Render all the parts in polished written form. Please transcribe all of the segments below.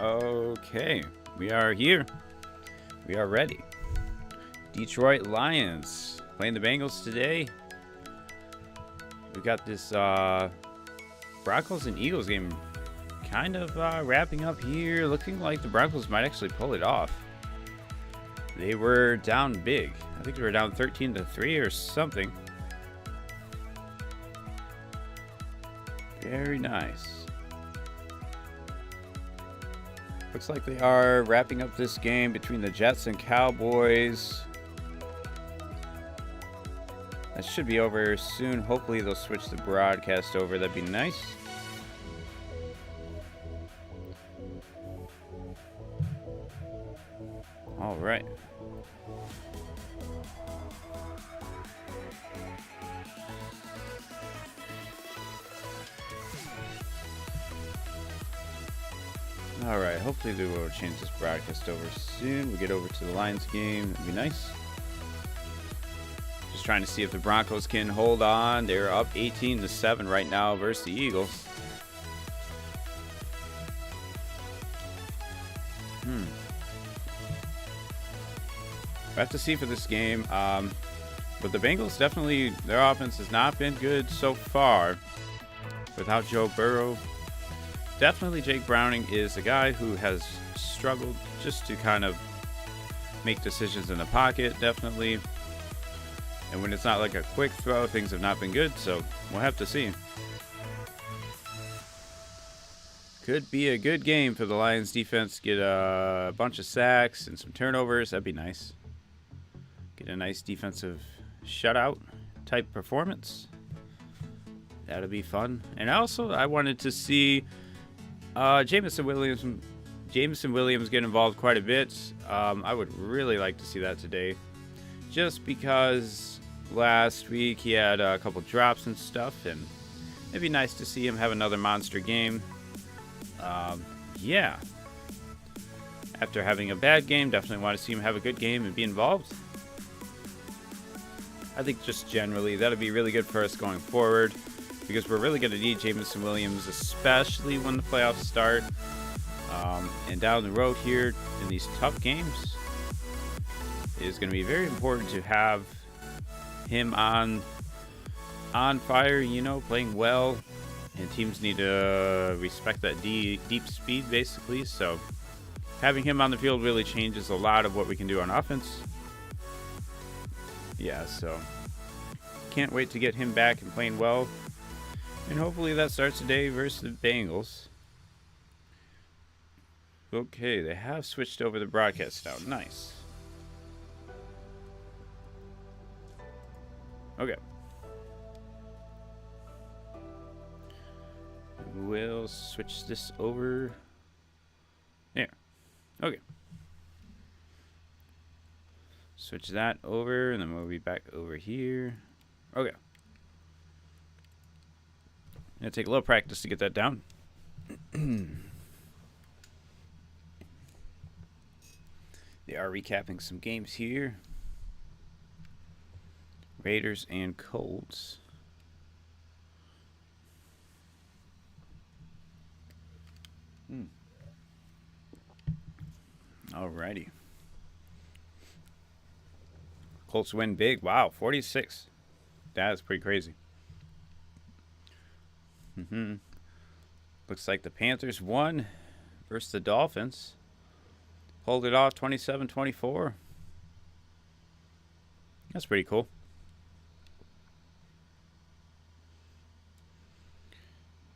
Okay, we are here. We are ready. Detroit Lions playing the Bengals today. We got this Broncos and Eagles game kind of wrapping up here. Looking like the Broncos might actually pull it off. They were down big. I think they were down 13-3 or something. Very nice. Looks like they are wrapping up this game between the Jets and Cowboys. That should be over soon. Hopefully they'll switch the broadcast over. That'd be nice. All right. All right. Hopefully they will change this broadcast over soon. We get over to the Lions game. That'd be nice. Just trying to see if the Broncos can hold on. They're up 18-7 right now versus the Eagles. I have to see for this game. But the Bengals definitely, their offense has not been good so far without Joe Burrow. Definitely Jake Browning is a guy who has struggled just to kind of make decisions in the pocket, definitely. And when it's not like a quick throw, things have not been good, so we'll have to see. Could be a good game for the Lions defense. Get a bunch of sacks and some turnovers. That'd be nice. Get a nice defensive shutout type performance. That'll be fun. And also, I wanted to see Jameson Williams get involved quite a bit. I would really like to see that today. Just because last week he had a couple drops and stuff. And it'd be nice to see him have another monster game. Yeah. After having a bad game, definitely want to see him have a good game and be involved. I think just generally that'll be really good for us going forward because we're really going to need Jameson Williams, especially when the playoffs start. And down the road here in these tough games, it is going to be very important to have him on fire, you know, playing well. And teams need to respect that deep speed, basically. So having him on the field really changes a lot of what we can do on offense. Yeah, so can't wait to get him back and playing well. And hopefully that starts today versus the Bengals. Okay, they have switched over the broadcast now. Nice. Okay. We'll switch this over. There. Okay. Switch that over, and then we'll be back over here. Okay. Gonna take a little practice to get that down. They are recapping some games here. Raiders and Colts. Alrighty. Colts win big. Wow, 46. That's pretty crazy. Looks like the Panthers won versus the Dolphins. Pulled it off 27-24. That's pretty cool.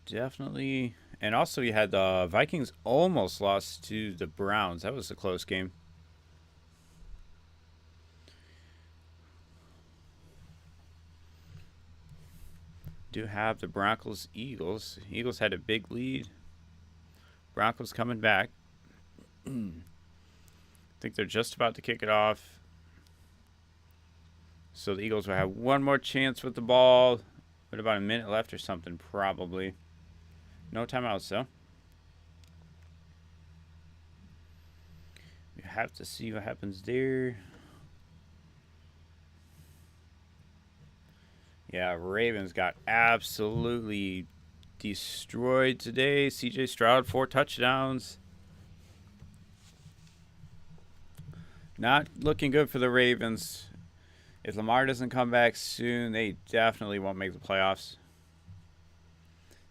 Definitely. And also you had the Vikings almost lost to the Browns. That was a close game. Do have the Broncos Eagles. Eagles had a big lead. Broncos coming back. I think they're just about to kick it off. So the Eagles will have one more chance with the ball. With about a minute left or something, probably. No timeouts, though. We have to see what happens there. Yeah, Ravens got absolutely destroyed today. CJ Stroud, 4 touchdowns. Not looking good for the Ravens. If Lamar doesn't come back soon, they definitely won't make the playoffs.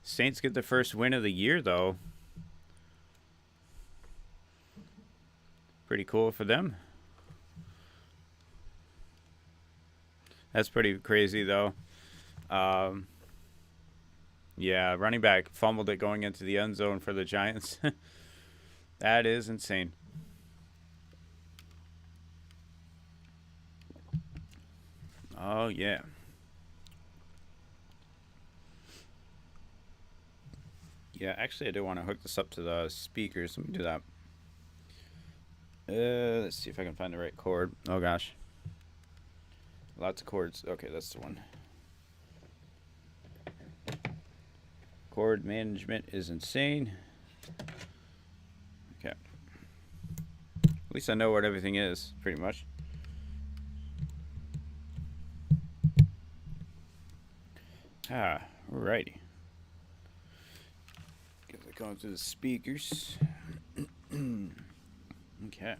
Saints get the first win of the year, though. Pretty cool for them. That's pretty crazy, though. Yeah, running back fumbled it going into the end zone for the Giants. That is insane. Oh, yeah. Yeah, actually, I do want to hook this up to the speakers. Let me do that. Let's see if I can find the right cord. Oh, gosh. Lots of cords. Okay, that's the one. Cord management is insane. Okay. At least I know what everything is, pretty much. Alrighty. Get it going through the speakers. Okay.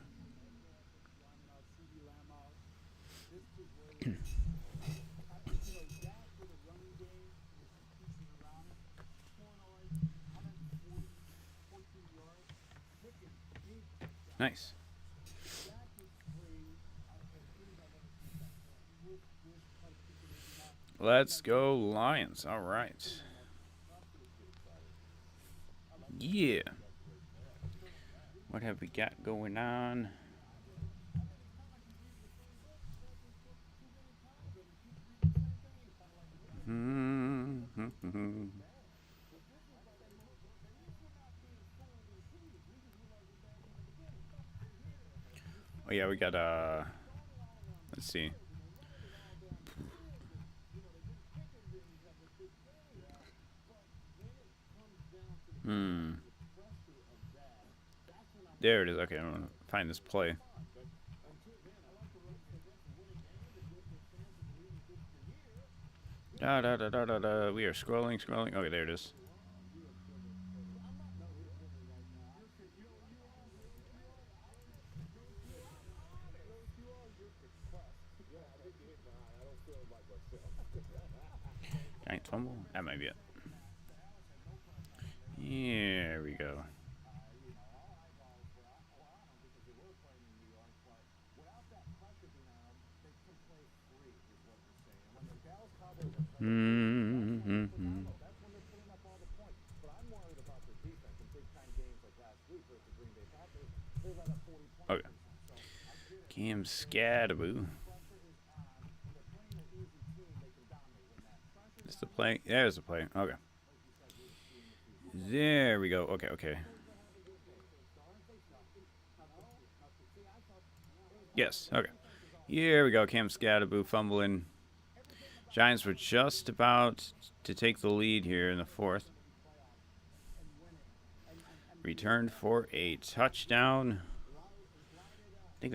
Nice. Let's go Lions. All right. Yeah. What have we got going on? Oh yeah, we got let's see. There it is. Okay, I'm gonna find this play. Da da da da da da. We are scrolling. Okay, there it is. Giant fumble. That might be it. Here we go. Okay. Cam Scadaboo. Is the play? There's the play. Okay. There we go. Okay. Yes. Okay. Here we go. Cam Scadaboo fumbling. Giants were just about to take the lead here in the fourth. Returned for a touchdown. I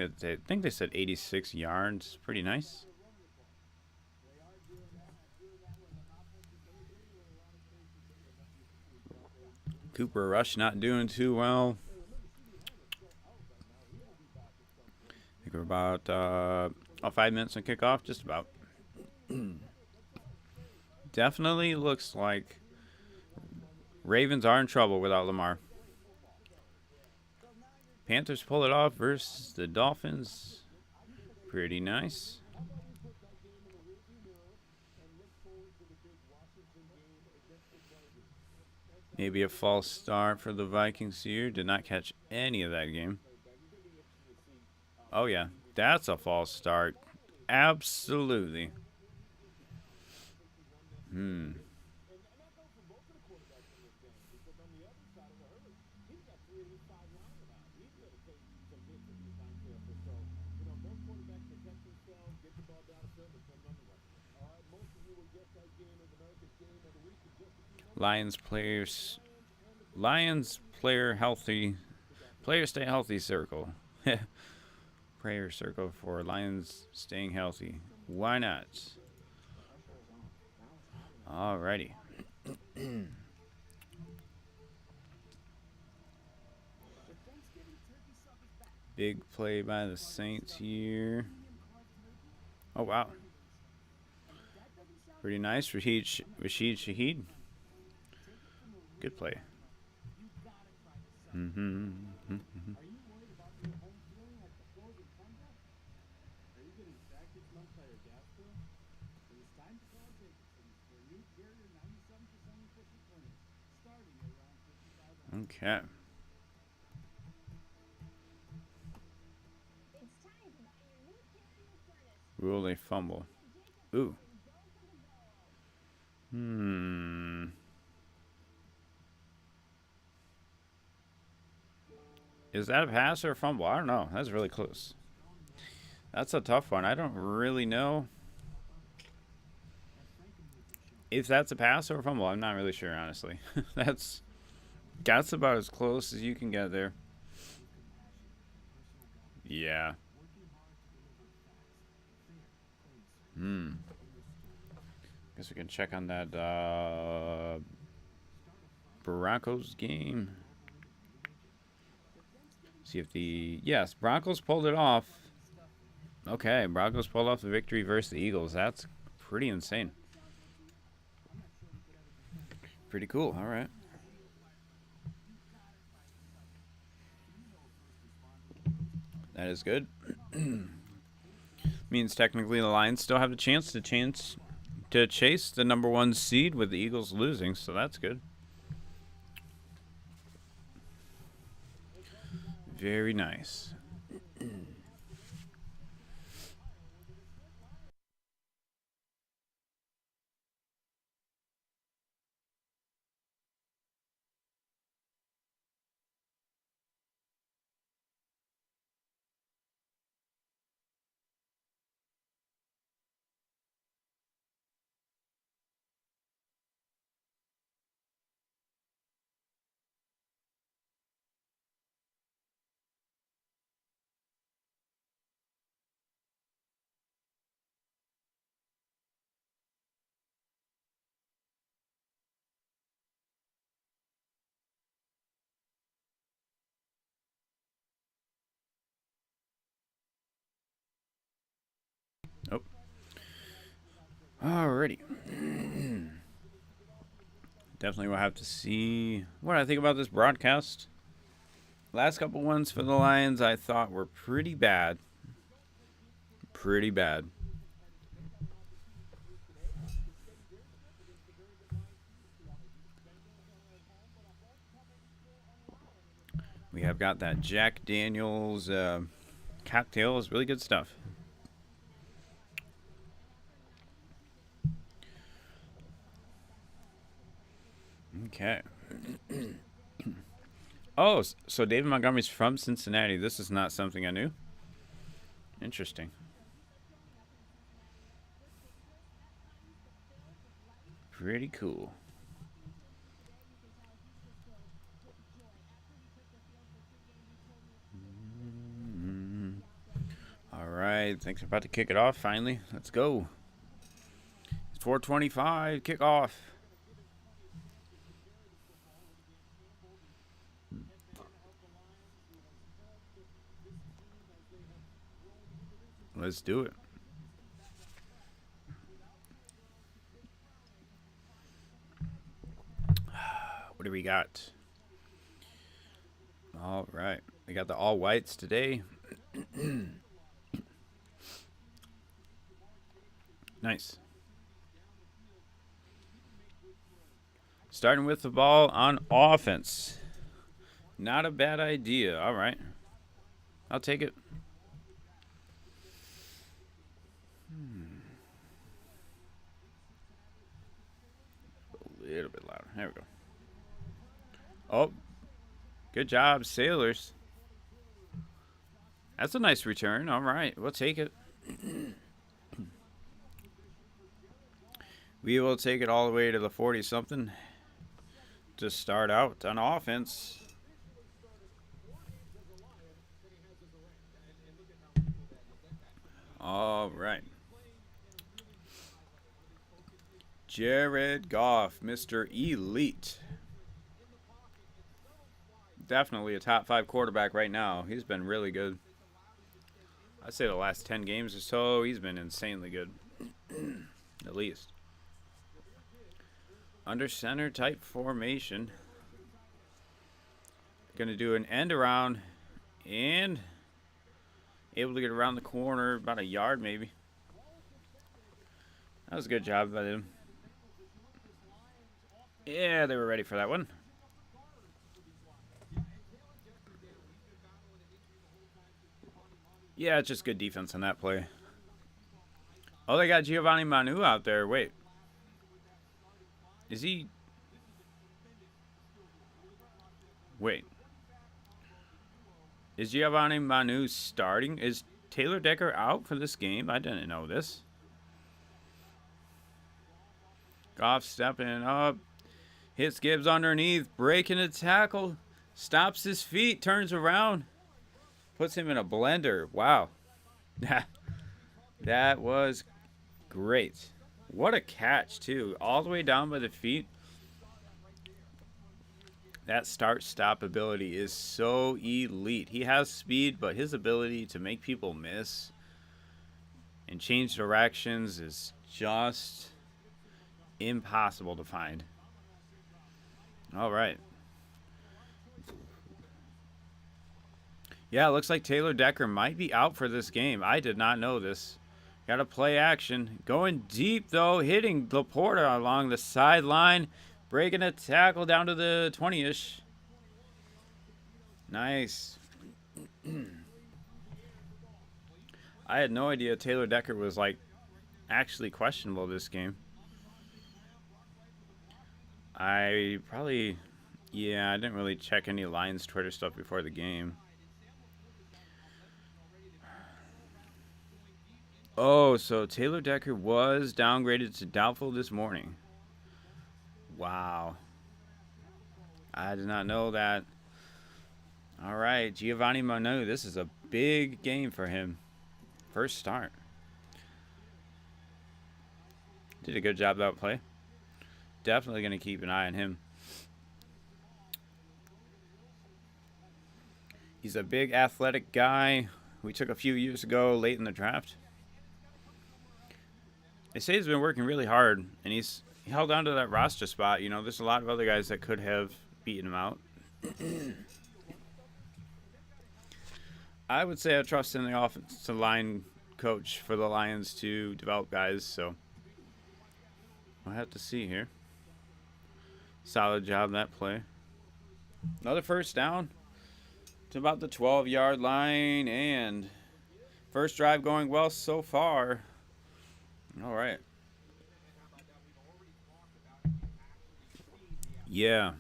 think they said 86 yards. Pretty nice. Cooper Rush not doing too well. I think we're about 5 minutes on kickoff, just about. Definitely looks like Ravens are in trouble without Lamar. Panthers pull it off versus the Dolphins. Pretty nice. Maybe a false start for the Vikings here. Did not catch any of that game. Oh, yeah. That's a false start. Absolutely. Lions player healthy. Player stay healthy circle. Prayer circle for Lions staying healthy. Why not? Alrighty. Big play by the Saints here. Oh, wow. Pretty nice. Rashid Shaheed. Good play. Okay. Rule a fumble. Ooh. Is that a pass or a fumble? I don't know. That's really close. That's a tough one. I don't really know if that's a pass or a fumble. I'm not really sure, honestly. that's about as close as you can get there. Yeah. Guess we can check on that Broncos game. See if yes, Broncos pulled it off. Okay, Broncos pulled off the victory versus the Eagles. That's pretty insane. Pretty cool. All right. That is good. Means technically the Lions still have a chance to chase the number 1 seed with the Eagles losing, so that's good. Very nice. Oh. Alrighty. Definitely will have to see what I think about this broadcast. Last couple ones for the Lions I thought were pretty bad. Pretty bad. We have got that Jack Daniels cocktail. Is really good stuff. Okay. Oh, so David Montgomery's from Cincinnati. This is not something I knew. Interesting. Pretty cool. All right, thanks. About to kick it off finally. Let's go. It's 4:25. Kickoff. Let's do it. What do we got? All right. We got the all whites today. Nice. Starting with the ball on offense. Not a bad idea. All right. I'll take it. A little bit louder. There we go. Oh, good job, Sailors. That's a nice return. All right, we'll take it. We will take it all the way to the 40-something to start out on offense. All right. Jared Goff, Mr. Elite. Definitely a top 5 quarterback right now. He's been really good. I'd say the last 10 games or so, he's been insanely good. At least. Under center type formation. Gonna do an end around and able to get around the corner about a yard maybe. That was a good job by them. Yeah, they were ready for that one. Yeah, it's just good defense on that play. Oh, they got Giovanni Manu out there. Wait. Is he... Wait. Is Giovanni Manu starting? Is Taylor Decker out for this game? I didn't know this. Goff stepping up. Hits Gibbs underneath. Breaking a tackle. Stops his feet. Turns around. Puts him in a blender. Wow. That was great. What a catch, too. All the way down by the feet. That start-stop ability is so elite. He has speed, but his ability to make people miss and change directions is just impossible to find. All right. Yeah, it looks like Taylor Decker might be out for this game. I did not know this. Got to play action. Going deep, though. Hitting Laporta along the sideline. Breaking a tackle down to the 20-ish. Nice. I had no idea Taylor Decker was, like, actually questionable this game. I didn't really check any Lions Twitter stuff before the game. Oh, so Taylor Decker was downgraded to doubtful this morning. Wow. I did not know that. All right, Giovanni Manu. This is a big game for him. First start. Did a good job that play. Definitely going to keep an eye on him. He's a big athletic guy we took a few years ago late in the draft. They say he's been working really hard, and he held on to that roster spot. You know, there's a lot of other guys that could have beaten him out. I would say I trust in the offensive line coach for the Lions to develop guys, so we'll have to see here. Solid job that play. Another first down to about the 12-yard line, and first drive going well so far. All right. Yeah.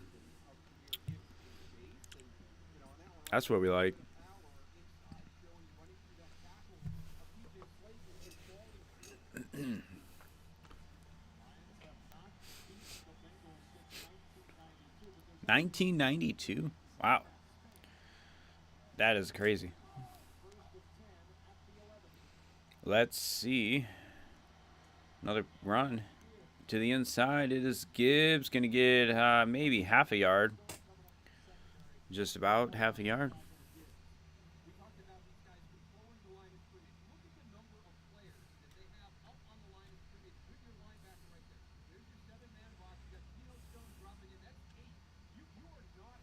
That's what we like. $19.92. Wow. That is crazy. Let's see. Another run to the inside. It is Gibbs. Going to get maybe half a yard. Just about half a yard.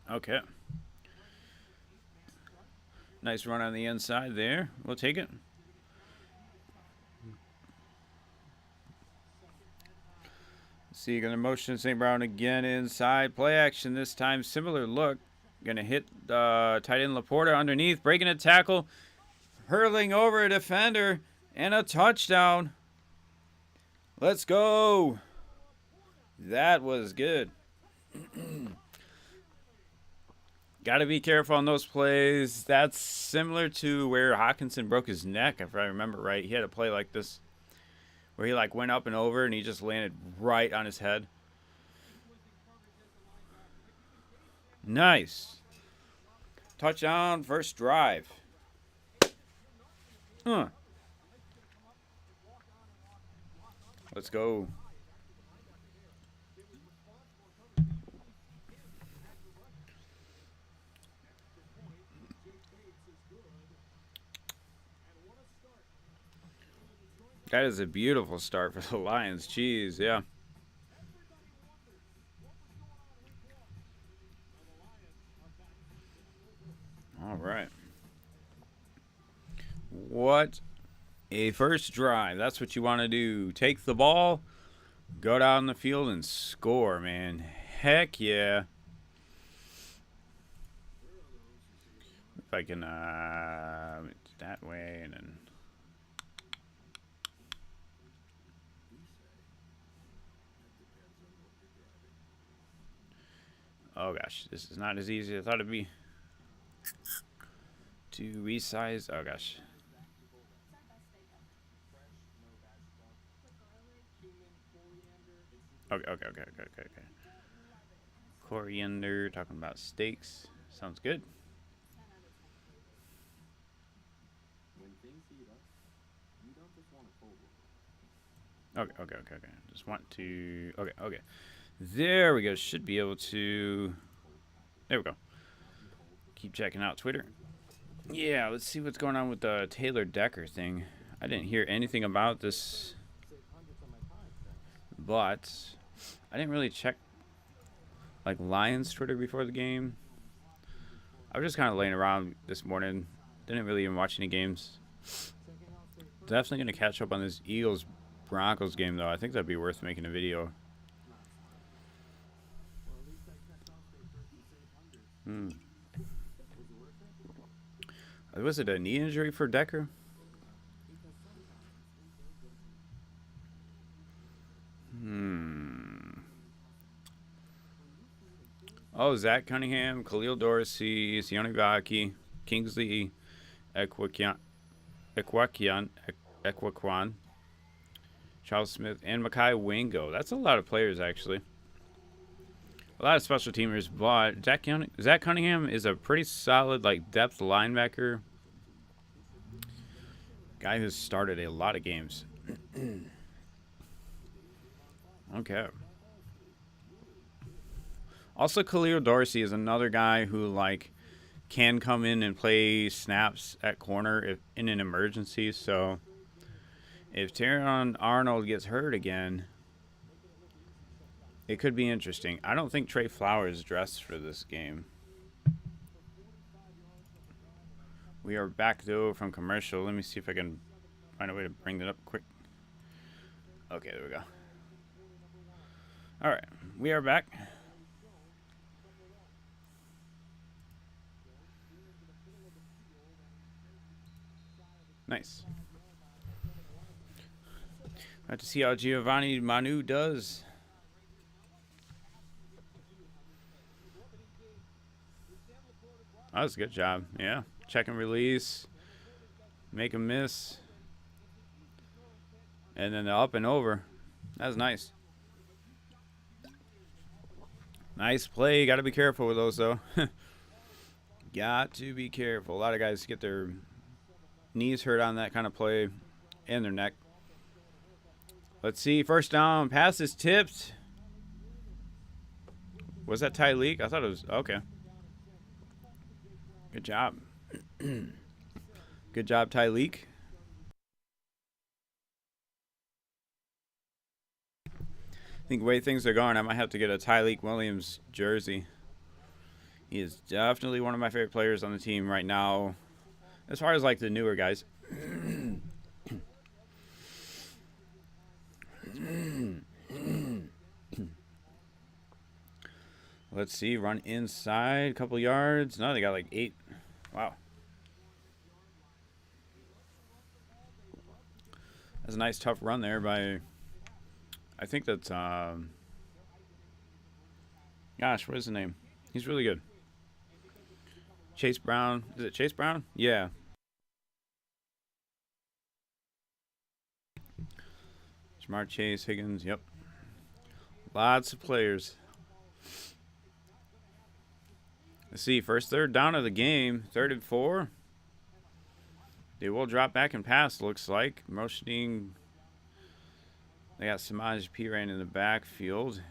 Okay. Nice run on the inside there. We'll take it. See, going to motion St. Brown again inside. Play action this time. Similar look. Going to hit tight end Laporta underneath. Breaking a tackle. Hurling over a defender. And a touchdown. Let's go. That was good. Got to be careful on those plays. That's similar to where Hawkinson broke his neck, if I remember right. He had a play like this where he like went up and over and he just landed right on his head. Nice. Touchdown, first drive. Let's go. That is a beautiful start for the Lions. Jeez, yeah. All right. What a first drive. That's what you want to do. Take the ball, go down the field, and score, man. Heck yeah. If I can, that way, and then. Oh gosh, this is not as easy as I thought it'd be. To resize. Oh gosh. Okay. Coriander, talking about steaks. Sounds good. Okay. Just want to. Okay. There we go. Should be able to. There we go. Keep checking out Twitter. Yeah, let's see what's going on with the Taylor Decker thing. I didn't hear anything about this, but I didn't really check like Lions Twitter before the game. I was just kind of laying around this morning. Didn't really even watch any games. Definitely going to catch up on this Eagles-Broncos game, though. I think that'd be worth making a video. Was it a knee injury for Decker? Oh, Zach Cunningham, Khalil Dorsey, Sione Vaki, Kingsley Equaquan, Charles Smith, and Makai Wingo. That's a lot of players, actually. A lot of special teamers, but Zach Cunningham is a pretty solid, like, depth linebacker. Guy who's started a lot of games. Okay. Also, Khalil Dorsey is another guy who, like, can come in and play snaps at corner if in an emergency. So, if Terron Arnold gets hurt again, it could be interesting. I don't think Trey Flowers dressed for this game. We are back, though, from commercial. Let me see if I can find a way to bring that up quick. Okay, there we go. All right, we are back. Nice. Have to see how Giovanni Manu does. That was a good job. Yeah. Check and release. Make a miss. And then the up and over. That was nice. Nice play. Got to be careful with those, though. Got to be careful. A lot of guys get their knees hurt on that kind of play and their neck. Let's see. First down. Pass is tipped. Was that Tyleek? I thought it was. Okay. Good job. Good job, Tyleek. I think the way things are going, I might have to get a Tyleek Williams jersey. He is definitely one of my favorite players on the team right now. As far as, like, the newer guys. Let's see. Run inside. A couple yards. No, they got, like, 8. Wow. That's a nice, tough run there by... I think that's... Gosh, what is the name? He's really good. Chase Brown. Is it Chase Brown? Yeah. Smart, Chase, Higgins. Yep. Lots of players. Let's see. First third down of the game. 3rd and 4. They will drop back and pass, looks like. Motioning. They got Samaj Piran in the backfield.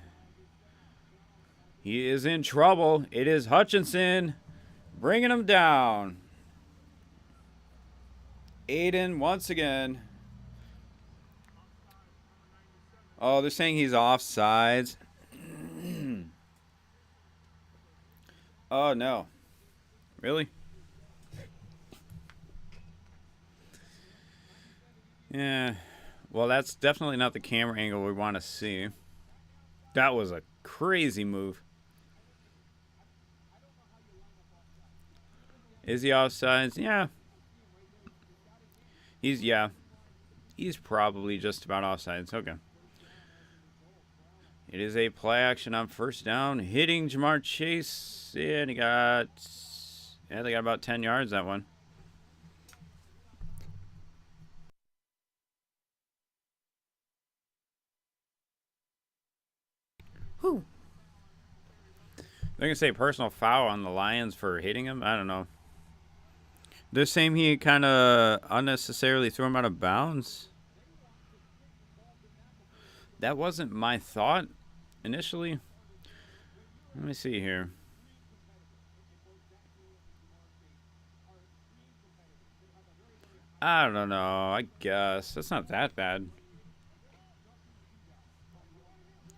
He is in trouble. It is Hutchinson bringing him down. Aiden once again. Oh, they're saying he's offsides. Oh, no. Really? Yeah. Well, that's definitely not the camera angle we want to see. That was a crazy move. Is he offsides? Yeah. Yeah. He's probably just about offsides. Okay. It is a play action on first down, hitting Jamar Chase, and he got. Yeah, they got about 10 yards that one. Whew. They're gonna say personal foul on the Lions for hitting him. I don't know. They're saying he kind of unnecessarily threw him out of bounds. That wasn't my thought initially. Let me see here. I don't know. I guess that's not that bad.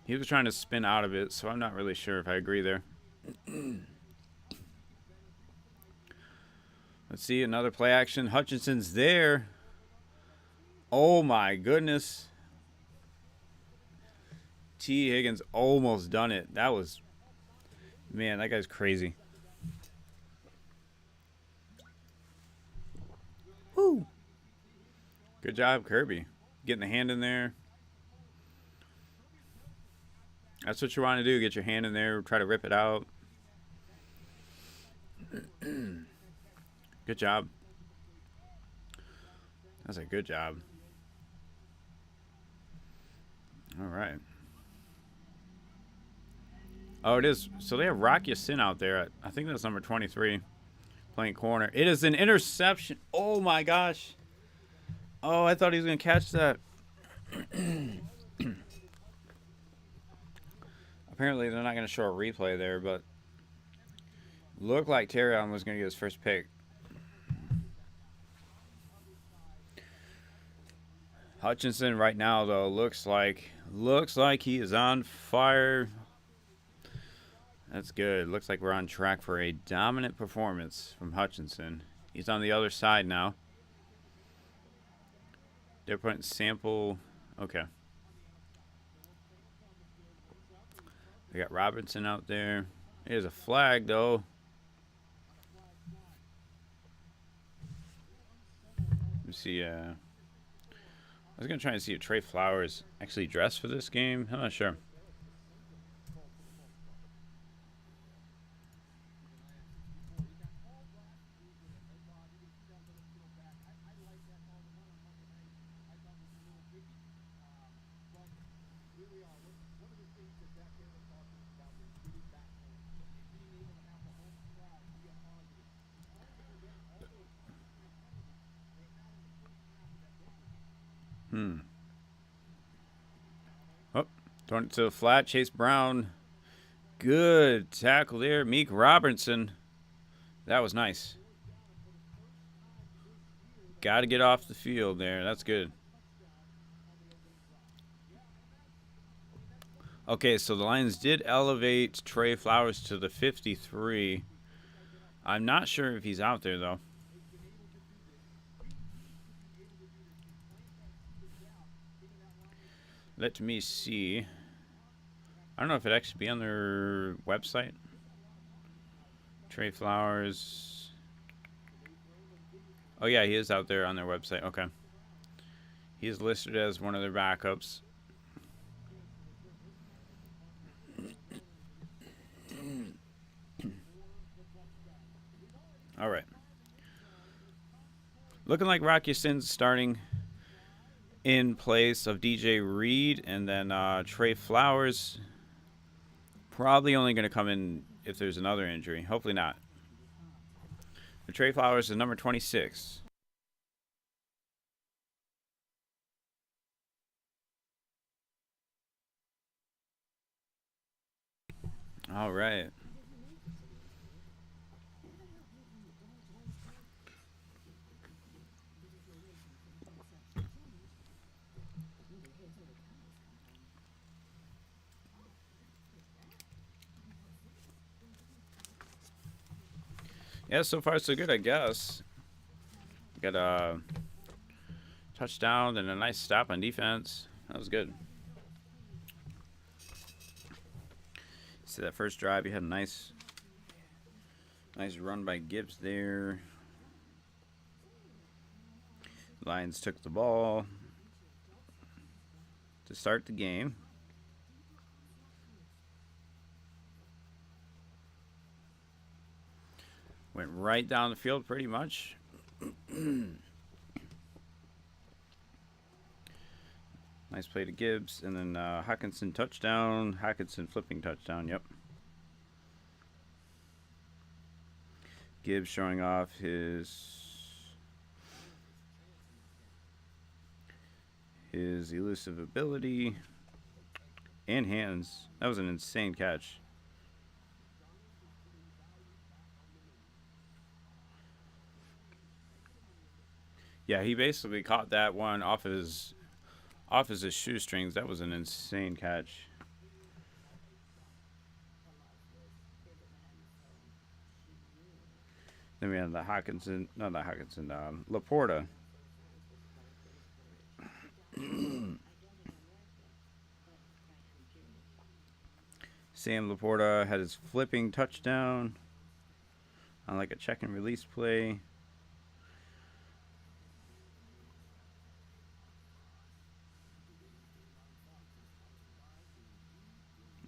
He was trying to spin out of it, so I'm not really sure if I agree there. Let's see another play action. Hutchinson's there. Oh my goodness. T. Higgins almost done it. That was, man, that guy's crazy. Woo. Good job, Kirby. Getting the hand in there. That's what you want to do. Get your hand in there. Try to rip it out. Good job. That's a good job. All right. Oh, it is. So they have Rock Ya-Sin out there. I think that's number 23 playing corner. It is an interception. Oh, my gosh. Oh, I thought he was going to catch that. Apparently, they're not going to show a replay there, but looked like Terrion was going to get his first pick. Hutchinson right now, though, looks like he is on fire. That's good. Looks like we're on track for a dominant performance from Hutchinson. He's on the other side now. They're putting sample. Okay. They got Robinson out there. There's a flag, though. Let me see. I was going to try and see if Trey Flowers actually dressed for this game. I'm not sure. Oh, throwing it to the flat. Chase Brown. Good tackle there. Meek Robertson. That was nice. Got to get off the field there. That's good. Okay, so the Lions did elevate Trey Flowers to the 53. I'm not sure if he's out there, though. Let me see. I don't know if it actually be on their website. Trey Flowers. Oh, yeah, he is out there on their website. Okay. He is listed as one of their backups. All right. Looking like Rock Ya-Sin's starting in place of DJ Reed, and then Trey Flowers probably only going to come in if there's another injury. Hopefully not. But Trey Flowers is number 26. All right. Yeah, so far so good, I guess. Got a touchdown and a nice stop on defense. That was good. See that first drive, you had a nice run by Gibbs there. Lions took the ball to start the game. Went right down the field pretty much. Nice play to Gibbs. And then Hawkinson touchdown. Hawkinson flipping touchdown. Yep. Gibbs showing off his elusive ability and hands. That was an insane catch. Yeah, he basically caught that one off his shoestrings. That was an insane catch. Then we had the Laporta. Sam Laporta had his flipping touchdown on like a check and release play.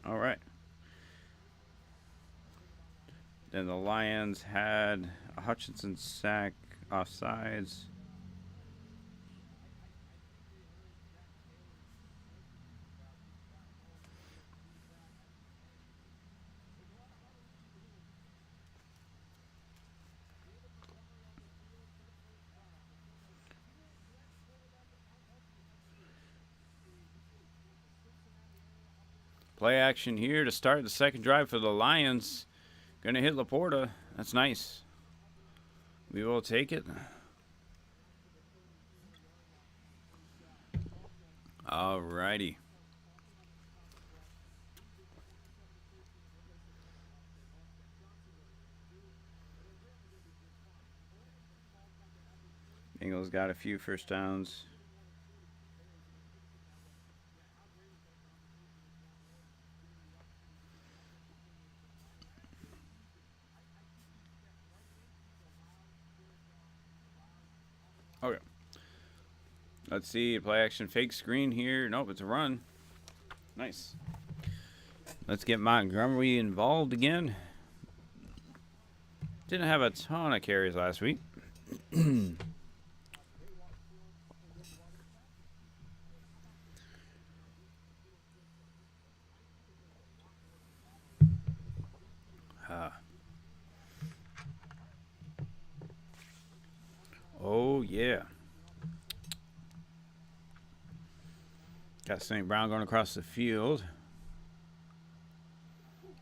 All right. Then the Lions had a Hutchinson sack offsides. Play action here to start the second drive for the Lions. Gonna hit Laporta. That's nice. We will take it. Alrighty. Bengals got a few first downs. Okay. Let's see. Play action fake screen here. Nope, it's a run. Nice. Let's get Montgomery involved again. Didn't have a ton of carries last week. Oh, yeah. Got St. Brown going across the field.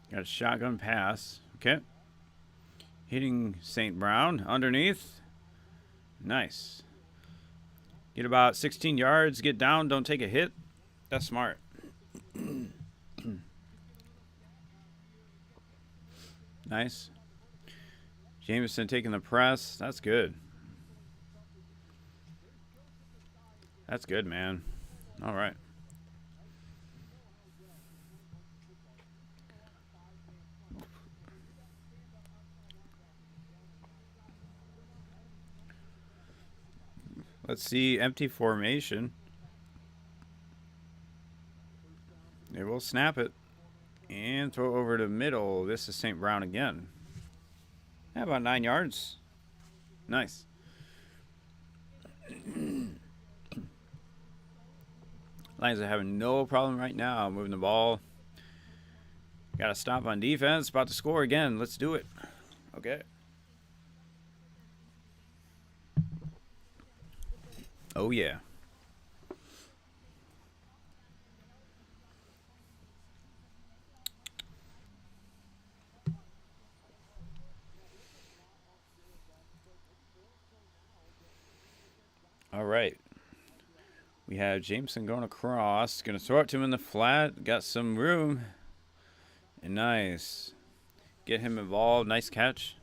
Got a shotgun pass. Okay. Hitting St. Brown underneath. Nice. Get about 16 yards. Get down. Don't take a hit. That's smart. Nice. Jameson taking the press. That's good. That's good, man. All right. Let's see. Empty formation. They will snap it and throw over to middle. This is St. Brown again. How about 9 yards? Nice. Lions are having no problem right now moving the ball. Got a stop on defense. About to score again. Let's do it. Okay. Oh, yeah. All right. We have Jameson going across. Going to throw it to him in the flat. Got some room. And nice. Get him involved. Nice catch.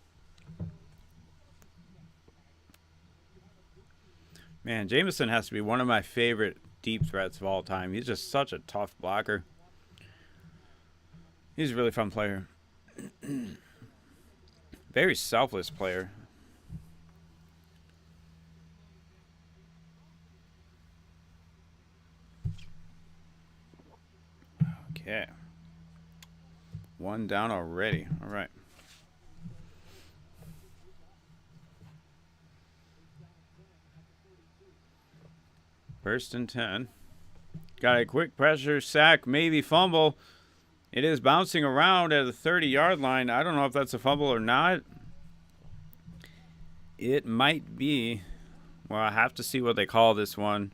Man, Jameson has to be one of my favorite deep threats of all time. He's just such a tough blocker. He's a really fun player. Very selfless player. Okay. One down already. All right. First and 10. Got a quick pressure, sack, maybe fumble. It is bouncing around at the 30-yard line. I don't know if that's a fumble or not. It might be. Well, I have to see what they call this one.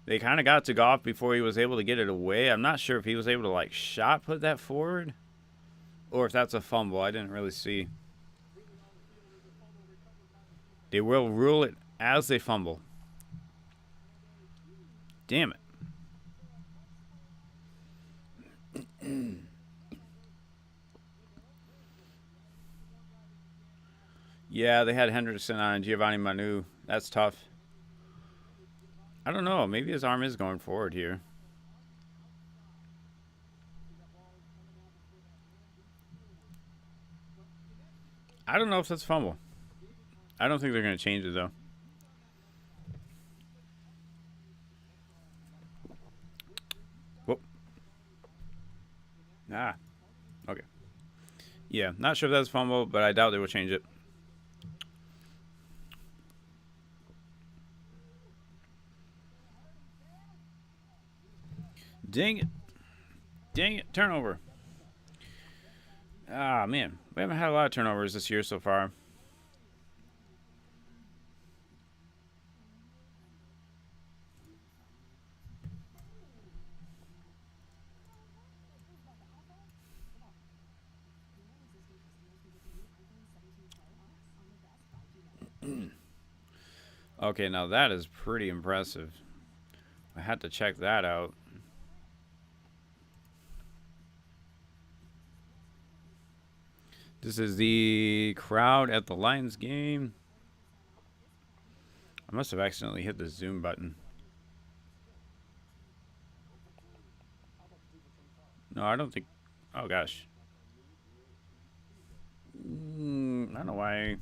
They kind of got to Goff before he was able to get it away. I'm not sure if he was able to, like, shot put that forward or if that's a fumble. I didn't really see. They will rule it as a fumble. Damn it. Yeah, they had Henderson on Giovanni Manu. That's tough. I don't know. Maybe his arm is going forward here. I don't know if that's fumble. I don't think they're going to change it, though. Whoop. Ah. Okay. Yeah, not sure if that's fumble, but I doubt they will change it. Dang it. Dang it. Turnover. Ah, man. We haven't had a lot of turnovers this year so far. Okay, now that is pretty impressive. I had to check that out. This is the crowd at the Lions game. I must have accidentally hit the zoom button. No, I don't think... Oh, gosh. I don't know why. It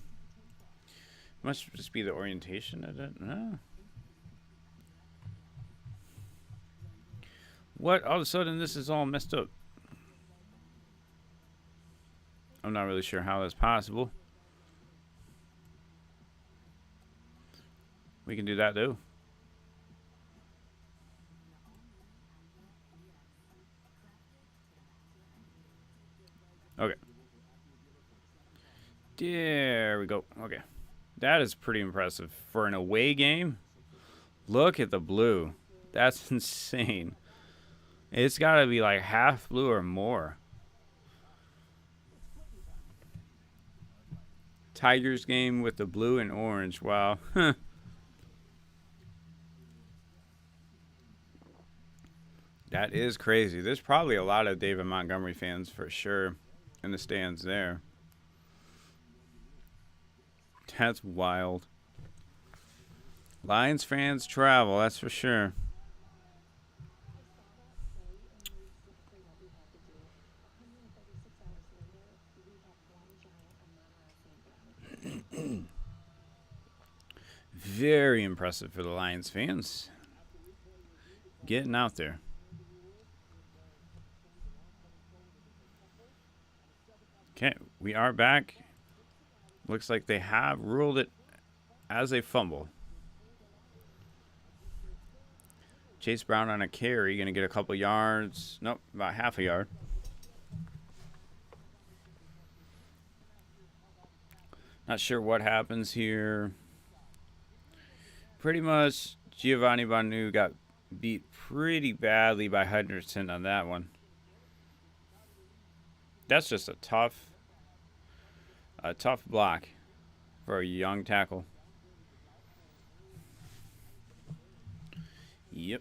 must just be the orientation of it. No. What? All of a sudden, this is all messed up. I'm not really sure how that's possible. We can do that, too. Okay. There we go. Okay. That is pretty impressive. For an away game, look at the blue. That's insane. It's got to be like half blue or more. Tigers game with the blue and orange. Wow. That is crazy. There's probably a lot of David Montgomery fans for sure in the stands there. That's wild. Lions fans travel, that's for sure. Very impressive for the Lions fans. Getting out there. Okay, we are back. Looks like they have ruled it as a fumble. Chase Brown on a carry, going to get a couple yards. Nope, about half a yard. Not sure what happens here. Pretty much Giovanni Banu got beat pretty badly by Henderson on that one. That's just a tough block for a young tackle. Yep.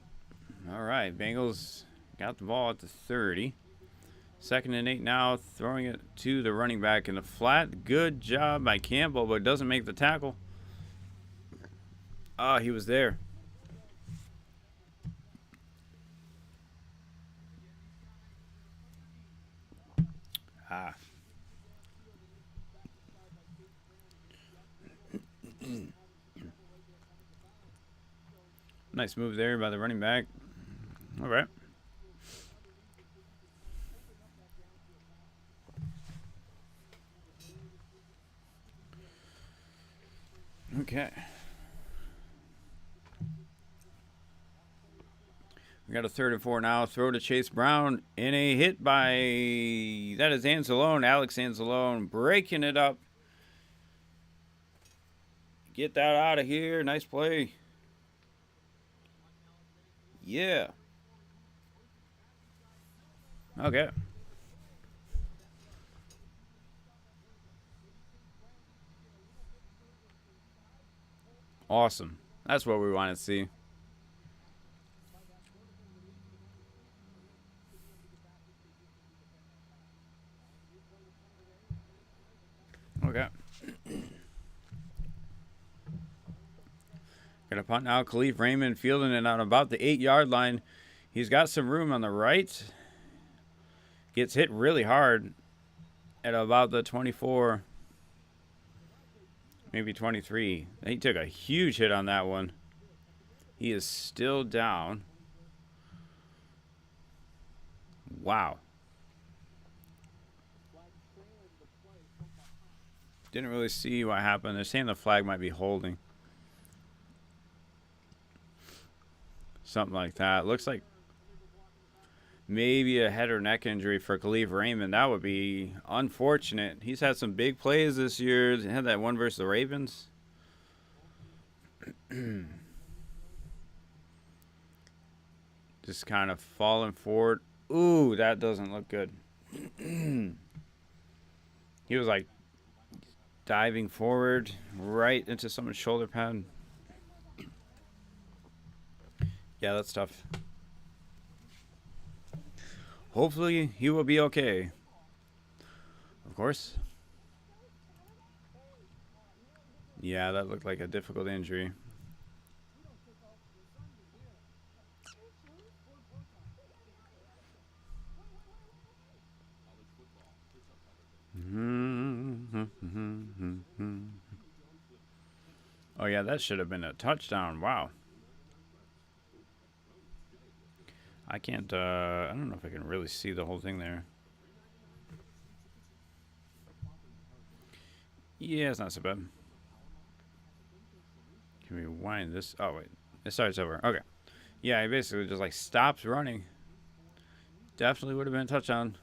All right, Bengals got the ball at the 30. 2nd and 8 now, throwing it to the running back in the flat. Good job by Campbell, but doesn't make the tackle. Ah, he was there. Ah. Nice move there by the running back. All right. Okay. We got a 3rd and 4 now. Throw to Chase Brown in a hit by, that is Anzalone. Alex Anzalone breaking it up. Get that out of here. Nice play. Yeah. Okay. Awesome. That's what we want to see. Okay. Got a punt now. Khalif Raymond fielding it on about the 8-yard line. He's got some room on the right. Gets hit really hard at about the 24, maybe 23. He took a huge hit on that one. He is still down. Wow. Didn't really see what happened. They're saying the flag might be holding. Something like that. Looks like maybe a head or neck injury for Khalif Raymond. That would be unfortunate. He's had some big plays this year. He had that one versus the Ravens. Just kind of falling forward. Ooh, that doesn't look good. He was like diving forward right into someone's shoulder pad. Yeah, that's tough. Hopefully, he will be okay. Of course. Yeah, that looked like a difficult injury. Oh, yeah, that should have been a touchdown. Wow. I can't, I don't know if I can really see the whole thing there. Yeah, it's not so bad. Can we wind this? Oh, wait. It starts over. Okay. Yeah, he basically just, like, stops running. Definitely would have been a touchdown.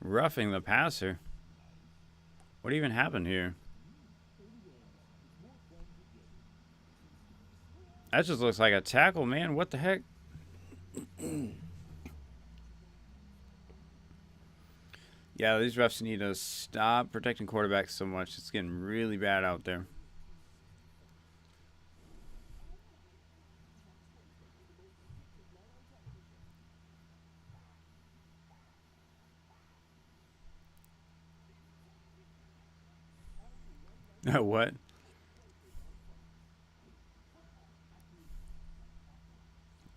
Roughing the passer. What even happened here? That just looks like a tackle, man. What the heck? Yeah, these refs need to stop protecting quarterbacks so much. It's getting really bad out there. What?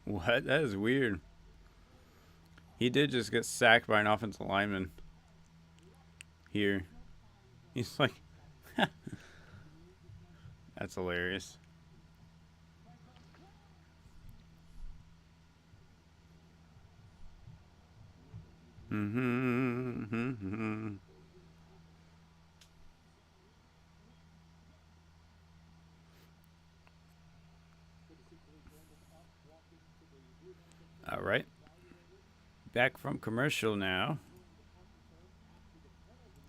What? That is weird. He did just get sacked by an offensive lineman here. He's like, that's hilarious. All right. Back from commercial now.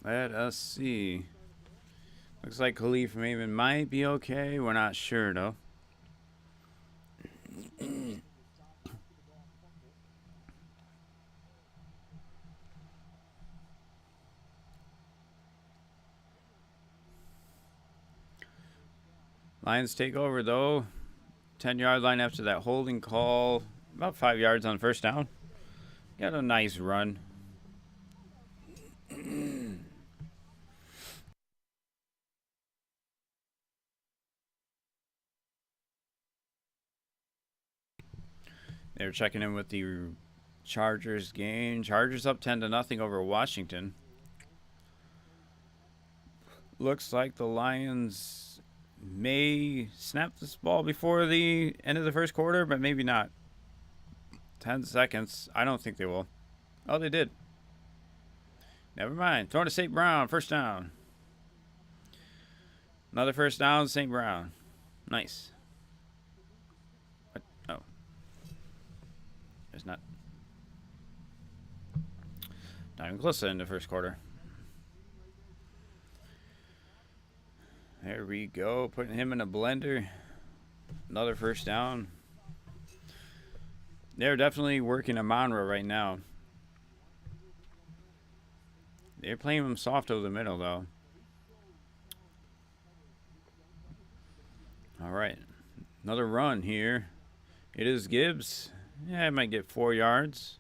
Let us see. Looks like Khalif Raymond might be okay. We're not sure, though. Lions take over, though. 10-yard line after that holding call. About 5 yards on first down. Got a nice run. They're checking in with the Chargers game. Chargers up 10-0 over Washington. Looks like the Lions may snap this ball before the end of the first quarter, but maybe not. 10 seconds. I don't think they will. Oh, they did. Never mind. Throwing to St. Brown. First down. Another first down, St. Brown. Nice. What? Oh. There's not even close to in the first quarter. There we go. Putting him in a blender. Another first down. They're definitely working a Monroe right now. They're playing him soft over the middle, though. All right. Another run here. It is Gibbs. Yeah, I might get 4 yards.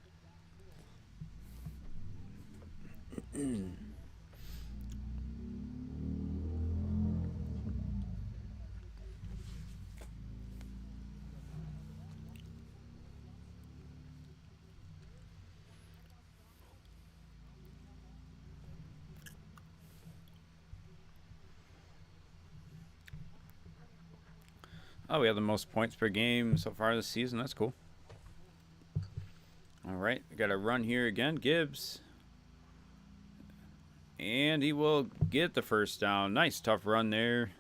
Oh, we have the most points per game so far this season. That's cool. All right, we got a run here again. Gibbs. And he will get the first down. Nice, tough run there.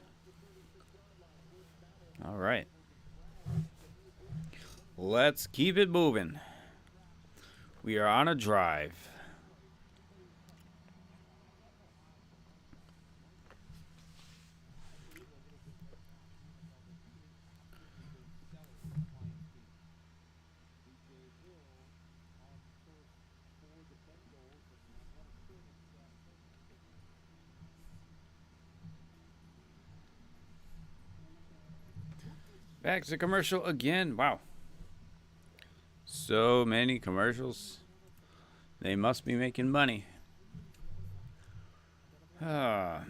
All right. Let's keep it moving. We are on a drive. Back to commercial again. Wow. So many commercials. They must be making money. Ah.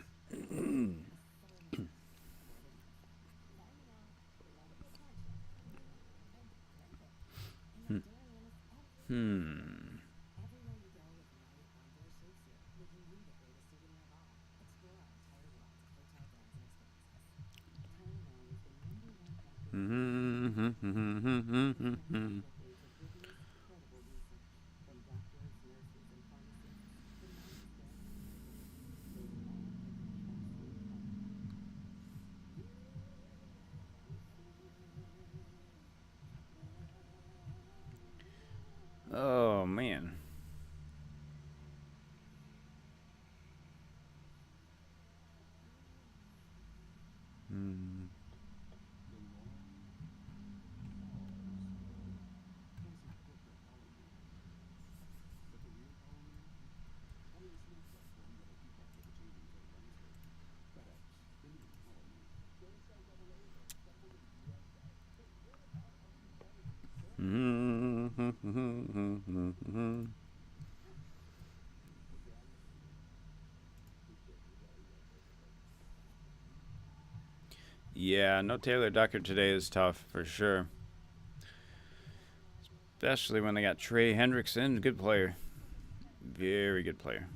Oh, man. Yeah, no Taylor Decker today is tough for sure. Especially when they got Trey Hendrickson, good player. Very good player.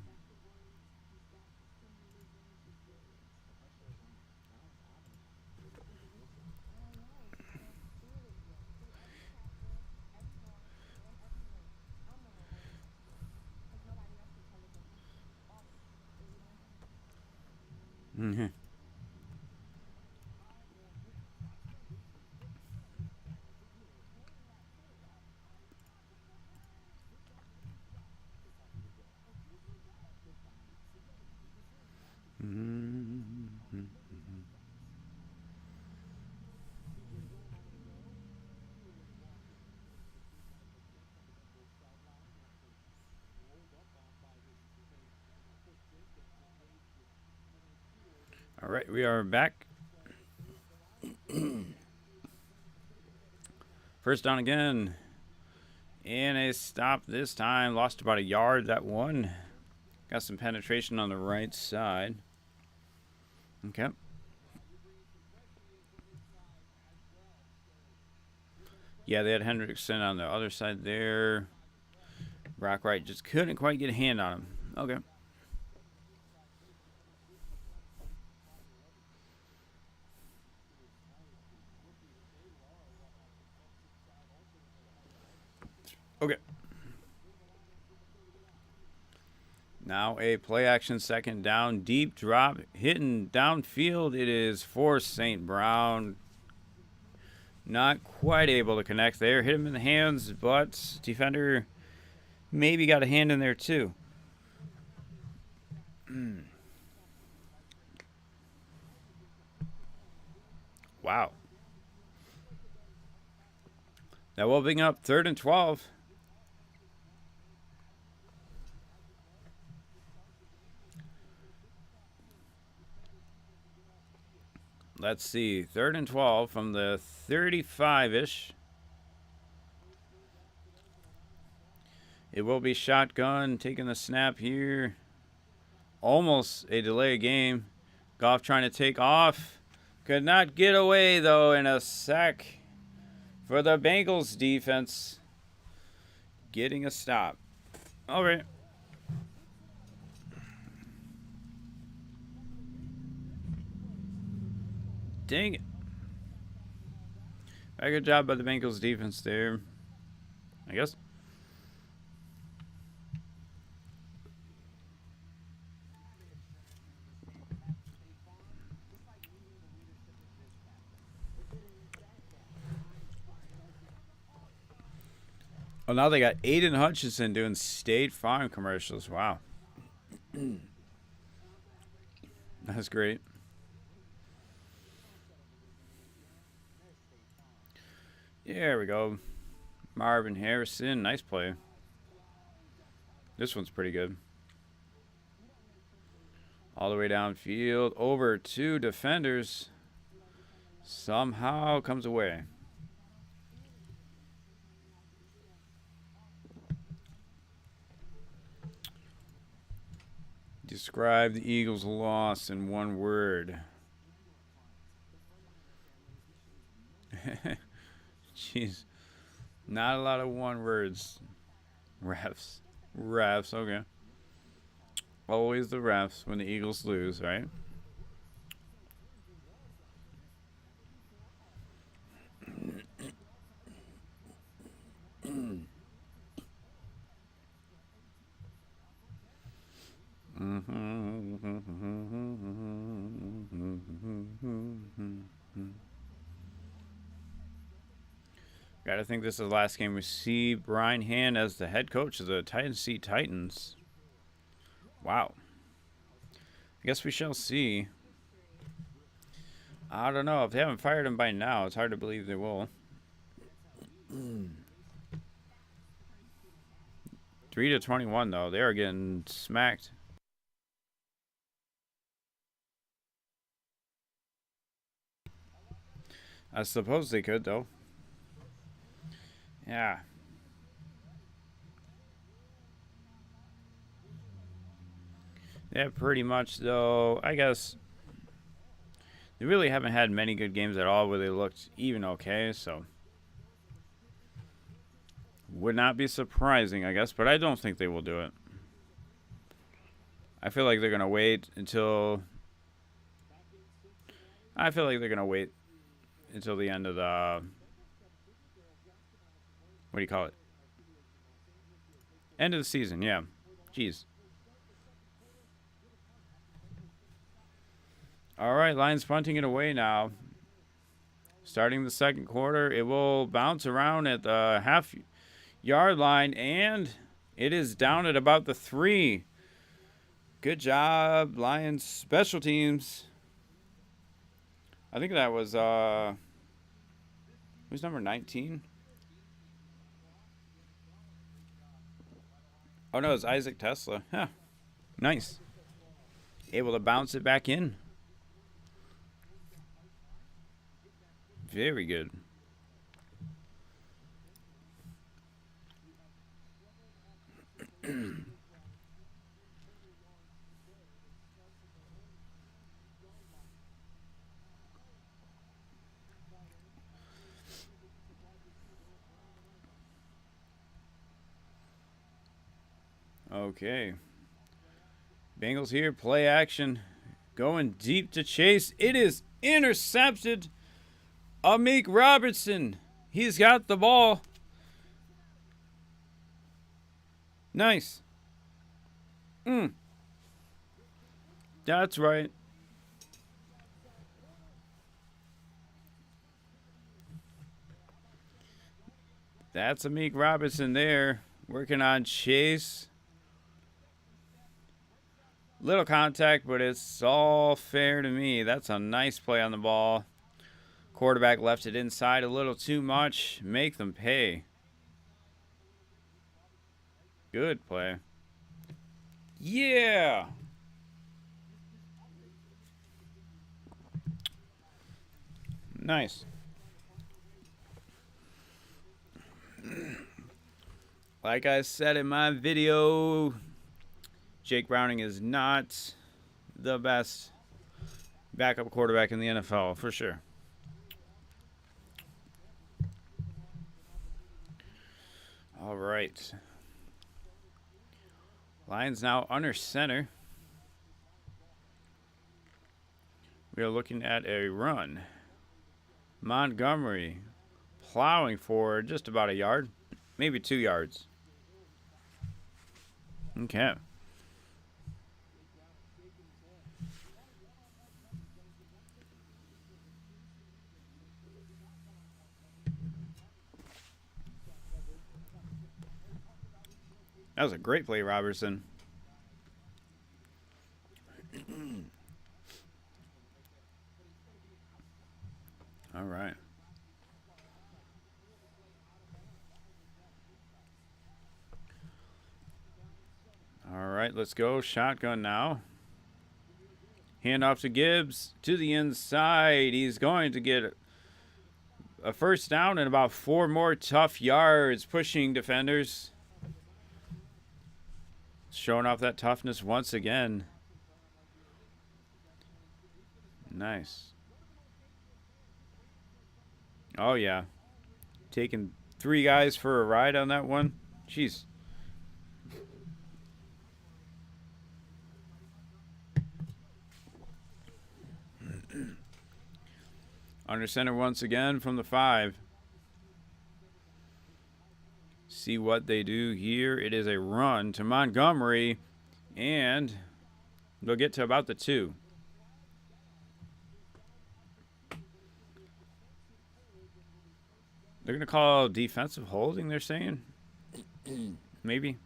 All right, we are back. First down again. And a stop this time. Lost about a yard, that one. Got some penetration on the right side. Okay. Yeah, they had Hendrickson on the other side there. Brock Wright just couldn't quite get a hand on him. Okay. Okay. Now a play action second down. Deep drop. Hitting downfield. It is for St. Brown. Not quite able to connect there. Hit him in the hands, but defender maybe got a hand in there too. Wow. That will bring up 3rd and 12. Let's see. 3rd and 12 from the 35-ish. It will be shotgun. Taking the snap here. Almost a delay game. Goff trying to take off. Could not get away, though, in a sack for the Bengals defense. Getting a stop. All right. Dang it. Very good job by the Bengals defense there, I guess. Oh, now they got Aiden Hutchinson doing State Farm commercials. Wow. That's great. There we go. Marvin Harrison. Nice play. This one's pretty good. All the way downfield. Over 2 defenders. Somehow comes away. Describe the Eagles' loss in one word. Jeez. Not a lot of one words. Refs. Refs, okay. Always the refs when the Eagles lose, right? Gotta think this is the last game we see Brian Hand as the head coach of the Tennessee Titans. Wow. I guess we shall see. I don't know. If they haven't fired him by now, it's hard to believe they will. 3-21, though. They are getting smacked. I suppose they could, though. Yeah. Yeah, pretty much, though. I guess they really haven't had many good games at all where they looked even okay, so would not be surprising, I guess, but I don't think they will do it. I feel like they're going to wait until the end of the what do you call it? End of the season, yeah. Jeez. All right, Lions punting it away now. Starting the second quarter, it will bounce around at the half-yard line, and it is down at about the 3. Good job, Lions special teams. I think that was who's number 19? Oh no, it's Isaac Tesla. Huh. Nice. Able to bounce it back in. Very good. Okay. Bengals here, play action. Going deep to chase. It is intercepted. Amik Robertson. He's got the ball. Nice. That's right. That's Amik Robertson there. Working on chase. Little contact, but it's all fair to me. That's a nice play on the ball. Quarterback left it inside a little too much. Make them pay. Good play. Yeah. Nice. Like I said in my video, Jake Browning is not the best backup quarterback in the NFL, for sure. All right. Lions now under center. We are looking at a run. Montgomery plowing forward just about a yard, maybe 2 yards. Okay. That was a great play, Robertson. All right. All right, let's go. Shotgun now. Hand off to Gibbs to the inside. He's going to get a first down and about 4 more tough yards, pushing defenders. Showing off that toughness once again. Nice. Oh, yeah. Taking 3 guys for a ride on that one. Jeez. Under center once again from the 5. See what they do here. It is a run to Montgomery, and they'll get to about the 2. They're going to call defensive holding, they're saying. Maybe.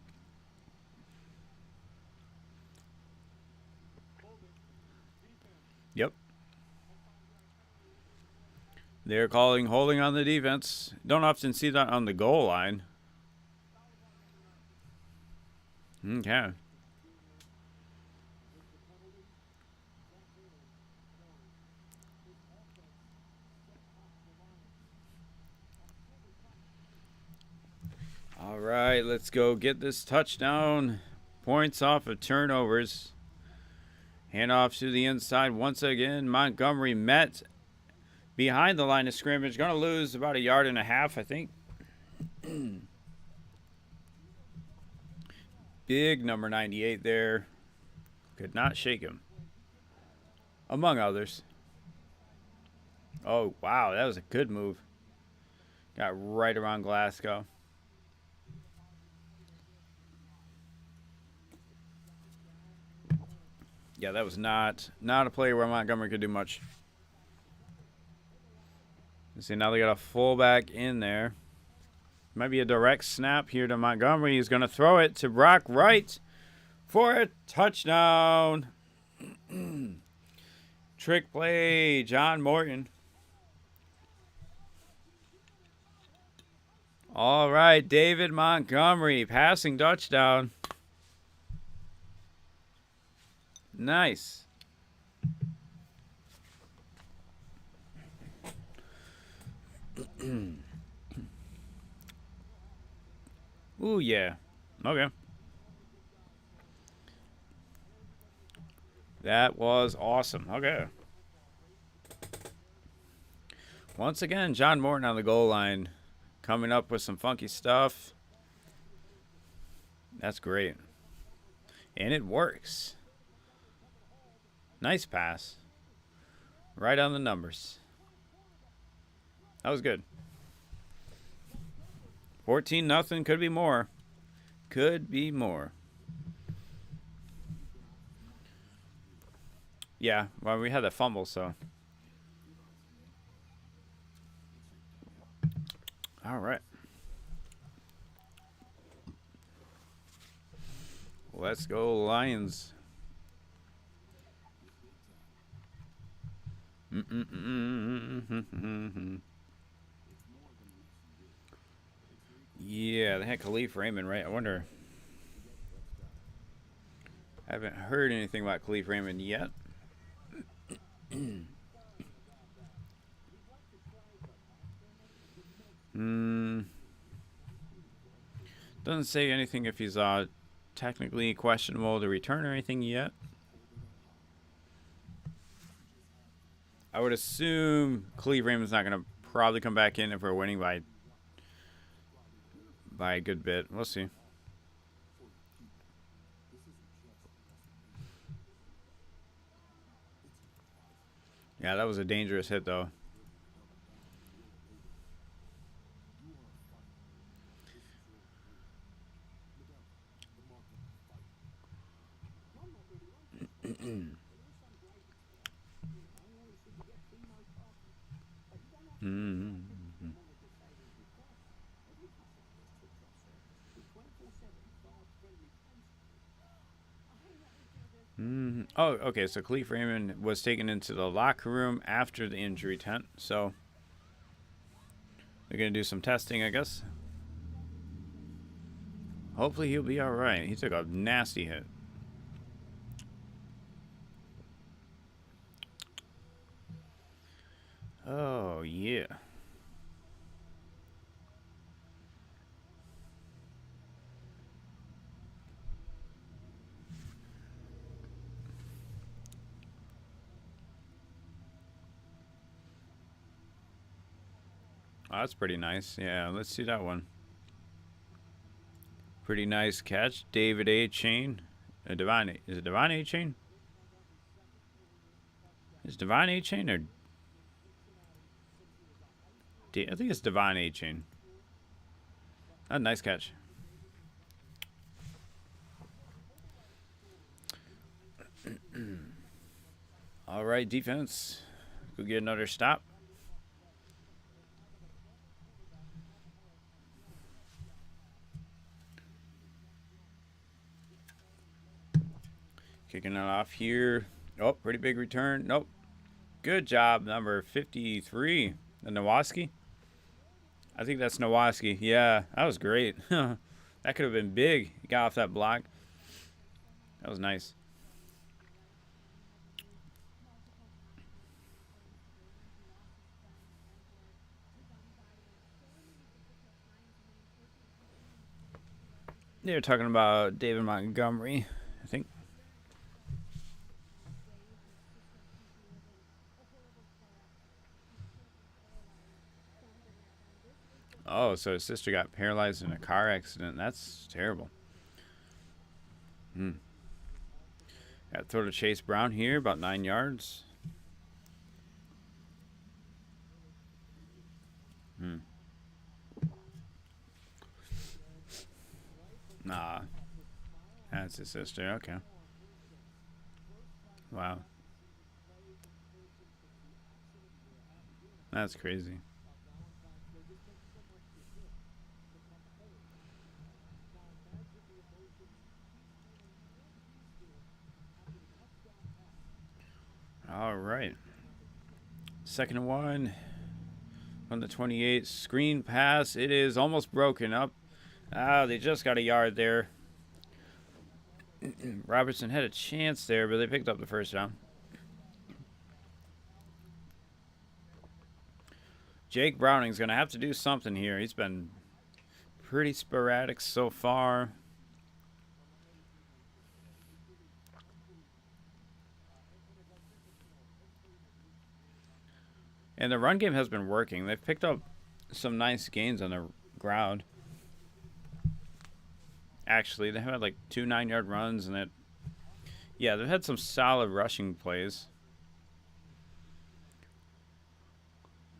Yep. They're calling holding on the defense. Don't often see that on the goal line. Okay. All right, let's go get this touchdown. Points off of turnovers. Handoff to the inside once again. Montgomery met behind the line of scrimmage. Going to lose about 1.5 yards, I think. Big number 98 there. Could not shake him. Among others. Oh, wow. That was a good move. Got right around Glasgow. Yeah, that was not a play where Montgomery could do much. Let's see, now they got a fullback in there. Might be a direct snap here to Montgomery. He's going to throw it to Brock Wright for a touchdown. Trick play, John Morton. All right, David Montgomery, passing touchdown. Nice. Ooh, yeah. Okay. That was awesome. Okay. Once again, John Morton on the goal line, coming up with some funky stuff. That's great. And it works. Nice pass. Right on the numbers. That was good. 14-0. Could be more. Could be more. Yeah, well, we had a fumble, so. All right. Let's go, Lions. Yeah, they had Khalif Raymond, right? I wonder. I haven't heard anything about Khalif Raymond yet. Doesn't say anything if he's technically questionable to return or anything yet. I would assume Khalif Raymond's not going to probably come back in if we're winning by a good bit. We'll see. Yeah, that was a dangerous hit, though. Oh, okay. So Khalif Raymond was taken into the locker room after the injury tent. So they're going to do some testing, I guess. Hopefully he'll be all right. He took a nasty hit. Oh, yeah. Oh, that's pretty nice. Yeah, let's see that one. Pretty nice catch. David A. Chain. Divine. Is it Divine A. Chain? Is Divine A. Chain or... I think it's Divine A. Chain. Oh, nice catch. All right, defense. Go get another stop. Kicking it off here. Oh, pretty big return. Nope. Good job, number 53. The Nowaski. I think that's Nowaski. Yeah, that was great. That could have been big. He got off that block. That was nice. They were talking about David Montgomery, I think. Oh, so his sister got paralyzed in a car accident. That's terrible. Got to throw to Chase Brown here, about 9 yards. Nah. That's his sister. Okay. Wow. That's crazy. All right. 2nd and 1 on the 28. Screen pass. It is almost broken up. They just got a yard there. Robertson had a chance there, but they picked up the first down. Jake Browning's going to have to do something here. He's been pretty sporadic so far. And the run game has been working. They've picked up some nice gains on the ground. Actually, they had like 2 9-yard runs, and yeah, they've had some solid rushing plays.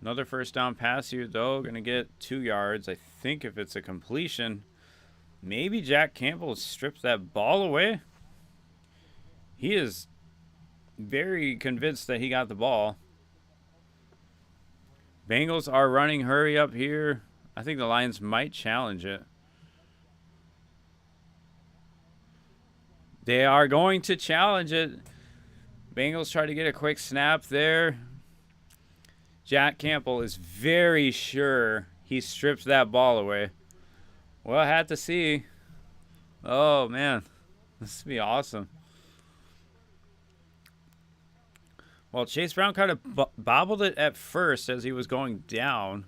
Another first down pass here, though. Going to get 2 yards. I think if it's a completion, maybe Jack Campbell strips that ball away. He is very convinced that he got the ball. Bengals are running hurry up here. I think the Lions might challenge it. They are going to challenge it. Bengals try to get a quick snap there. Jack Campbell is very sure he strips that ball away. Well, I had to see. Oh, man. This would be awesome. Well, Chase Brown kind of bobbled it at first as he was going down.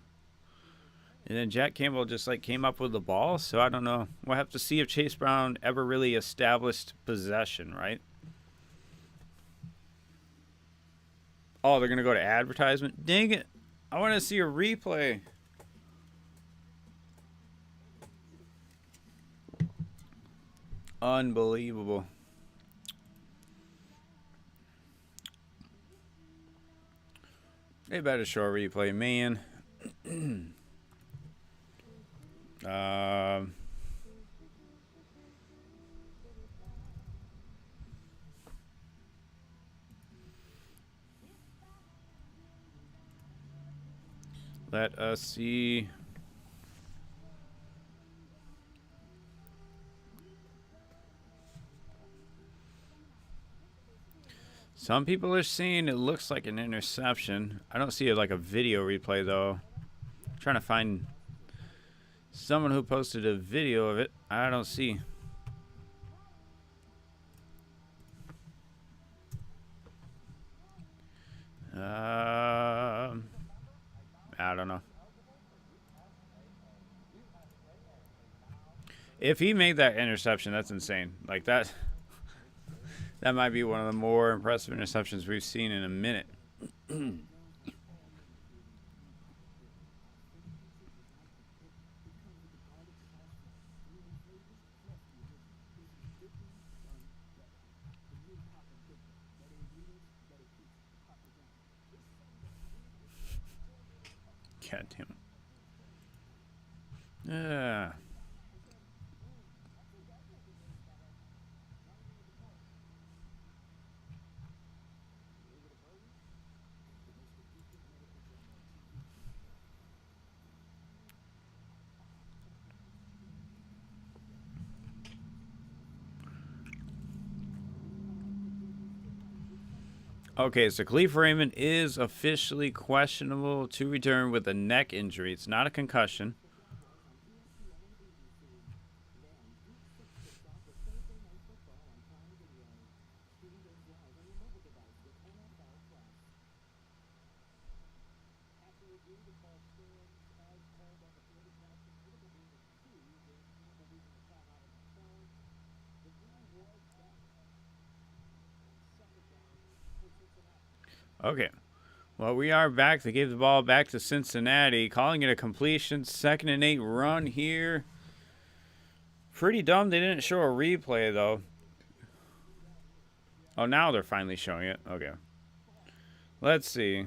And then Jack Campbell just like came up with the ball. So I don't know. We'll have to see if Chase Brown ever really established possession, right? Oh, they're going to go to advertisement? Dang it. I want to see a replay. Unbelievable. They better show a replay, man. Let us see. Some people are saying it looks like an interception. I don't see it like a video replay, though. I'm trying to find someone who posted a video of it. I don't see. I don't know. If he made that interception, that's insane. Like that might be one of the more impressive interceptions we've seen in a minute. God damn. Okay, so Khalif Raymond is officially questionable to return with a neck injury. It's not a concussion. Okay. Well, we are back. They gave the ball back to Cincinnati, calling it a completion. 2nd and 8 run here. Pretty dumb they didn't show a replay, though. Oh, now they're finally showing it. Okay. Let's see.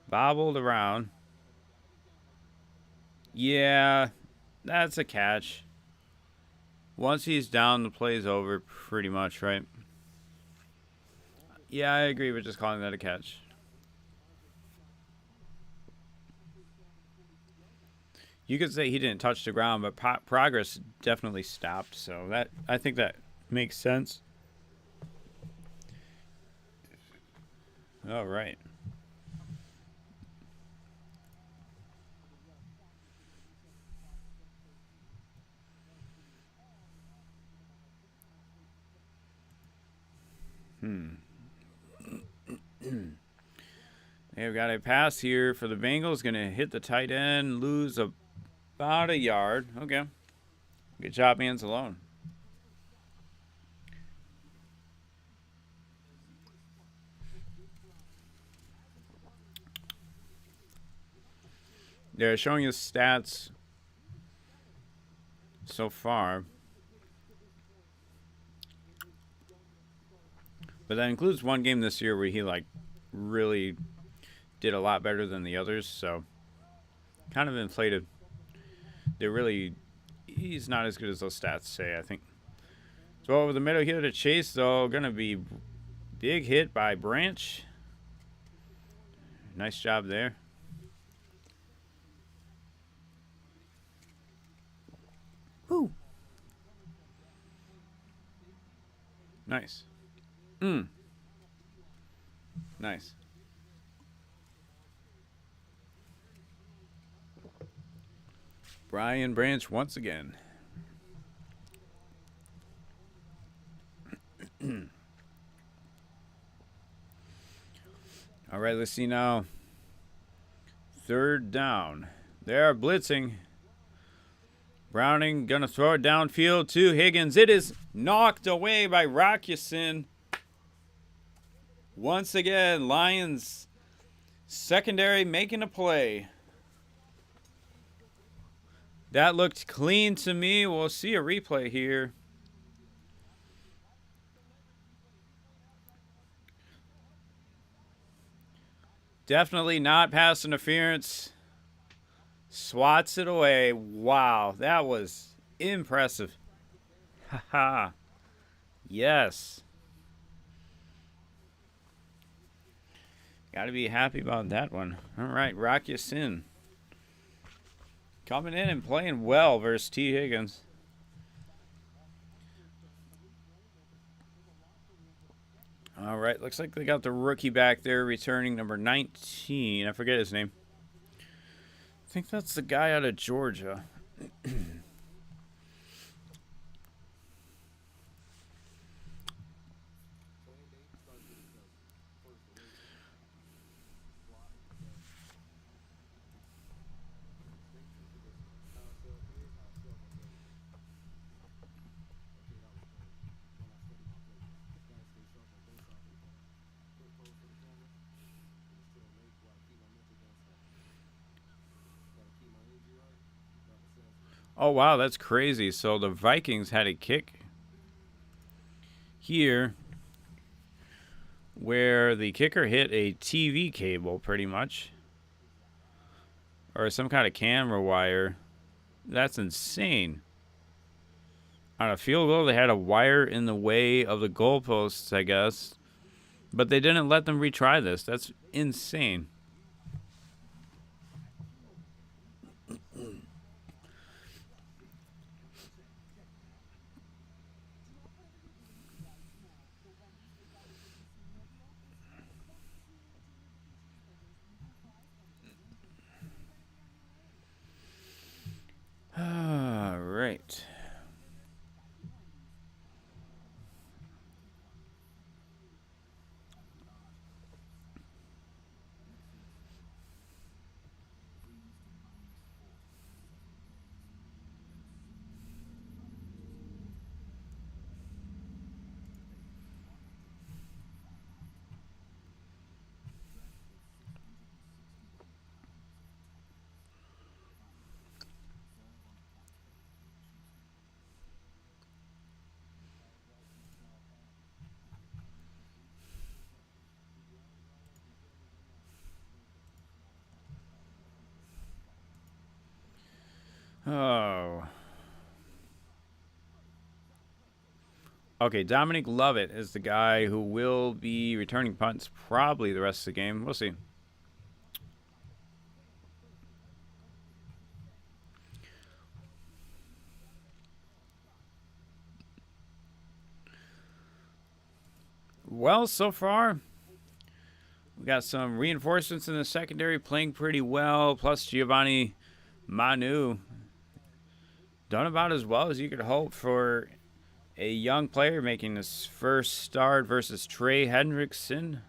Bobbled around. Yeah, that's a catch. Once he's down, the play's over pretty much, right? Yeah, I agree with just calling that a catch. You could say he didn't touch the ground, but progress definitely stopped. So that I think that makes sense. All right. They've got a pass here for the Bengals. Going to hit the tight end, lose about a yard. Okay. Good job, hands alone. They're showing us stats so far. But that includes one game this year where he like really did a lot better than the others, so kind of inflated. He's not as good as those stats say, I think. So over the middle here to Chase, though, gonna be big hit by Branch. Nice job there. Woo. Nice. Nice. Brian Branch once again. All right, let's see now. Third down. They are blitzing. Browning gonna throw it downfield to Higgins. It is knocked away by Rockyason. Once again, Lions secondary making a play. That looked clean to me. We'll see a replay here. Definitely not pass interference. Swats it away. Wow, that was impressive. Haha. Yes. Got to be happy about that one. All right, Rockyason coming in and playing well versus T. Higgins. All right, looks like they got the rookie back there returning, number 19. I forget his name. I think that's the guy out of Georgia. Oh, wow, that's crazy. So the Vikings had a kick here where the kicker hit a TV cable pretty much, or some kind of camera wire. That's insane. On a field goal, they had a wire in the way of the goalposts, I guess, but they didn't let them retry this. That's insane. All right. Oh. Okay, Dominic Lovett is the guy who will be returning punts probably the rest of the game. We'll see. Well, so far, we got some reinforcements in the secondary playing pretty well, plus Giovanni Manu done about as well as you could hope for a young player making his first start versus Trey Hendrickson.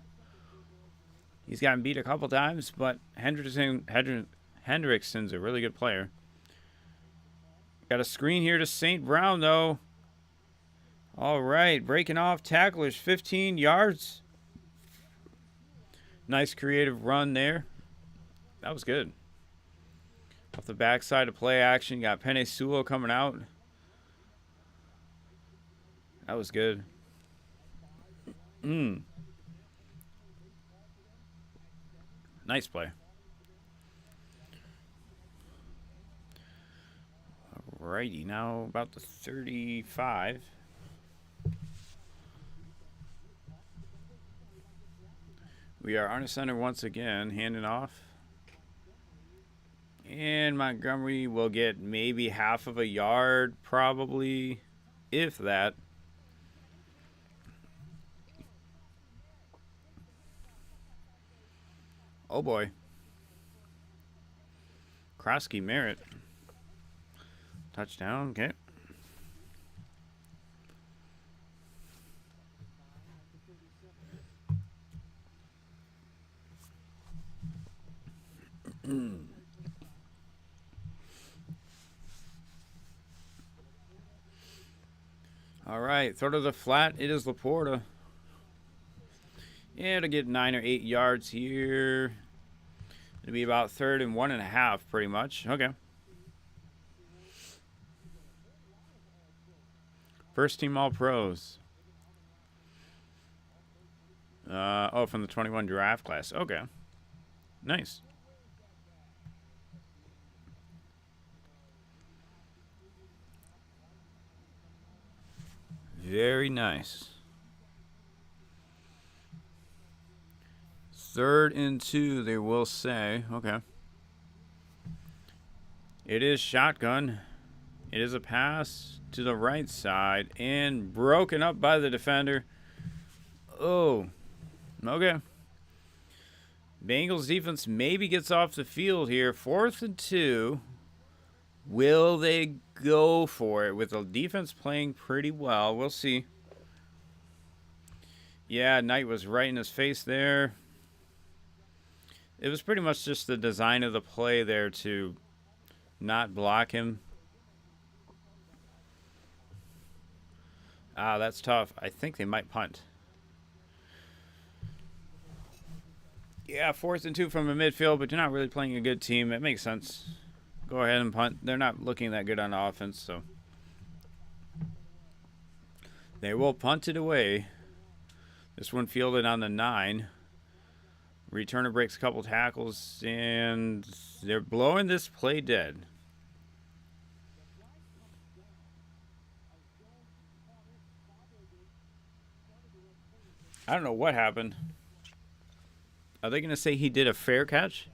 He's gotten beat a couple times, but Hendrickson's a really good player. Got a screen here to St. Brown, though. All right, breaking off tacklers, 15 yards. Nice creative run there. That was good. Off the backside of play action, got Penny Sewell coming out. That was good. Nice play. Alrighty, now about the 35. We are on a center once again, handing off. And Montgomery will get maybe half of a yard, probably, if that. Oh boy. Krosky Merritt. Touchdown, okay. All right, throw to the flat. It is Laporta. Yeah, to get 9 or 8 yards here. It'll be about 3rd and 1.5, pretty much. Okay. First team All Pros. Oh, from the 21 draft class. Okay. Nice. Very nice. 3rd and 2, they will say. Okay. It is shotgun. It is a pass to the right side and broken up by the defender. Oh. Okay. Bengals defense maybe gets off the field here. 4th and 2. Will they go for it with the defense playing pretty well? We'll see. Yeah, Knight was right in his face there. It was pretty much just the design of the play there to not block him. Ah, that's tough. I think they might punt. Yeah, 4th and 2 from the midfield, but you're not really playing a good team. It makes sense. Go ahead and punt. They're not looking that good on offense, so they will punt it away. This one fielded on the 9. Returner breaks a couple tackles, and they're blowing this play dead. I don't know what happened. Are they going to say he did a fair catch?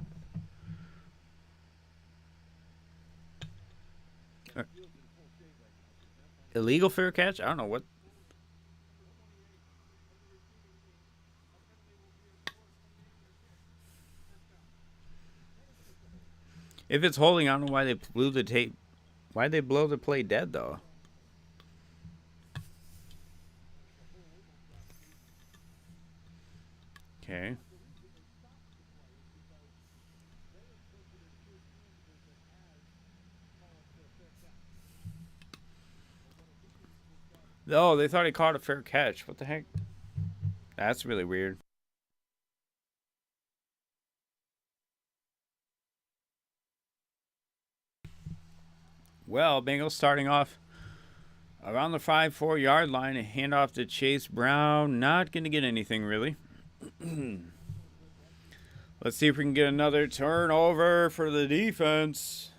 Illegal fair catch? I don't know what. If it's holding, I don't know why they blew the tape. Why'd they blow the play dead, though? Okay. Oh, they thought he caught a fair catch. What the heck? That's really weird. Well, Bengals starting off around the 5-4 yard line. A handoff to Chase Brown. Not going to get anything, really. Let's see if we can get another turnover for the defense.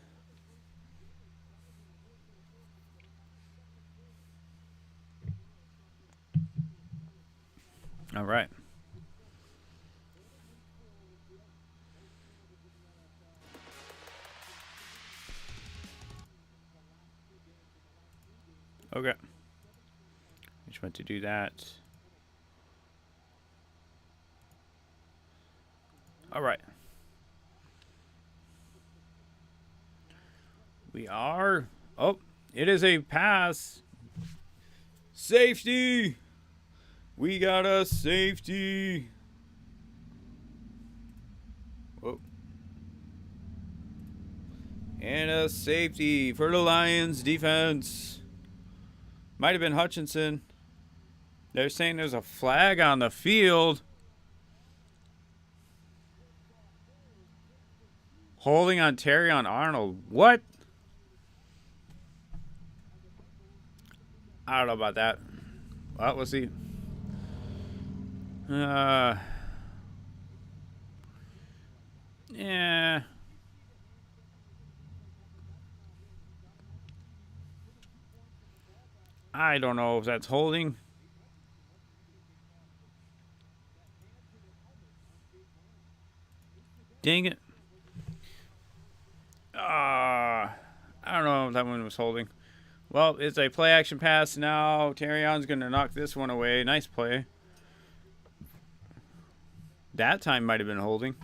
All right. Okay. Just went to do that. All right. We are. Oh, it is a pass. Safety. We got a safety. Whoa. And a safety for the Lions defense. Might have been Hutchinson. They're saying there's a flag on the field. Holding on Terry on Arnold. What? I don't know about that. Well, we'll see. Yeah. I don't know if that's holding. Dang it. I don't know if that one was holding. Well, it's a play action pass now. Terrion's going to knock this one away. Nice play. That time might have been holding.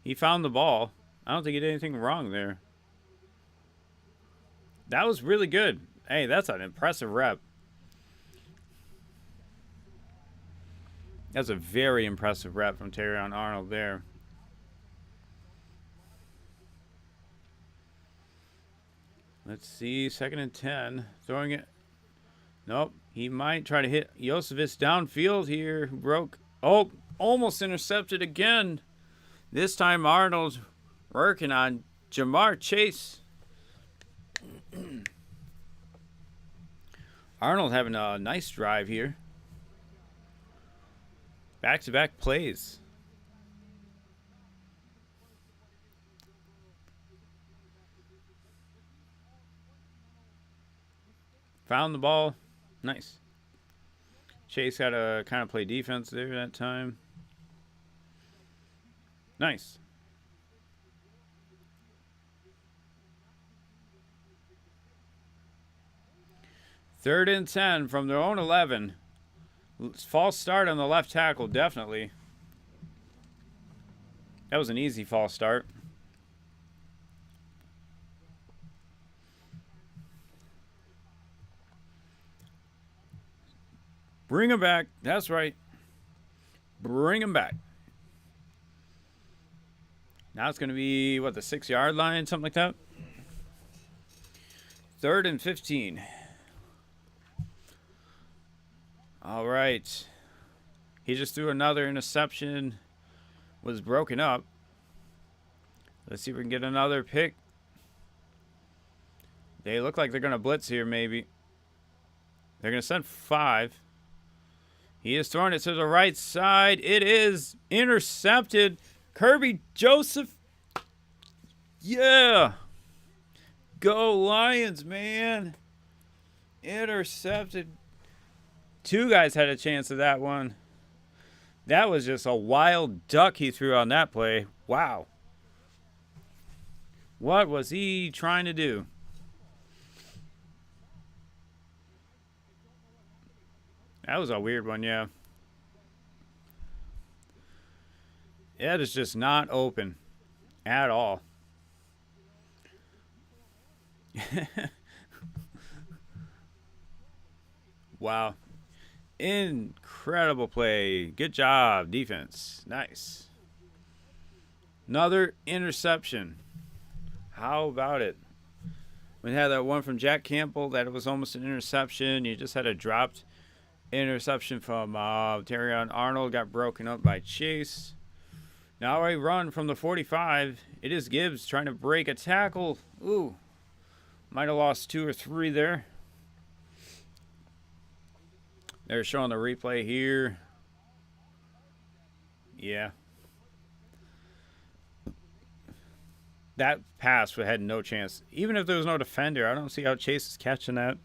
He found the ball. I don't think he did anything wrong there. That was really good. Hey, that's an impressive rep. That's a very impressive rep from Terrion Arnold there. Let's see. 2nd and 10. Throwing it. Nope. He might try to hit Yosevich downfield here. Who broke. Oh, almost intercepted again. This time Arnold's working on Jamar Chase. Arnold having a nice drive here. Back-to-back plays. Found the ball. Nice. Chase had to kind of play defense there that time. Nice. Third and 10 from their own 11. False start on the left tackle, definitely. That was an easy false start. Bring him back. That's right. Bring him back. Now it's going to be, what, the 6-yard line? Something like that? 3rd and 15. All right. He just threw another interception. Was broken up. Let's see if we can get another pick. They look like they're going to blitz here, maybe. They're going to send 5. He is throwing it to the right side. It is intercepted. Kirby Joseph. Yeah. Go Lions, man. Intercepted. 2 guys had a chance of that one. That was just a wild duck he threw on that play. Wow. What was he trying to do? That was a weird one, yeah. It is just not open at all. Wow. Incredible play. Good job, defense. Nice. Another interception. How about it? We had that one from Jack Campbell that it was almost an interception. You just had a dropped interception from Terrion Arnold. Got broken up by Chase. Now a run from the 45. It is Gibbs trying to break a tackle. Ooh. Might have lost 2 or 3 there. They're showing the replay here. Yeah. That pass had no chance. Even if there was no defender, I don't see how Chase is catching that.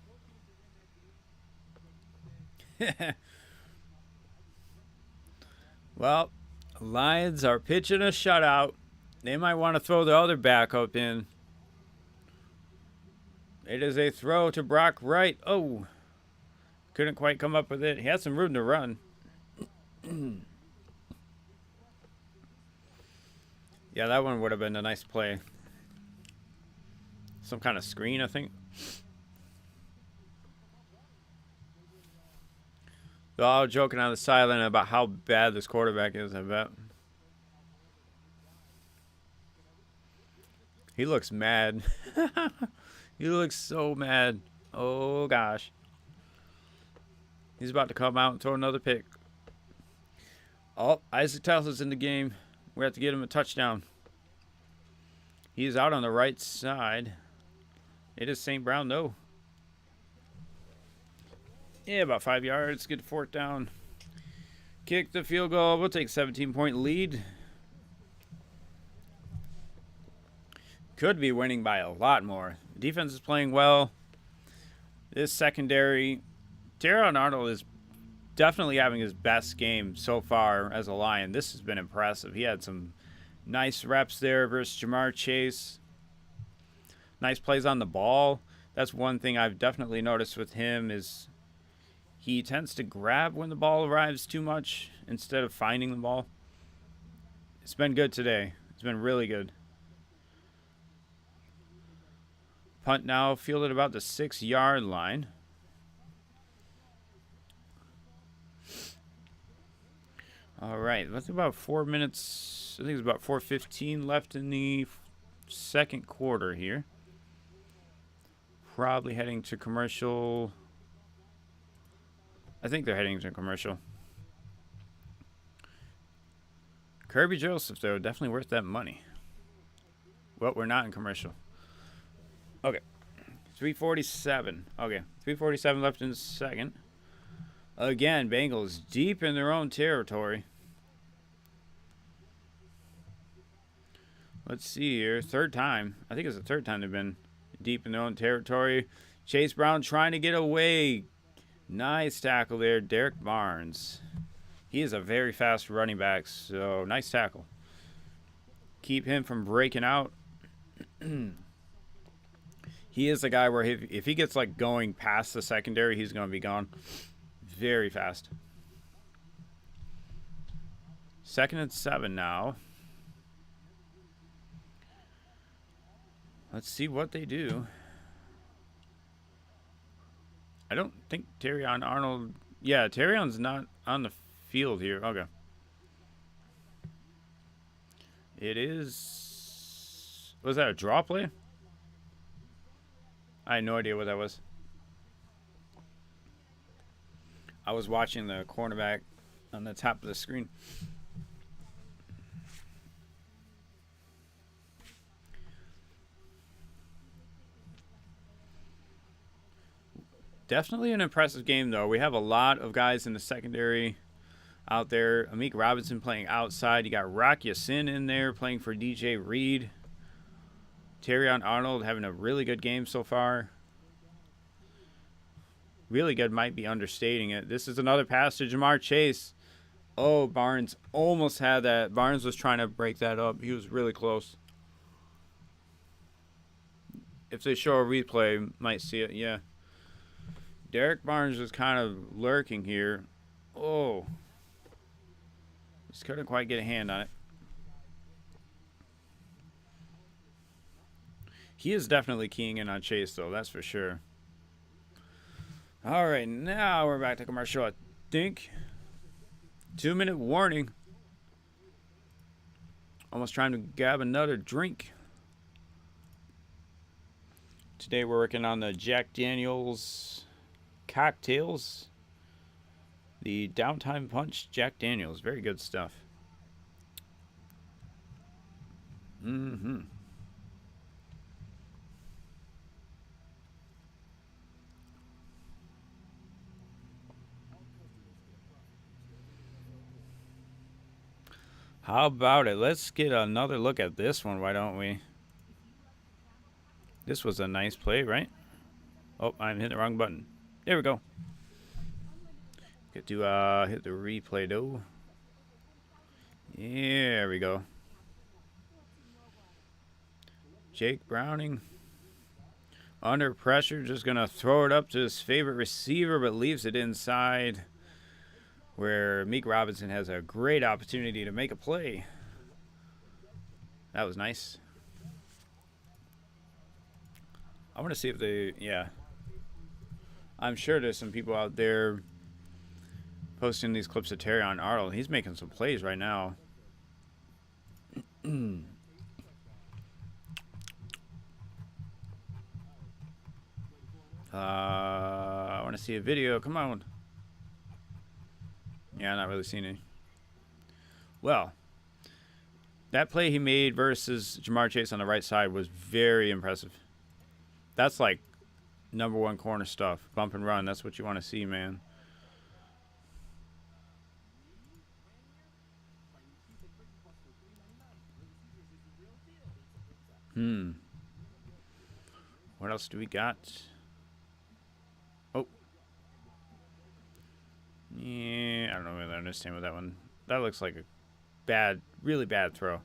Well, Lions are pitching a shutout. They might want to throw the other backup in. It is a throw to Brock Wright. Oh. Couldn't quite come up with it. He had some room to run. Yeah, that one would have been a nice play. Some kind of screen, I think. They're all joking on the sideline about how bad this quarterback is, I bet. He looks mad. He looks so mad. Oh, gosh. He's about to come out and throw another pick. Oh, Isaac Tesla's in the game. We have to get him a touchdown. He's out on the right side. It is St. Brown, though. Yeah, about 5 yards. Get the fourth down. Kick the field goal. We'll take 17-point lead. Could be winning by a lot more. Defense is playing well. This secondary, Terrion Arnold is definitely having his best game so far as a Lion. This has been impressive. He had some nice reps there versus Jamar Chase. Nice plays on the ball. That's one thing I've definitely noticed with him is he tends to grab when the ball arrives too much instead of finding the ball. It's been good today. It's been really good. Punt now fielded about the 6-yard line. All right, that's about 4 minutes. I think it's about 4:15 left in the second quarter here. Probably heading to commercial. I think they're heading to commercial. Kirby Joseph, though, definitely worth that money. Well, we're not in commercial. Okay. 3:47. Okay. 3:47 left in the second. Again, Bengals deep in their own territory. Let's see here. Third time. I think it's the third time they've been deep in their own territory. Chase Brown trying to get away. Nice tackle there. Derek Barnes. He is a very fast running back, so nice tackle. Keep him from breaking out. He is the guy where if he gets like going past the secondary, he's going to be gone very fast. 2nd and 7 now. Let's see what they do. I don't think Terrion Arnold... Yeah, Terrion's not on the field here. Okay. It is... Was that a draw play? I had no idea what that was. I was watching the cornerback on the top of the screen. Definitely an impressive game, though. We have a lot of guys in the secondary out there. Amik Robinson playing outside. You got Rock Yassin in there playing for DJ Reed. Terrion Arnold having a really good game so far. Really good might be understating it. This is another pass to Jamar Chase. Oh, Barnes almost had that. Barnes was trying to break that up. He was really close. If they show a replay, might see it. Yeah. Derek Barnes was kind of lurking here. Oh. Just couldn't quite get a hand on it. He is definitely keying in on Chase, though. That's for sure. All right, now we're back to commercial, I think. 2-minute warning. Almost trying to grab another drink. Today we're working on the Jack Daniels cocktails. The Downtime Punch Jack Daniels. Very good stuff. How about it? Let's get another look at this one, why don't we? This was a nice play, right? Oh, I'm hitting the wrong button. There we go. Get to hit the replay, though. Yeah, there we go. Jake Browning. Under pressure, just going to throw it up to his favorite receiver, but leaves it inside, where Meek Robinson has a great opportunity to make a play. That was nice. I want to see if they, yeah. I'm sure there's some people out there posting these clips of Terrion Arnold. He's making some plays right now. I want to see a video. Come on. Yeah, not really seeing any. Well, that play he made versus Jamar Chase on the right side was very impressive. That's like #1 corner stuff. Bump and run. That's what you want to see, man. What else do we got? Oh. Yeah, I don't know whether I understand with that one. That looks like a bad, really bad throw.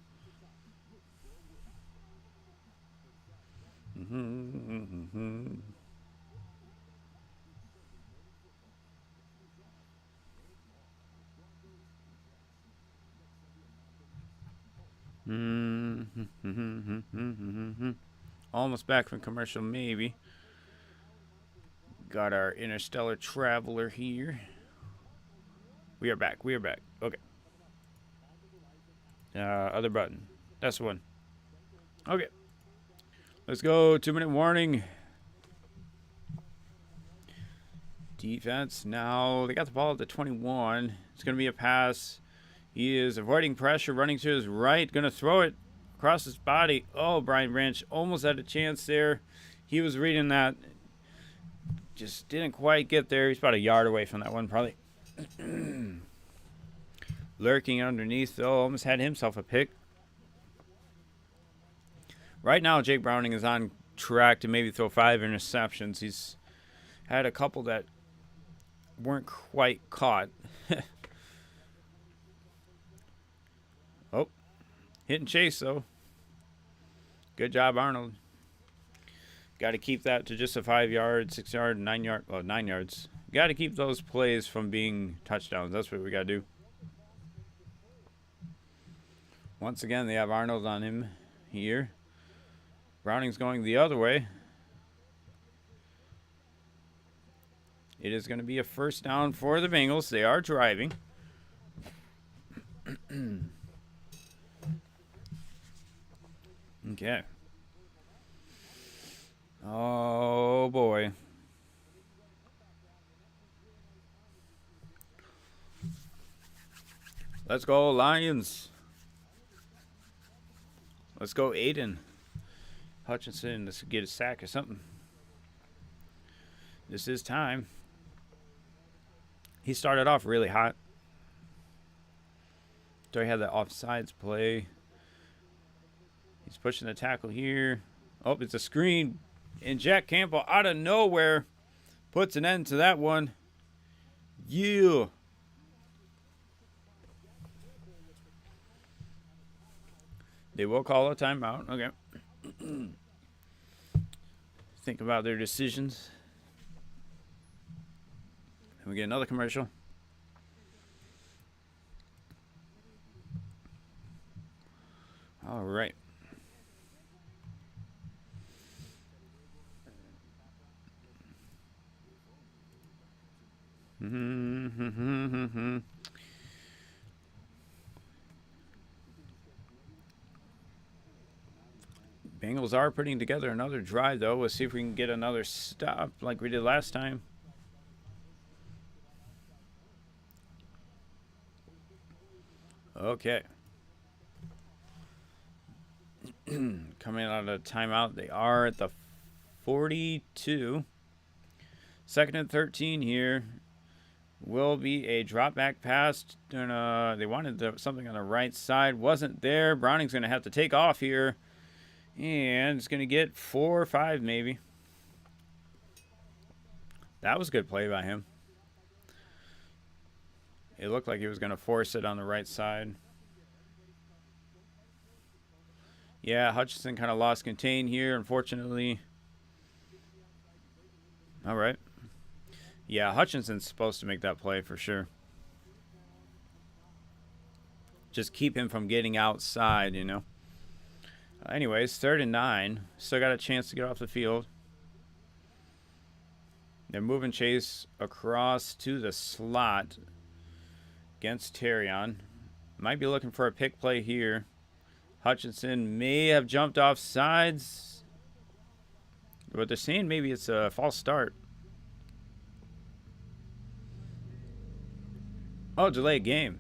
Almost back from commercial, maybe. Got our interstellar traveler here. We are back. We are back. Okay. Other button. That's the one. Okay. Let's go. 2-minute warning. Defense. Now they got the ball at the 21. It's going to be a pass. He is avoiding pressure, running to his right. Going to throw it across his body. Oh, Brian Branch almost had a chance there. He was reading that. Just didn't quite get there. He's about a yard away from that one, probably. Lurking underneath, though. Almost had himself a pick. Right now, Jake Browning is on track to maybe throw 5 interceptions. He's had a couple that weren't quite caught. Oh, hit and chase, though. Good job, Arnold. Got to keep that to just a 5 yard, 6 yard, 9 yard, well, 9 yards. Got to keep those plays from being touchdowns. That's what we got to do. Once again, they have Arnold on him here. Browning's going the other way. It is going to be a first down for the Bengals. They are driving. Okay. Oh, boy. Let's go, Lions. Let's go, Aiden. Hutchinson, let's get a sack or something. This is time. He started off really hot. So he had the offsides play. He's pushing the tackle here. Oh, it's a screen. And Jack Campbell out of nowhere puts an end to that one. Yeah. They will call a timeout. Okay. Think about their decisions. And we get another commercial. All right. Bengals are putting together another drive, though. We'll see if we can get another stop like we did last time. Okay. Coming out of timeout, they are at the 42. 2nd and 13 here. Will be a drop back pass. They wanted something on the right side. Wasn't there. Browning's going to have to take off here. And it's going to get 4 or 5 maybe. That was a good play by him. It looked like he was going to force it on the right side. Yeah, Hutchinson kind of lost contain here, unfortunately. All right. Yeah, Hutchinson's supposed to make that play for sure. Just keep him from getting outside, you know. Anyways, 3rd and 9. Still got a chance to get off the field. They're moving Chase across to the slot against Terrion. Might be looking for a pick play here. Hutchinson may have jumped off sides. But they're saying maybe it's a false start. Oh, delay game.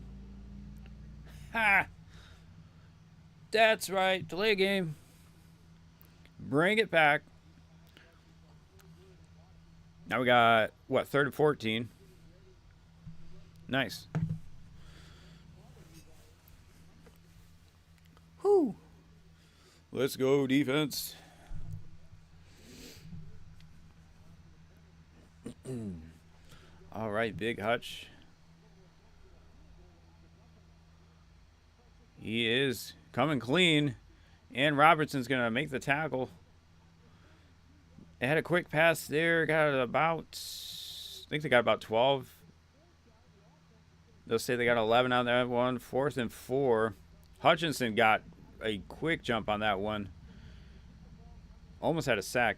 Ha! That's right. Delay game. Bring it back. Now we got, what, 3rd and 14. Nice. Whew. Let's go, defense. All right, Big Hutch. He is coming clean. And Robertson's going to make the tackle. They had a quick pass there. Got about, I think they got about 12. They'll say they got 11 on that one. 4th and 4. Hutchinson got a quick jump on that one. Almost had a sack.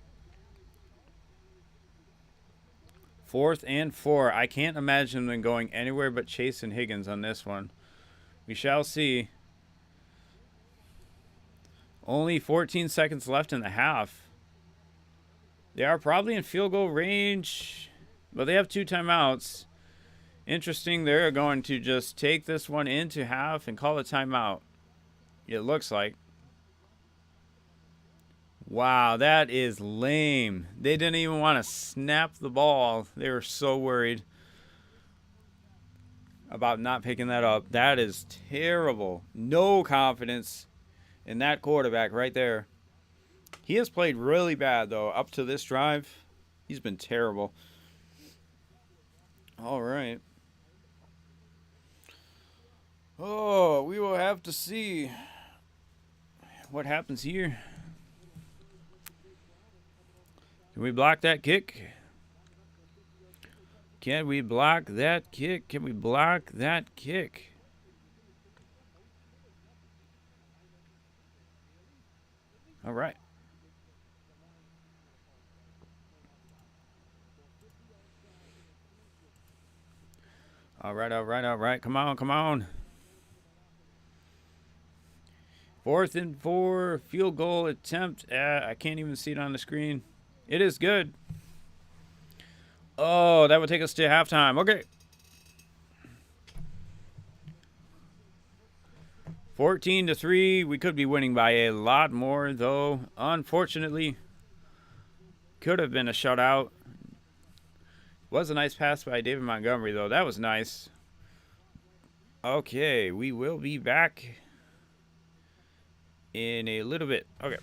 4th and 4. I can't imagine them going anywhere but Chase and Higgins on this one. We shall see. Only 14 seconds left in the half. They are probably in field goal range, but they have 2 timeouts. Interesting, they're going to just take this one into half and call a timeout. It looks like. Wow, that is lame. They didn't even want to snap the ball. They were so worried about not picking that up. That is terrible. No confidence in that quarterback right there. He has played really bad, though, up to this drive. He's been terrible. All right. Oh, we will have to see what happens here. Can we block that kick? Can we block that kick? Can we block that kick? All right. All right, all right, all right. Come on, come on. 4th and 4, field goal attempt. I can't even see it on the screen. It is good. Oh, that would take us to halftime. Okay. 14-3. We could be winning by a lot more, though. Unfortunately, could have been a shutout. Was a nice pass by David Montgomery, though. That was nice. Okay, we will be back in a little bit. Okay.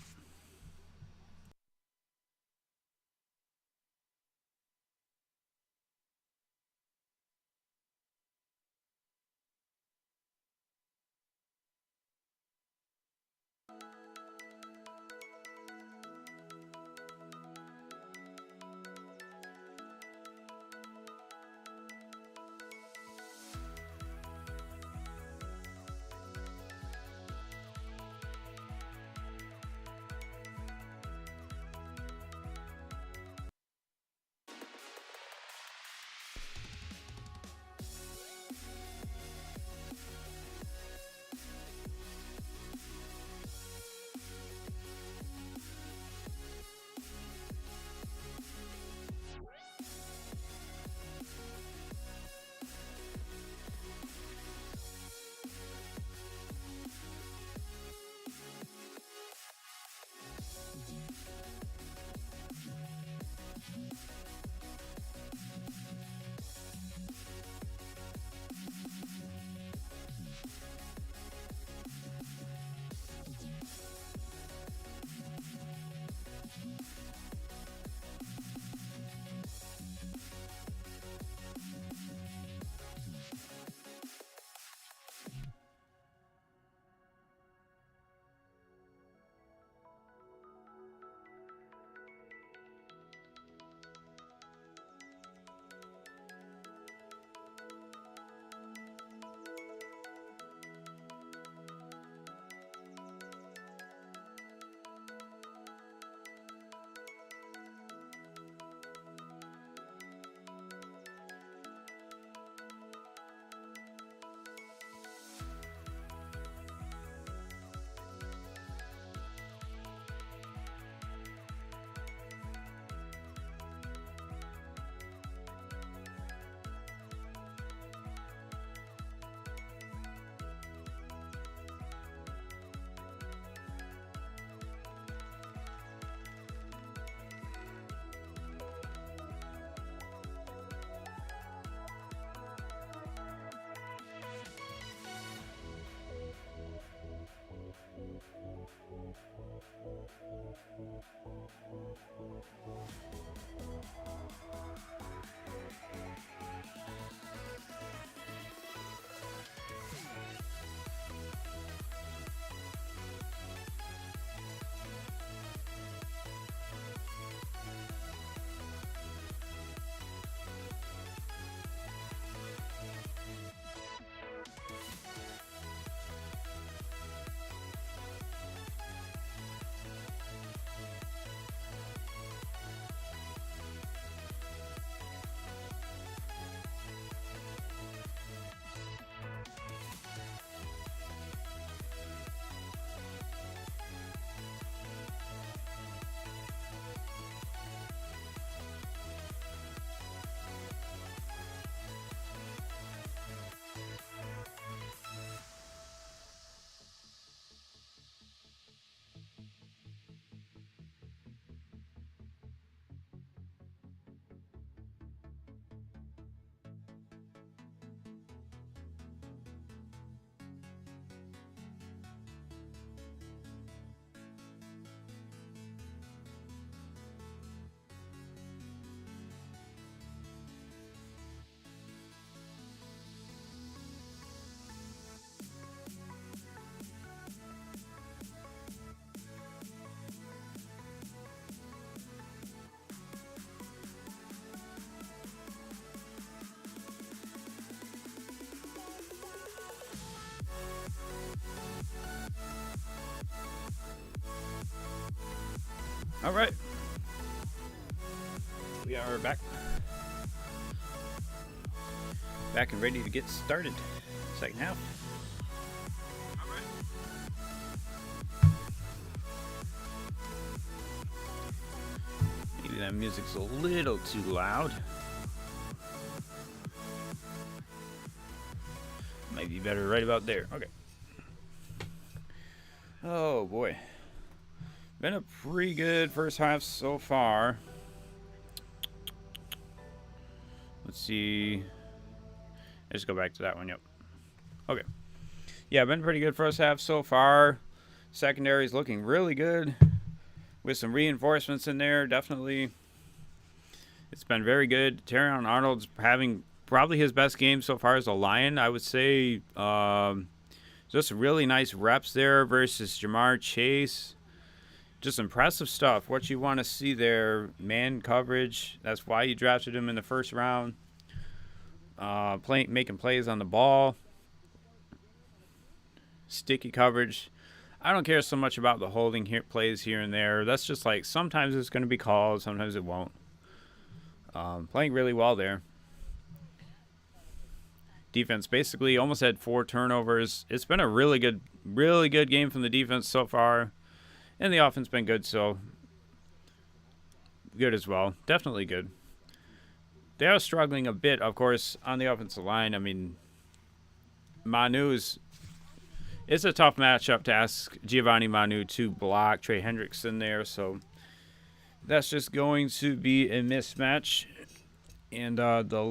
All right. We are back. Back and ready to get started. Second half. All right. Maybe that music's a little too loud. Might be better right about there. Okay. Oh boy. Been a pretty good first half so far. Let's see. Let's go back to that one. Yep. Okay. Yeah, been pretty good first half so far. Secondary's looking really good with some reinforcements in there. Definitely. It's been very good. Terrion Arnold's having probably his best game so far as a Lion. I would say just really nice reps there versus Jamar Chase. Just impressive stuff. What you want to see there, man coverage. That's why you drafted him in the first round. Making plays on the ball. Sticky coverage. I don't care so much about the holding plays here and there. That's just like sometimes it's going to be called, sometimes it won't. Playing really well there. Defense basically almost had 4 turnovers. It's been a really good game from the defense so far. And the offense been good, so good as well. Definitely good. They are struggling a bit, of course, on the offensive line. I mean, it's a tough matchup to ask Giovanni Manu to block Trey Hendrickson there, so that's just going to be a mismatch. And the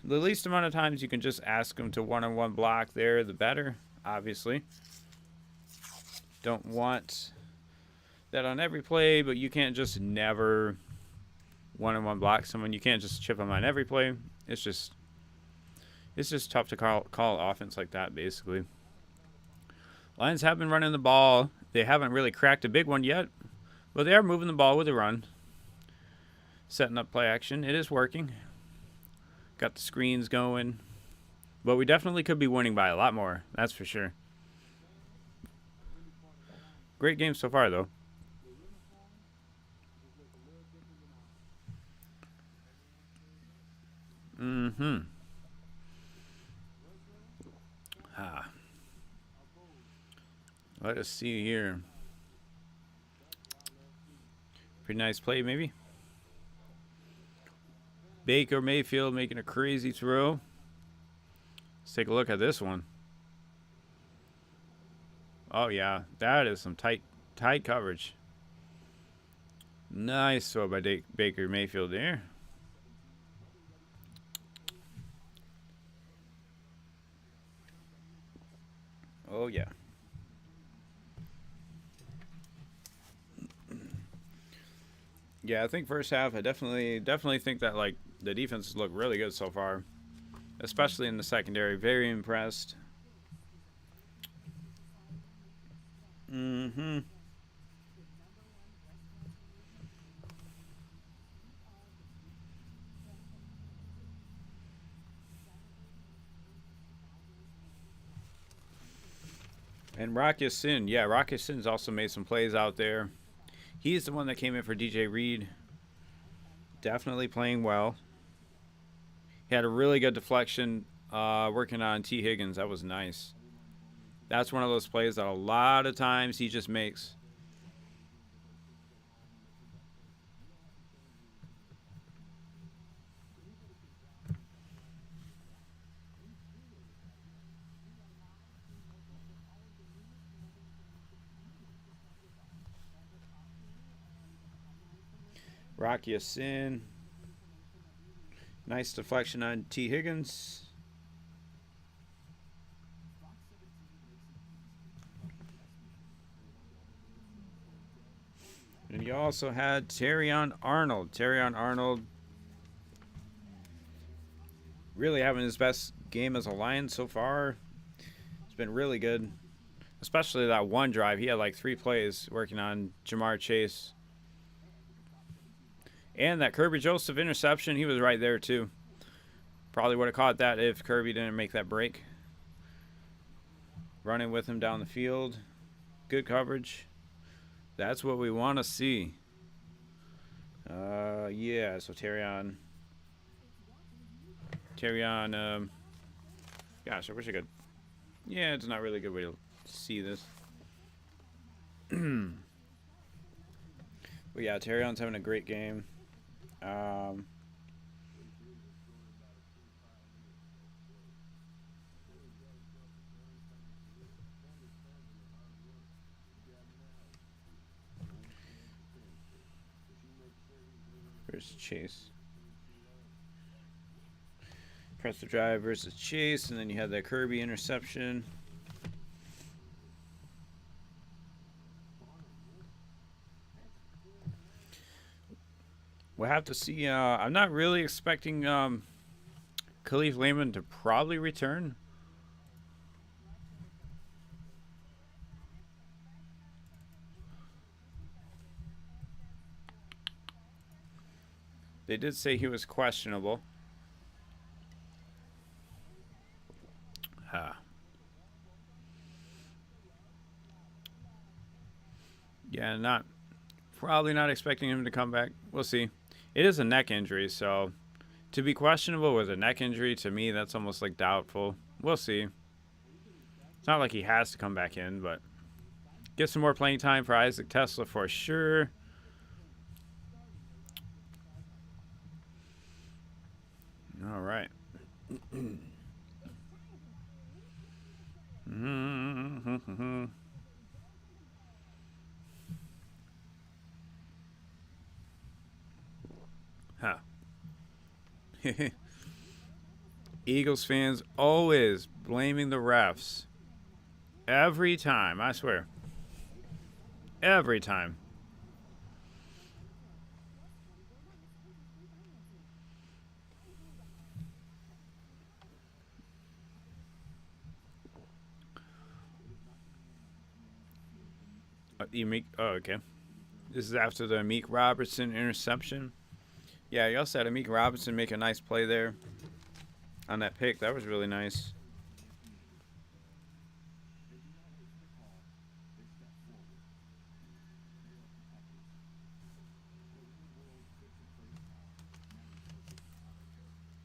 least amount of times you can just ask him to one-on-one block there, the better, obviously. Don't want that on every play, but you can't just never one-on-one block someone. You can't just chip them on every play. It's just tough to call offense like that, basically. Lions have been running the ball. They haven't really cracked a big one yet, but they are moving the ball with a run. Setting up play action. It is working. Got the screens going. But we definitely could be winning by a lot more. That's for sure. Great game so far, though. Let us see here. Pretty nice play, maybe. Baker Mayfield making a crazy throw. Let's take a look at this one. Oh, yeah. That is some tight coverage. Nice throw by Baker Mayfield there. Oh, yeah. Yeah, I think first half, I definitely think that like the defenses look really good so far, especially in the secondary. Very impressed. Mm-hmm. And Rock Sin, yeah, Rock Sin's also made some plays out there. He's the one that came in for DJ Reed. Definitely playing well. He had a really good deflection working on T. Higgins. That was nice. That's one of those plays that a lot of times he just makes. Rock Sin. Nice deflection on T. Higgins. And you also had Terrion Arnold. Terrion Arnold really having his best game as a Lion so far. It's been really good. Especially that one drive. He had like 3 plays working on Jamar Chase. And that Kirby Joseph interception, he was right there too. Probably would have caught that if Kirby didn't make that break. Running with him down the field. Good coverage. That's what we want to see. Yeah, so Terrion, gosh, I wish I could. Yeah, it's not really a good way to see this. But yeah, Terrion's having a great game. Versus Chase. Press the drive versus Chase, and then you had that Kirby interception. We'll have to see. I'm not really expecting Khalif Lehman to probably return. They did say he was questionable. Yeah, probably not expecting him to come back. We'll see. It is a neck injury, so to be questionable with a neck injury, to me, that's almost like doubtful. We'll see. It's not like he has to come back in, but get some more playing time for Isaac Tesla for sure. All right. Huh. Eagles fans always blaming the refs. Every time, I swear. Every time. Okay. This is after the Meek Robertson interception. Yeah, you also had Meek Robinson make a nice play there on that pick. That was really nice.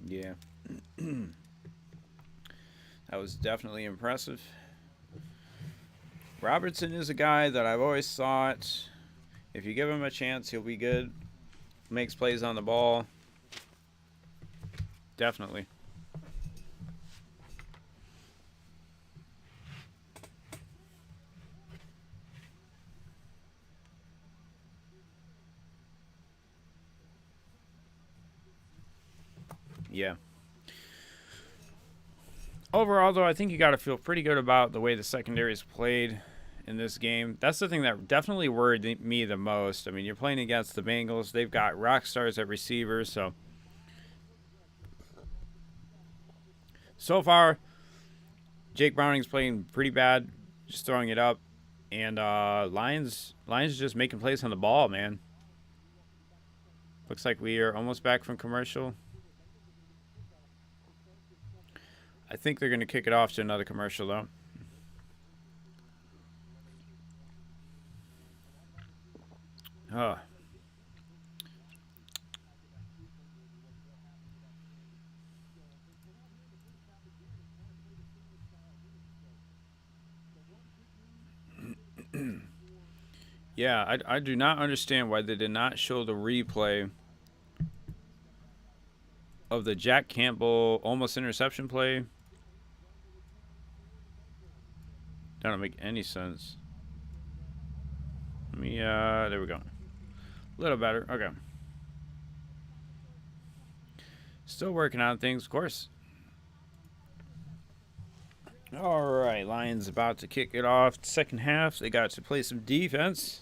Yeah. That was definitely impressive. Robertson is a guy that I've always thought if you give him a chance, he'll be good. Makes plays on the ball. Definitely. Yeah. Overall, though, I think you got to feel pretty good about the way the secondary is played in this game. That's the thing that definitely worried me the most. I mean, you're playing against the Bengals. They've got rock stars at receivers. So far, Jake Browning's playing pretty bad, just throwing it up. And Lions just making plays on the ball, man. Looks like we are almost back from commercial. I think they're going to kick it off to another commercial, though. Oh. Yeah, I do not understand why they did not show the replay of the Jack Campbell almost interception play. That don't make any sense. Let me, there we go. A little better. Okay. Still working on things, of course. All right, Lions about to kick it off. Second half, they got to play some defense.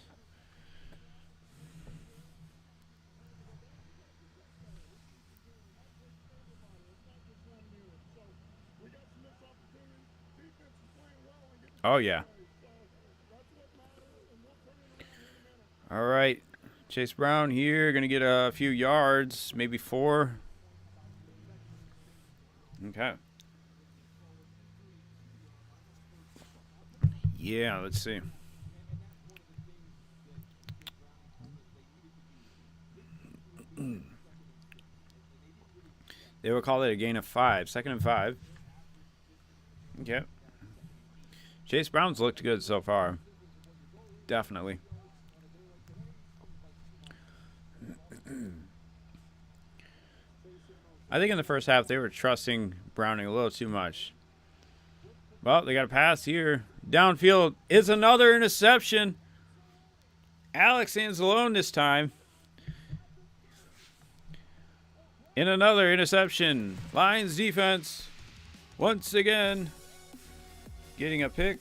Oh, yeah. All right. Chase Brown here. Going to get a few yards, maybe 4. Okay. Yeah, let's see. They will call it a gain of 5. 2nd and 5. Okay. Chase Brown's looked good so far. Definitely. I think in the first half they were trusting Browning a little too much. Well, they got a pass here. Downfield is another interception. Alex Anzalone this time. In another interception. Lions defense once again getting a pick.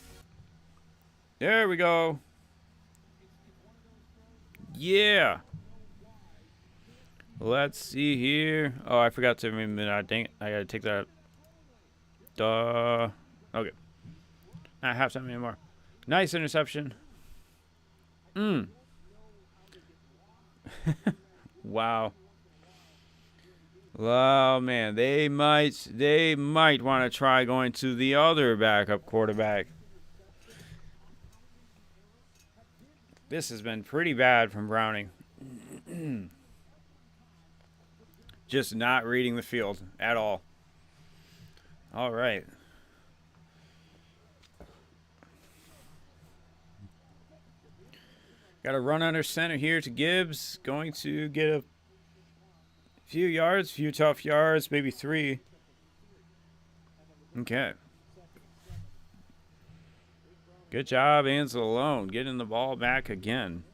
There we go. Yeah. Let's see here. Oh, I forgot to remember. Dang it. I gotta take that. Duh. Okay. Not halftime anymore. Nice interception. Wow. Oh man, they might want to try going to the other backup quarterback. This has been pretty bad from Browning. Just not reading the field at all. All right. Got a run under center here to Gibbs. Going to get a few yards, few tough yards, maybe 3. Okay. Good job, Anzalone, getting the ball back again.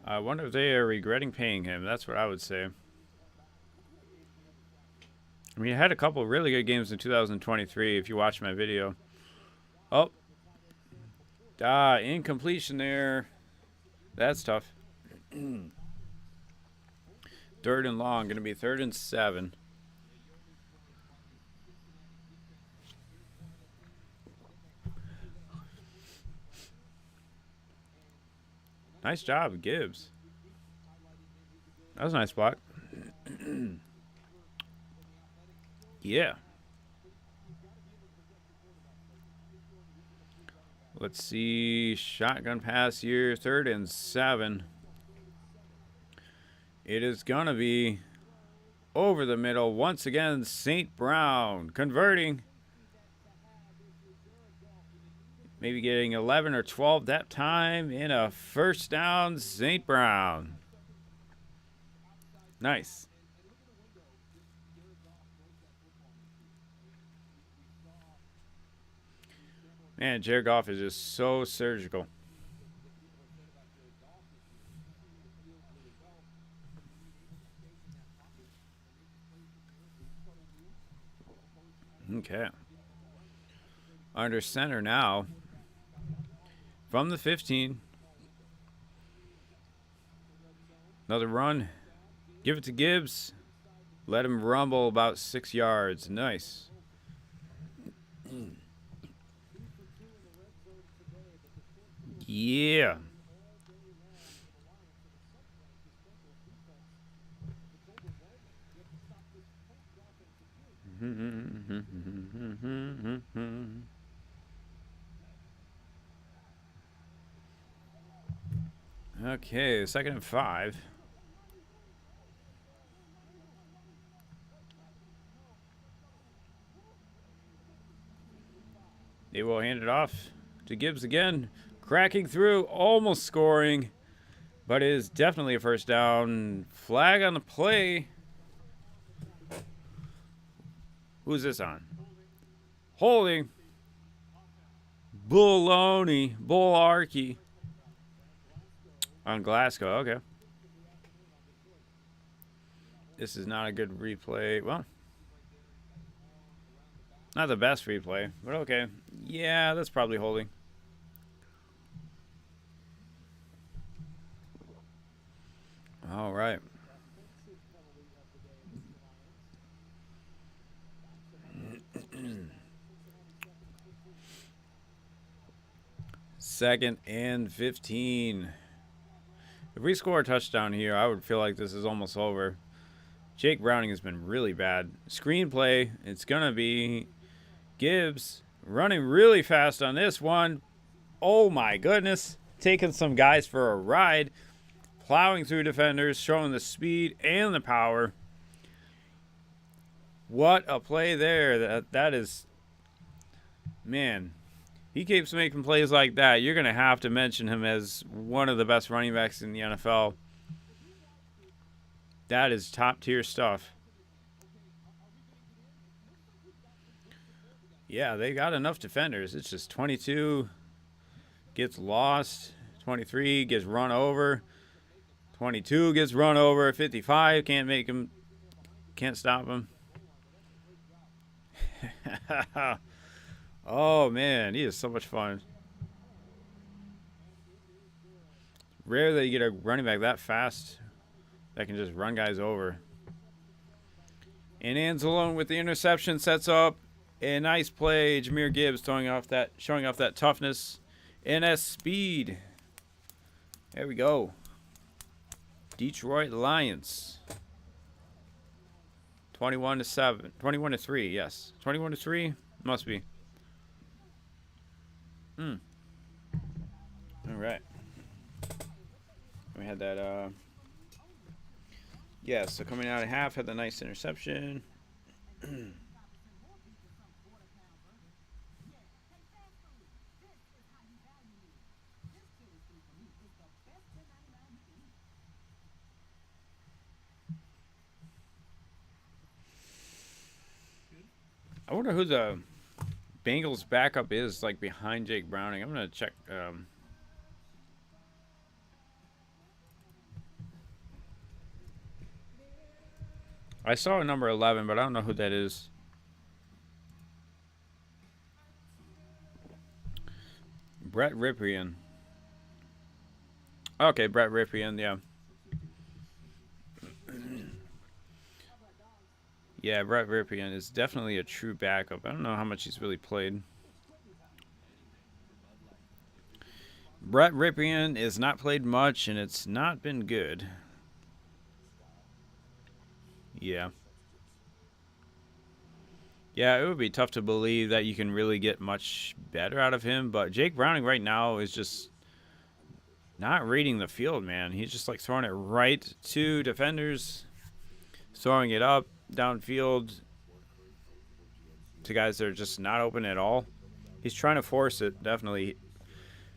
I wonder if they are regretting paying him. That's what I would say. I mean, I had a couple really good games in 2023 if you watch my video. Oh. Incompletion there. That's tough. 3rd and long. Going to be 3rd and 7. Nice job, Gibbs. That was a nice block. Yeah. Let's see. Shotgun pass here. 3rd and 7. It is going to be over the middle. Once again, St. Brown converting. Maybe getting 11 or 12 that time in a first down, St. Brown. Nice. Man, Jared Goff is just so surgical. Okay. Under center now. From the 15. Another run. Give it to Gibbs. Let him rumble about 6 yards. Nice. Yeah. Okay, 2nd and 5. They will hand it off to Gibbs again. Cracking through, almost scoring. But it is definitely a first down. Flag on the play. Who's this on? Holding. Baloney. Bullarchy. On Glasgow, okay. This is not a good replay. Well, not the best replay, but okay. Yeah, that's probably holding. All right. Second and 15. If we score a touchdown here, I would feel like this is almost over. Jake Browning has been really bad. Screenplay, it's going to be Gibbs running really fast on this one. Oh my goodness. Taking some guys for a ride. Plowing through defenders, showing the speed and the power. What a play there. That is, man. He keeps making plays like that. You're going to have to mention him as one of the best running backs in the NFL. That is top tier stuff. Yeah, they got enough defenders. It's just 22 gets lost. 23 gets run over. 22 gets run over. 55 can't make him. Can't stop him. Oh, man. He is so much fun. Rare that you get a running back that fast that can just run guys over. And Anzalone with the interception sets up a nice play. Jahmyr Gibbs showing off that toughness and that speed. There we go. Detroit Lions. 21-7. 21-3, yes. 21-3? Must be. All right. We had that, yeah, so coming out of half, had the nice interception. I wonder who the Bengals backup is, like, behind Jake Browning. I'm going to check. I saw a number 11, but I don't know who that is. Brett Ripien. Okay, Brett Ripien, yeah. Yeah, Brett Ripien is definitely a true backup. I don't know how much he's really played. Brett Ripien is not played much, and it's not been good. Yeah. Yeah, it would be tough to believe that you can really get much better out of him, but Jake Browning right now is just not reading the field, man. He's just like throwing it right to defenders, throwing it up downfield to guys that are just not open at all. He's trying to force it, definitely.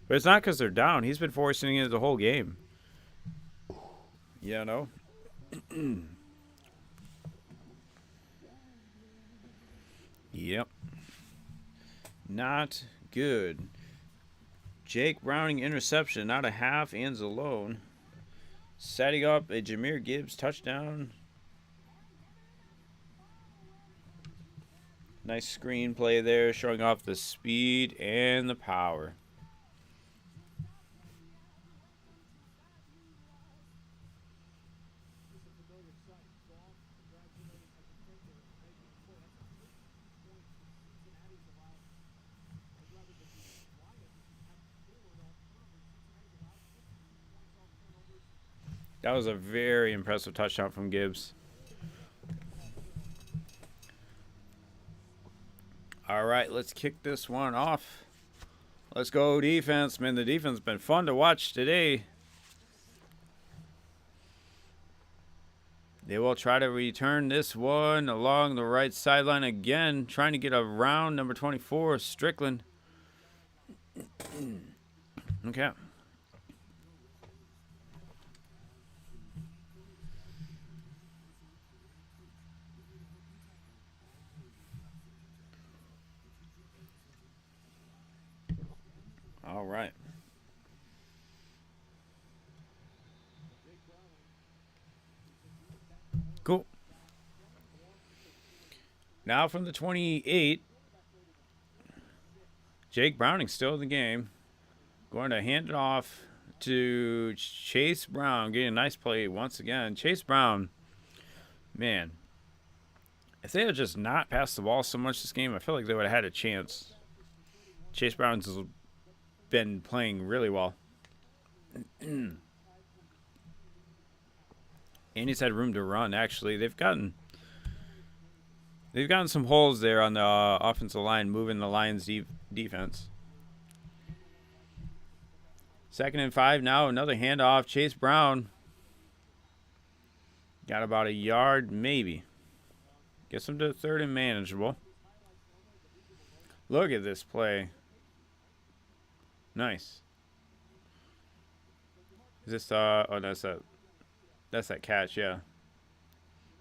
But it's not because they're down. He's been forcing it the whole game. Yeah, no? Yep. Not good. Jake Browning interception, not a half, ends alone. Setting up a Jahmyr Gibbs touchdown. Nice screenplay there, showing off the speed and the power. That was a very impressive touchdown from Gibbs. All right, let's kick this one off. Let's go defense, man. The defense has been fun to watch today. They will try to return this one along the right sideline again, trying to get around number 24, Strickland. Okay. All right. Cool. Now from the 28, Jake Browning still in the game. Going to hand it off to Chase Brown. Getting a nice play once again. Chase Brown, man, if they had just not passed the ball so much this game, I feel like they would have had a chance. Chase Brown's been playing really well. And he's had room to run, actually. They've gotten some holes there on the offensive line, moving the Lions' defense. 2nd and 5 now. Another handoff. Chase Brown got about a yard, maybe. Gets him to 3rd and manageable. Look at this play. Nice. Is this oh, that's that catch, yeah.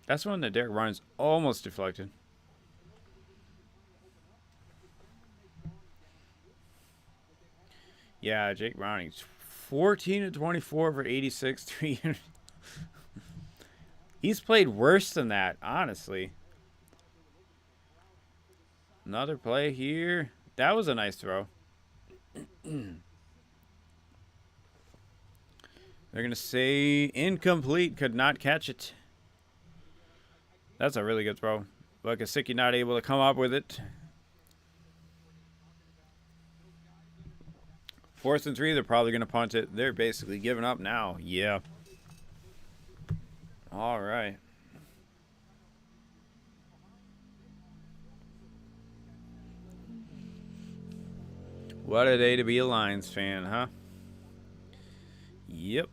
That's one that Derek Ryan's almost deflected. Yeah, Jake Browning, 14 to 24 for 86, 300. He's played worse than that, honestly. Another play here. That was a nice throw. They're going to say incomplete, could not catch it. That's a really good throw. But Gesicki not able to come up with it. 4th and 3, they're probably going to punt it. They're basically giving up now. Yeah. All right. What a day to be a Lions fan, huh? Yep.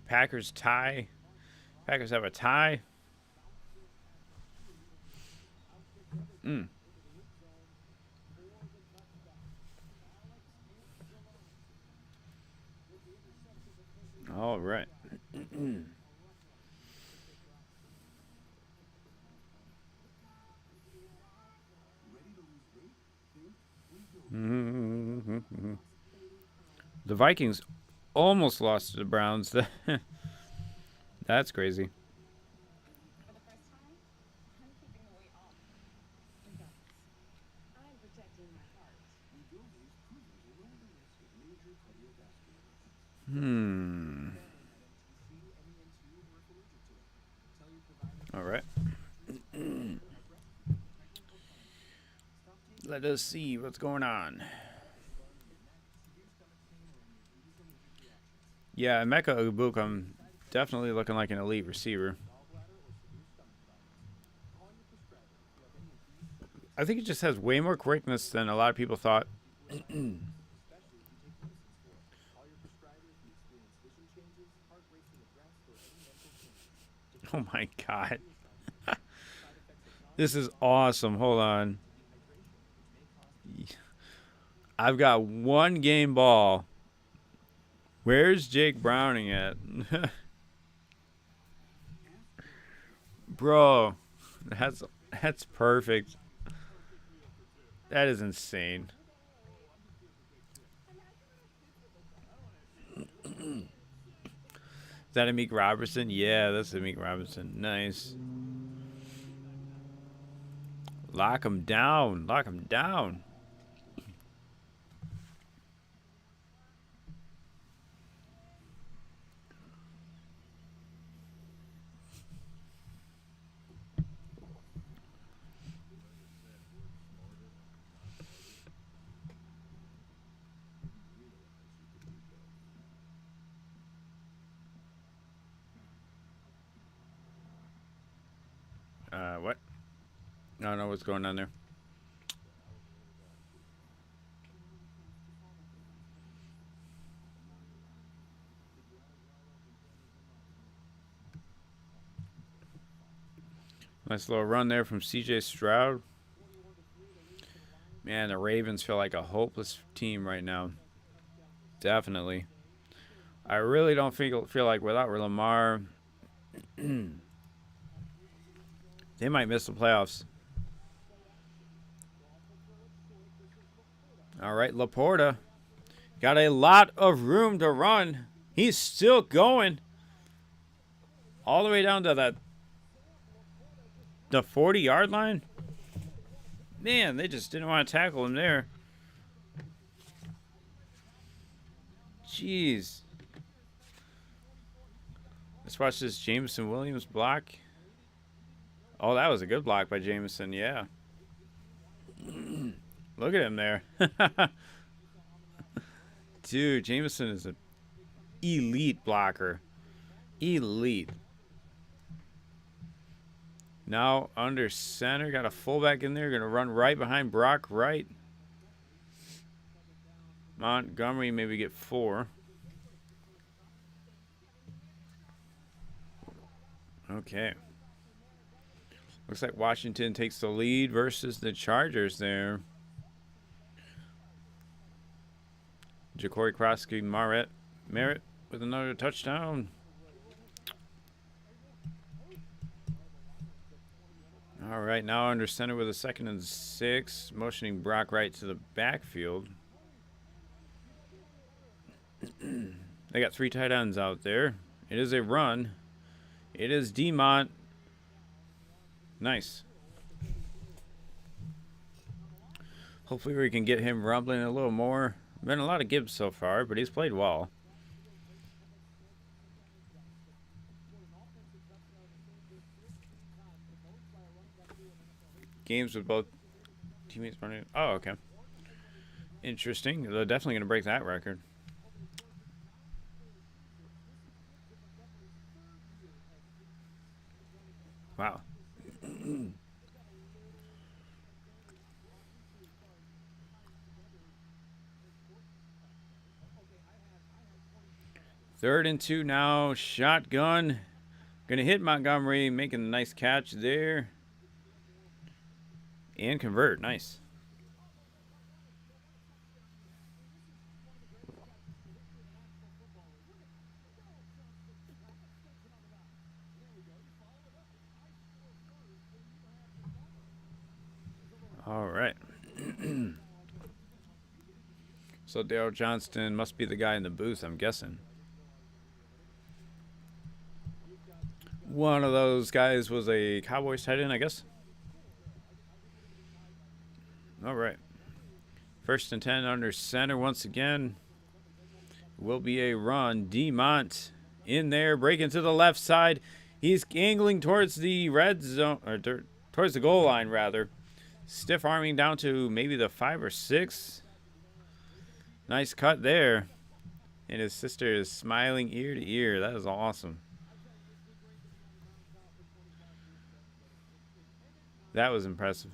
Packers tie. Packers have a tie. All right. The Vikings almost lost to the Browns. That's crazy. All right. Let us see what's going on. Yeah, Emeka Egbuka definitely looking like an elite receiver. I think he just has way more quickness than a lot of people thought. Oh my God. This is awesome. Hold on. I've got one game ball. Where's Jake Browning at? Bro, that's perfect. That is insane. that Amik Robertson? Yeah, that's Amik Robertson. Nice. Lock him down. Lock him down. What? I don't know what's going on there. Nice little run there from CJ Stroud. Man, the Ravens feel like a hopeless team right now. Definitely. I really don't feel like without Lamar, they might miss the playoffs. All right, Laporta got a lot of room to run. He's still going all the way down to the 40-yard line. Man, they just didn't want to tackle him there. Jeez. Let's watch this Jameson Williams block. Oh, that was a good block by Jameson, yeah. Look at him there. Dude, Jameson is an elite blocker. Elite. Now under center. Got a fullback in there. Going to run right behind Brock Wright. Montgomery maybe get 4. Okay. Looks like Washington takes the lead versus the Chargers there. Ja'Cory Krosky Merritt with another touchdown. All right, now under center with a 2nd and 6, motioning Brock Wright to the backfield. They got 3 tight ends out there. It is a run. It is Demont. Nice. Hopefully we can get him rumbling a little more. Been a lot of Gibbs so far, but he's played well. Games with both teammates running. Oh, okay. Interesting. They're definitely going to break that record. Wow. Third and 2 now. Shotgun. Going to hit Montgomery, making a nice catch there. And convert. Nice. All right. So Daryl Johnston must be the guy in the booth, I'm guessing. One of those guys was a Cowboys tight end, I guess. All right. 1st and 10 under center once again. Will be a run. Demont in there, breaking to the left side. He's angling towards the red zone, or towards the goal line, rather. Stiff arming down to maybe the 5 or 6. Nice cut there. And his sister is smiling ear to ear. That is awesome. That was impressive.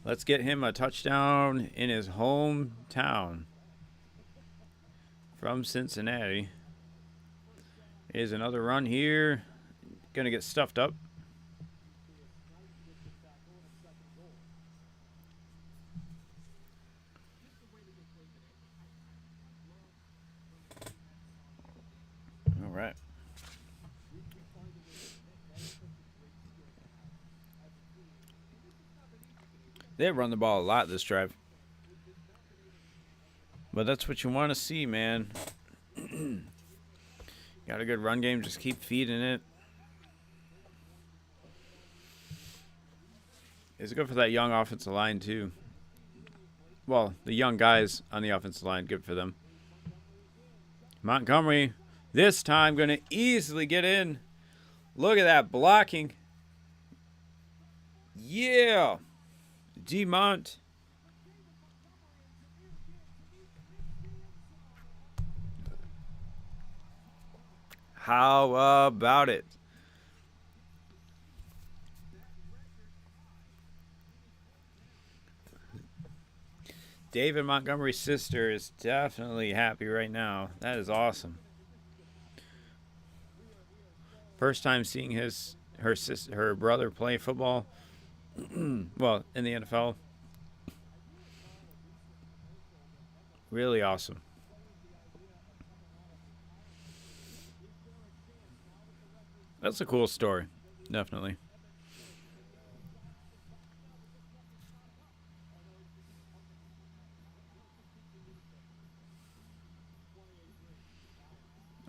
Let's get him a touchdown in his hometown from Cincinnati. Here's another run here. Gonna get stuffed up. All right. They run the ball a lot this drive. But that's what you want to see, man. Got a good run game. Just keep feeding it. It's good for that young offensive line, too. Well, the young guys on the offensive line, good for them. Montgomery, this time, going to easily get in. Look at that blocking. Yeah. Demont. How about it? David Montgomery's sister is definitely happy right now. That is awesome. First time seeing her brother play football. Well, in the NFL. Really awesome. That's a cool story. Definitely.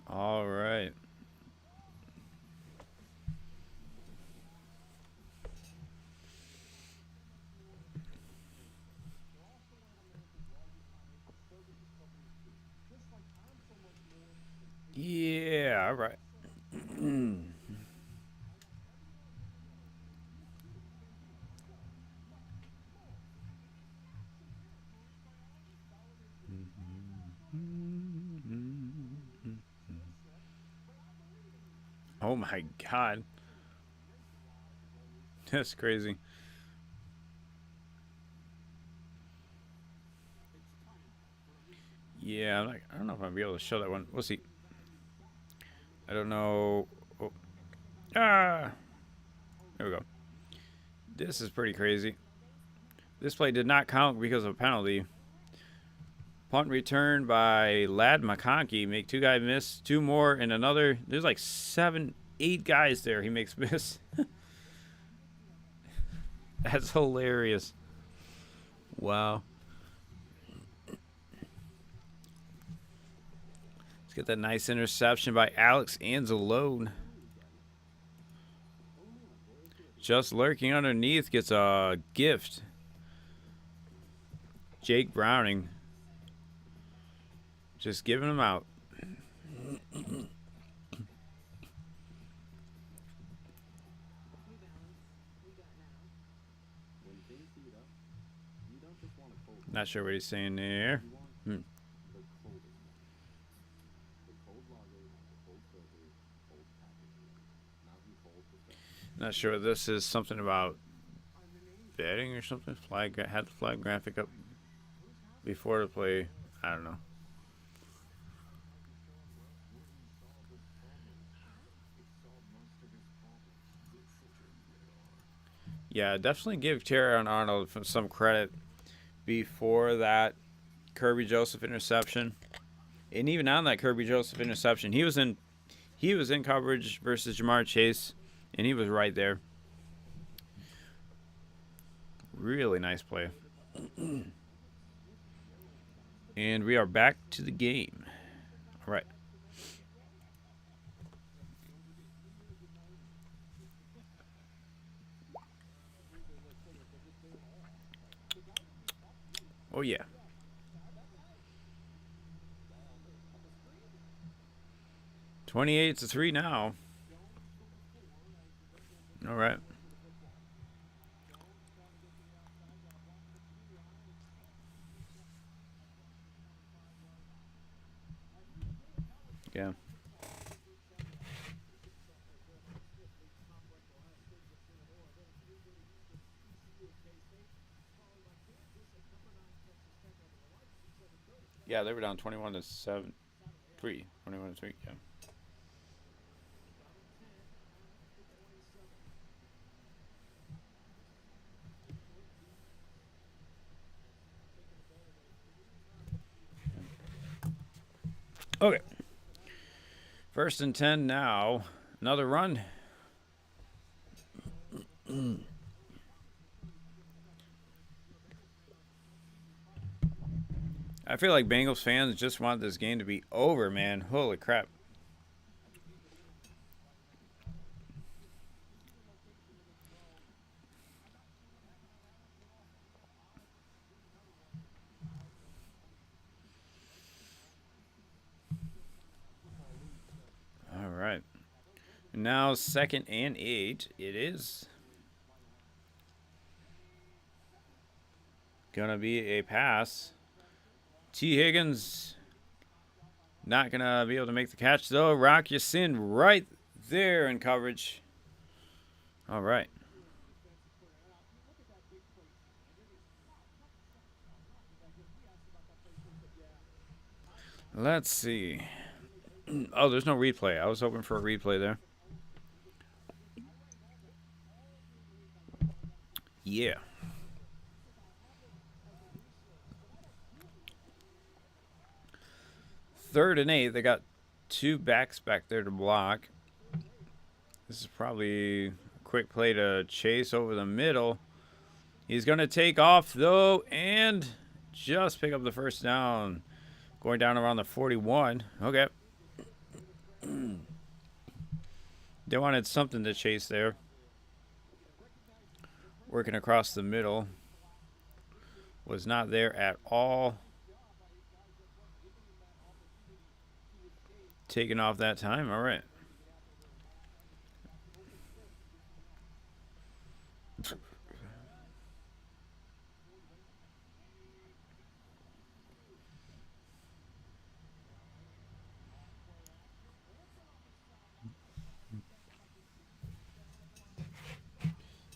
All right. Yeah, all right. Oh my god. That's crazy. Yeah, I don't know if I'll be able to show that one. We'll see. I don't know. Oh. Ah! There we go. This is pretty crazy. This play did not count because of a penalty. Punt return by Lad McConkey. Make two guys miss. Two more and another. There's like 7, 8 guys there he makes miss. That's hilarious. Wow. Let's get that nice interception by Alex Anzalone. Just lurking underneath gets a gift. Jake Browning. Just giving him out. Not sure what he's saying there. Not sure if this is something about betting or something. Had the flag graphic up before the play. I don't know. Yeah, definitely give Terron Arnold some credit before that Kirby Joseph interception. And even on that Kirby Joseph interception, he was in coverage versus Jamar Chase, and he was right there. Really nice play. And we are back to the game. All right. Oh, yeah. (28-3) now. All right. Yeah. Yeah, they were down 21-7. 3. 21-3, yeah. Okay. 1st and 10 now. Another run. I feel like Bengals fans just want this game to be over, man. Holy crap. All right. Now 2nd and 8. It is gonna be a pass. T. Higgins not gonna be able to make the catch though. Rock Ya-Sin right there in coverage. All right. Let's see. Oh, there's no replay. I was hoping for a replay there. Yeah. 3rd and 8. They got 2 backs back there to block. This is probably a quick play to Chase over the middle. He's going to take off, though, and just pick up the first down. Going down around the 41. Okay. They wanted something to chase there. Working across the middle. Was not there at all. Taking off that time. All right.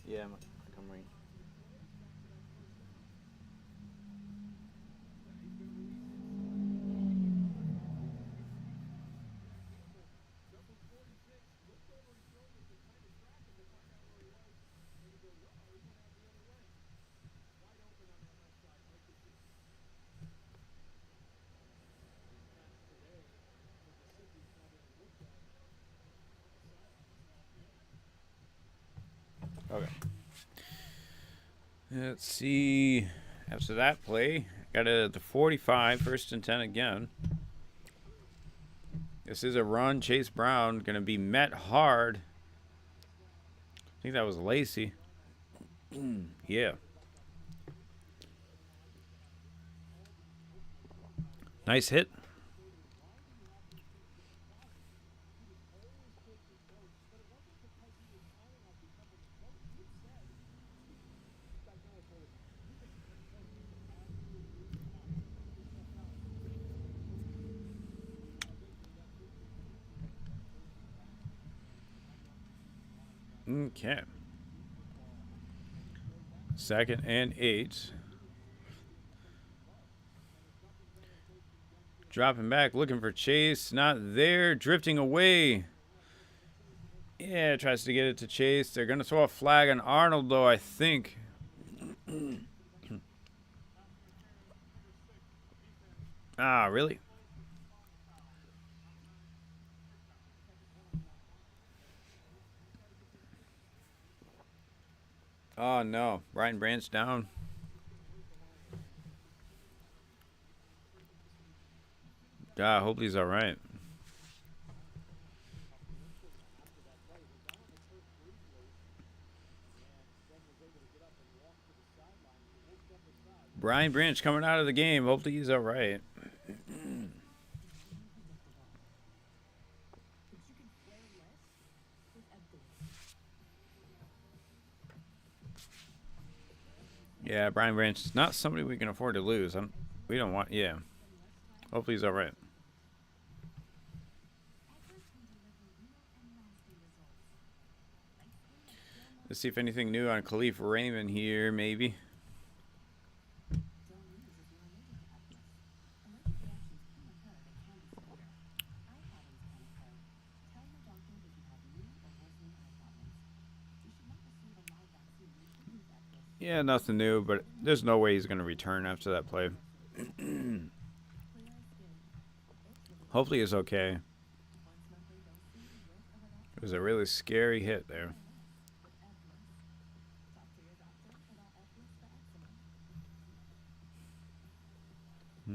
Yeah, I'm right. Okay. Let's see. After that play, got it at the 45, 1st and 10 again. This is a run. Chase Brown going to be met hard. I think that was Lacey. Yeah. Nice hit. Okay. 2nd and 8. Dropping back, looking for Chase. Not there. Drifting away. Yeah, tries to get it to Chase. They're going to throw a flag on Arnold, though, I think. Ah, really? Oh, no. Brian Branch down. Ah, hope he's all right. Brian Branch coming out of the game. Hopefully he's all right. Yeah, Brian Branch is not somebody we can afford to lose. We don't want. Yeah. Hopefully he's all right. Let's see if anything new on Khalif Raymond here, maybe. Yeah, nothing new, but there's no way he's going to return after that play. Hopefully he's okay. It was a really scary hit there. All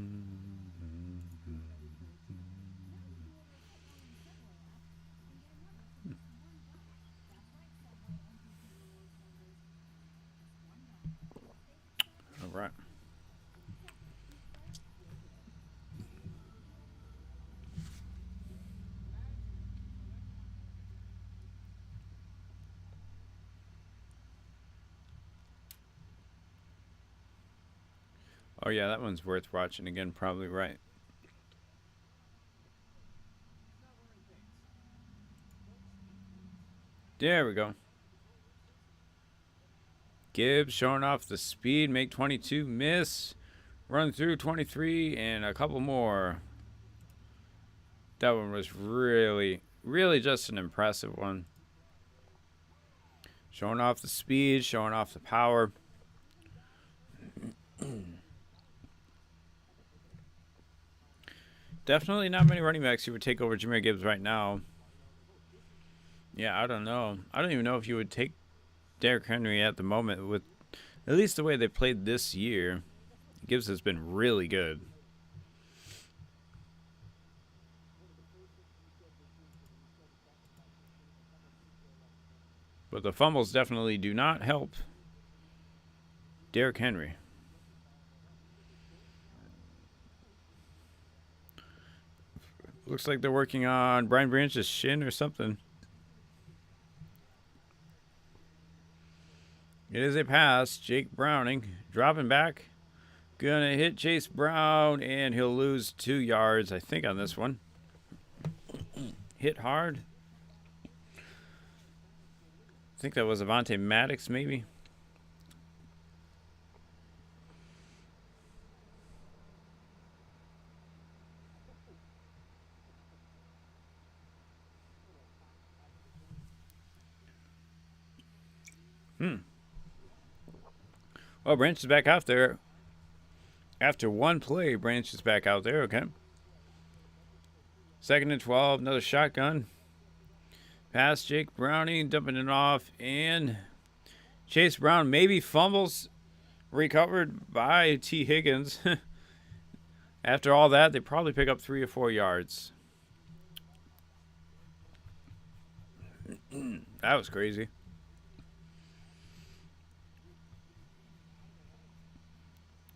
right. Oh yeah, that one's worth watching again. Probably right. There we go. Gibbs showing off the speed. Make 22. Miss. Run through 23 and a couple more. That one was really, really just an impressive one. Showing off the speed, showing off the power. Definitely not many running backs who would take over Jahmyr Gibbs right now. Yeah, I don't know. I don't even know if you would take Derrick Henry at the moment with at least the way they played this year. Gibbs has been really good. But the fumbles definitely do not help Derrick Henry. Looks like they're working on Brian Branch's shin or something. It is a pass. Jake Browning dropping back. Gonna hit Chase Brown, and he'll lose 2 yards, I think, on this one. Hit hard. I think that was Avonte Maddox, maybe. Oh, Branch is back out there. After one play, Branch is back out there. Okay. 2nd and 12. Another shotgun. Pass Jake Browning. Dumping it off. And Chase Brown maybe fumbles. Recovered by T. Higgins. After all that, they probably pick up 3 or 4 yards. That was crazy.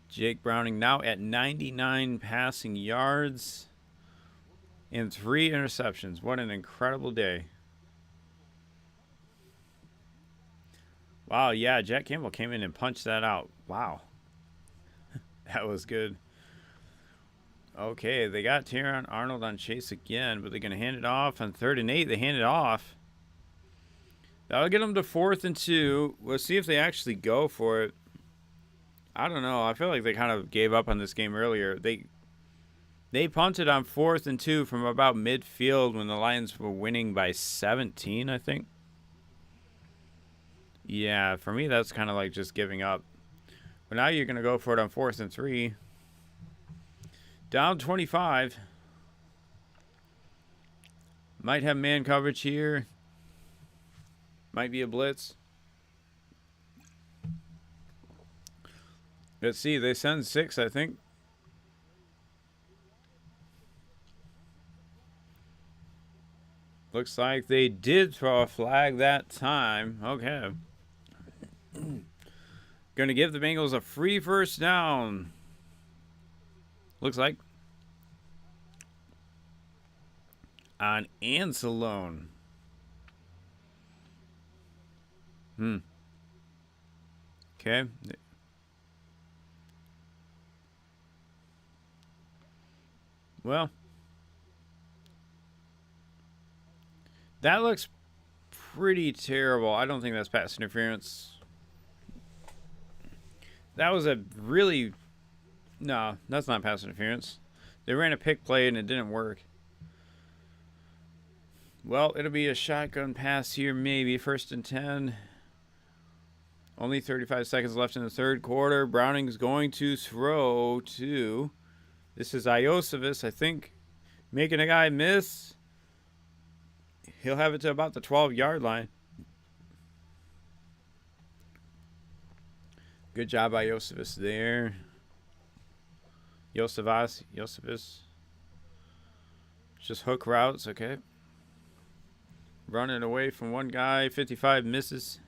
Jake Browning now at 99 passing yards and 3 interceptions. What an incredible day. Wow, yeah, Jack Campbell came in and punched that out. Wow. That was good. Okay, they got Teron Arnold on Chase again, but they're going to hand it off on 3rd and 8. They hand it off. That'll get them to 4th and 2. We'll see if they actually go for it. I don't know. I feel like they kind of gave up on this game earlier. They punted on 4th and 2 from about midfield when the Lions were winning by 17, I think. Yeah, for me, that's kind of like just giving up. But now you're going to go for it on 4th and 3. Down 25. Might have man coverage here. Might be a blitz. Let's see. They send 6, I think. Looks like they did throw a flag that time. Okay. Going to give the Bengals a free 1st down. Looks like. On Anzalone. Okay. Well, that looks pretty terrible. I don't think that's pass interference. That was a really... No, that's not pass interference. They ran a pick play and it didn't work. Well, it'll be a shotgun pass here, maybe. 1st and 10. Only 35 seconds left in the 3rd quarter. Browning's going to throw to... This is Iosivas, I think. Making a guy miss. He'll have it to about the 12-yard line. Good job, Iosivas, there. Josephus. Just hook routes, okay. Running away from one guy, 55 misses.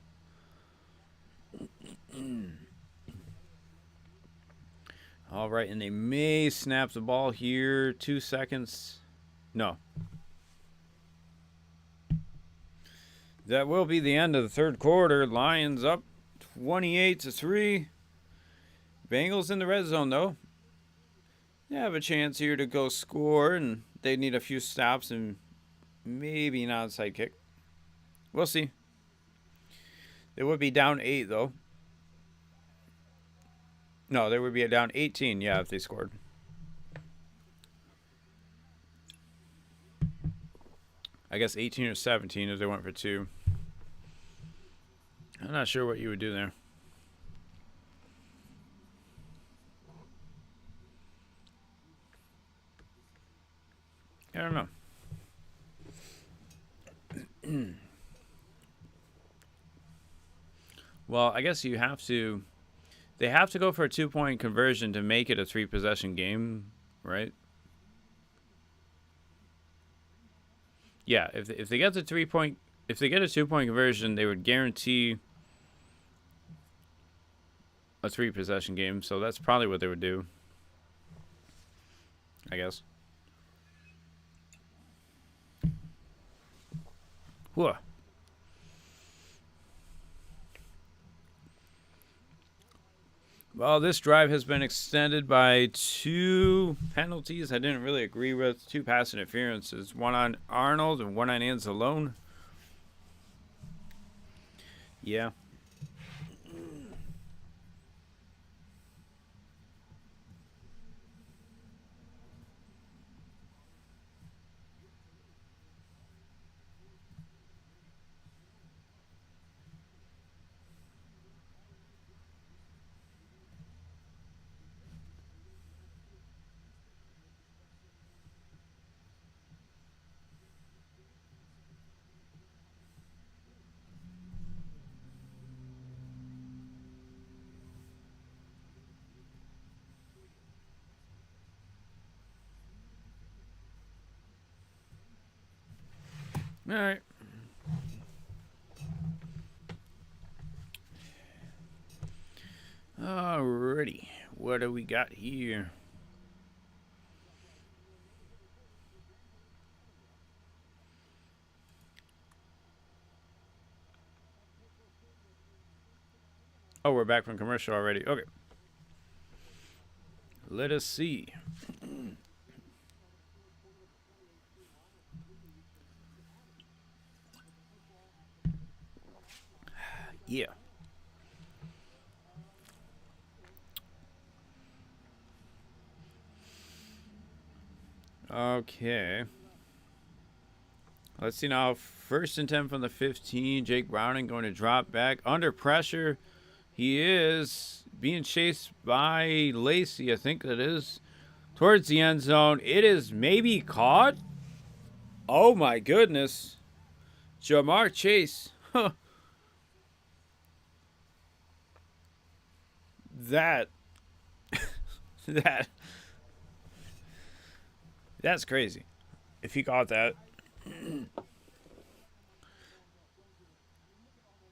All right, and they may snap the ball here. 2 seconds. No. That will be the end of the third quarter. Lions up 28-3. Bengals in the red zone, though. They have a chance here to go score, and they need a few stops and maybe an onside kick. We'll see. They would be down 8, though. No, they would be down 18, yeah, if they scored. I guess 18 or 17 if they went for 2. I'm not sure what you would do there. I don't know. Well, I guess you have to... They have to go for a 2-point conversion to make it a 3-possession game, right? Yeah, if they get the 3-point... If they get a 2-point conversion, they would guarantee a 3-possession game. So that's probably what they would do, I guess. Whoa. Well, this drive has been extended by 2 penalties I didn't really agree with. 2 pass interferences. One on Arnold and one on Anzalone. Yeah. All right. Alrighty. What do we got here? Oh, we're back from commercial already. Okay. Let us see. Yeah. Okay. Let's see now. 1st and 10 from the 15. Jake Browning going to drop back. Under pressure. He is being chased by Lacey, I think that is. Towards the end zone. It is maybe caught. Oh my goodness. Jamar Chase. Huh. That's crazy. If he caught that.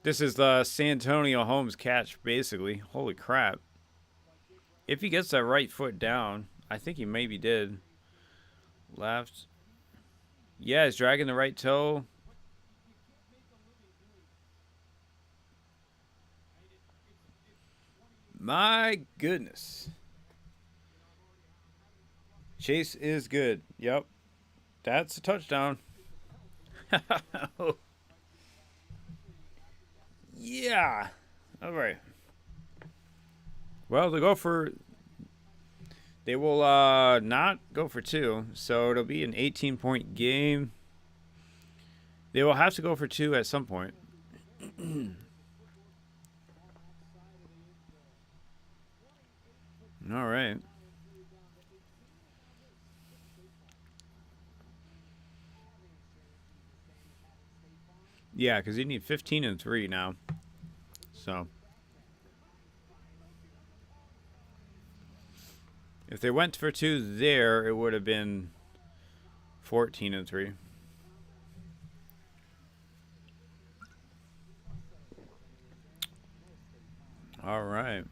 This is the Santonio Holmes catch, basically. Holy crap. If he gets that right foot down, I think he maybe did. Left. Yeah, he's dragging the right toe. My goodness. Chase is good. Yep. That's a touchdown. Yeah. All right. Well, they will not go for 2, so it'll be an 18-point game. They will have to go for 2 at some point. All right. Yeah, because you need 15 and 3 now. So If they went for 2 there, it would have been 14-3. All right.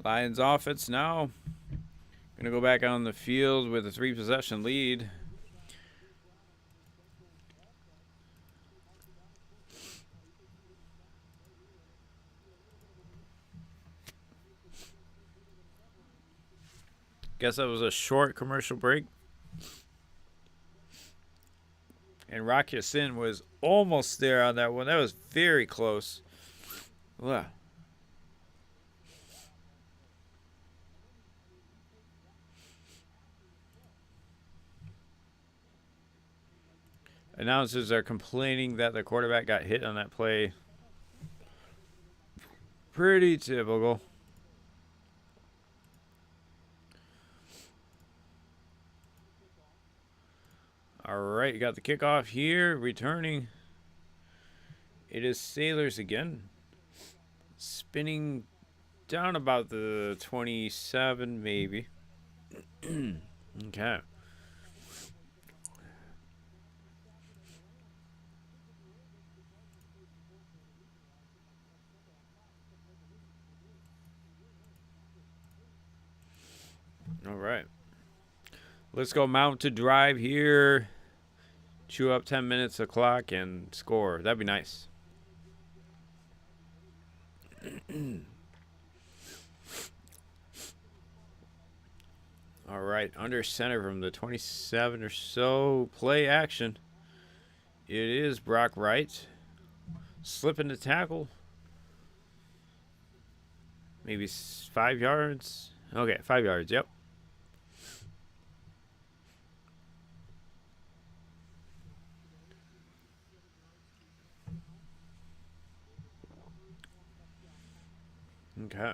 Lions offense now. Gonna go back on the field with a 3-possession lead. Guess that was a short commercial break. And Rocky Sin was almost there on that one. That was very close. Ugh. Announcers are complaining that the quarterback got hit on that play. Pretty typical. All right, you got the kickoff here. Returning. It is Sailors again. Spinning down about the 27, maybe. Okay. All right. Let's go mount to drive here. Chew up 10 minutes of clock and score. That'd be nice. All right. Under center from the 27 or so. Play action. It is Brock Wright. Slipping the tackle. Maybe 5 yards. Okay, 5 yards. Yep. Okay.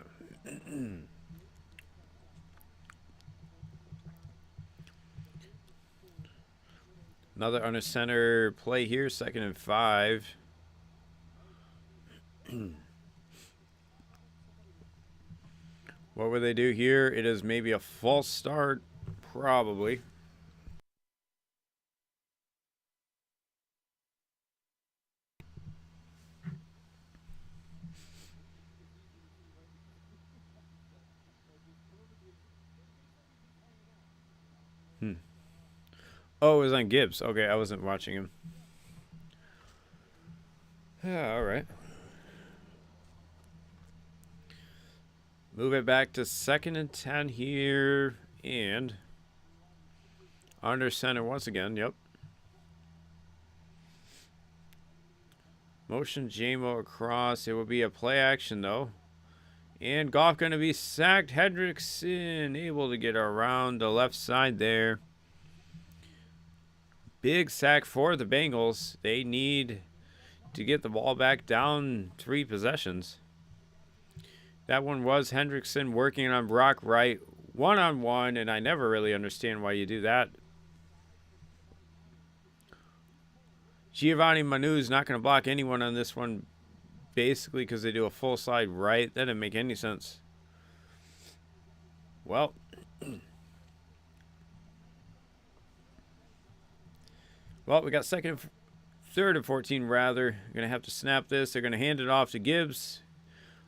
Another under center play here. 2nd and 5. What would they do here? It is maybe a false start. Probably. Oh, it was on Gibbs. Okay, I wasn't watching him. Yeah, all right. Move it back to 2nd and 10 here. And under center once again. Yep. Motion JMO across. It will be a play action, though. And Goff going to be sacked. Hendrickson able to get around the left side there. Big sack for the Bengals. They need to get the ball back down 3 possessions. That one was Hendrickson working on Brock Wright one-on-one, and I never really understand why you do that. Giovanni Manu's not going to block anyone on this one, basically because they do a full slide right. That didn't make any sense. Well, we got 3rd and 14 rather. Going to have to snap this. They're going to hand it off to Gibbs.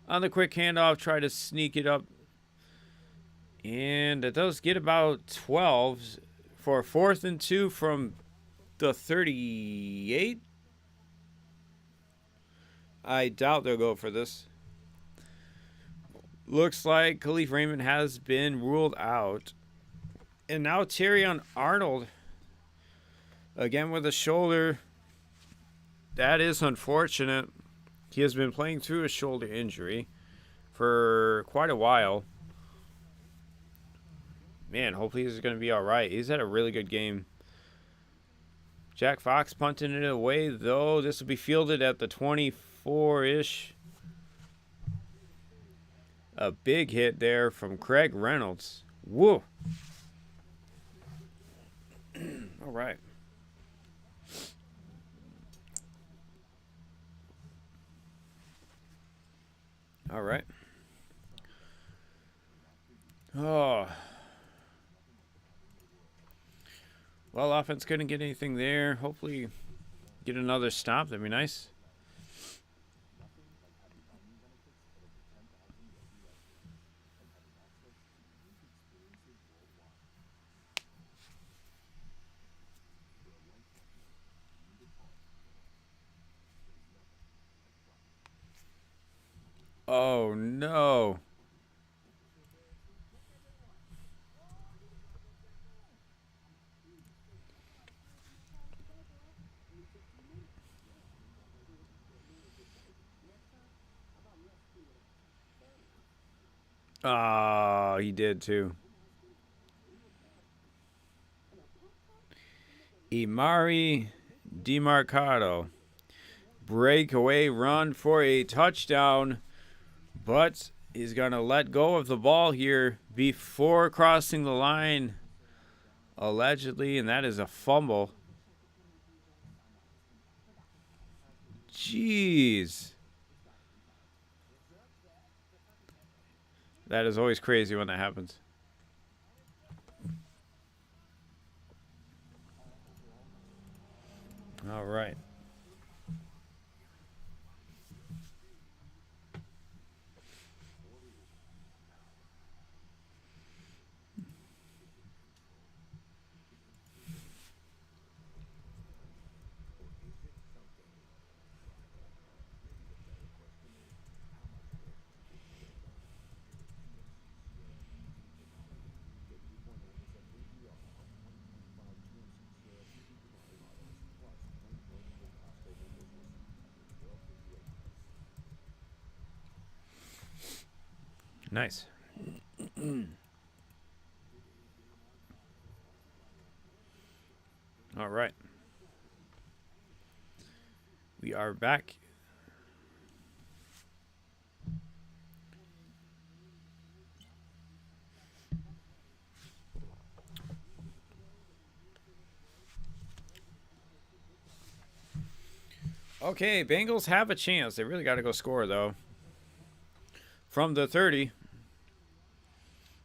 On the quick handoff, try to sneak it up. And it does get about 12 for a 4th and 2 from the 38. I doubt they'll go for this. Looks like Khalif Raymond has been ruled out. And now Terrion Arnold, again with a shoulder. That is unfortunate. He has been playing through a shoulder injury for quite a while. Man, hopefully he's going to be all right. He's had a really good game. Jack Fox punting it away, though. This will be fielded at the 24-ish. A big hit there from Craig Reynolds. Woo! All right. All right. Oh. Well, offense couldn't get anything there. Hopefully get another stop. That'd be nice. Oh, no. Oh, he did too. Imari DiMarcado. Breakaway run for a touchdown. But he's going to let go of the ball here before crossing the line. Allegedly, and that is a fumble. Jeez. That is always crazy when that happens. All right. Nice. All right. We are back. Okay, Bengals have a chance. They really got to go score, though. From the 30,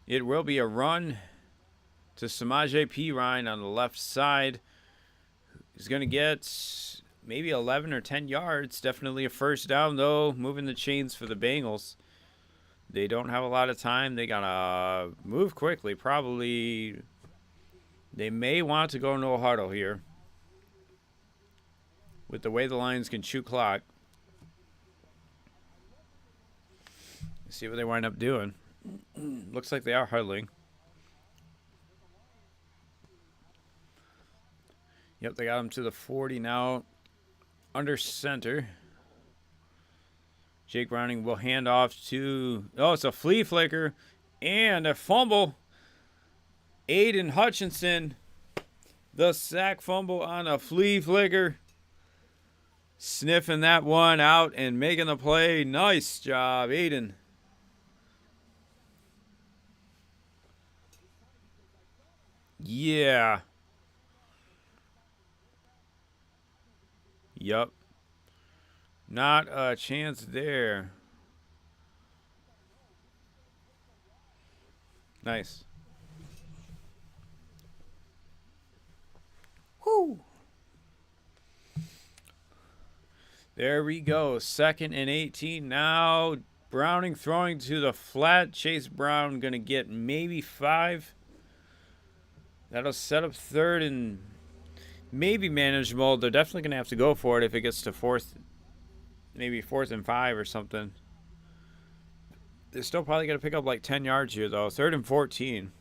it will be a run to Samaje Perine on the left side. He's going to get maybe 11 or 10 yards. Definitely a first down, though. Moving the chains for the Bengals. They don't have a lot of time. They got to move quickly. Probably they may want to go no huddle here. With the way the Lions can chew clock. See what they wind up doing. Looks like they are huddling. Yep, they got him to the 40 now. Under center. Jake Browning will hand off to... Oh, it's a flea flicker. And a fumble. Aiden Hutchinson. The sack fumble on a flea flicker. Sniffing that one out and making the play. Nice job, Aiden. Yeah. Yup. Not a chance there. Nice. Whoo. There we go. 2nd and 18 now. Browning throwing to the flat. Chase Brown going to get maybe 5. That'll set up 3rd and maybe manageable. They're definitely going to have to go for it if it gets to 4th, maybe 4th and 5 or something. They're still probably going to pick up like 10 yards here, though. 3rd and 14.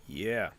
Yeah.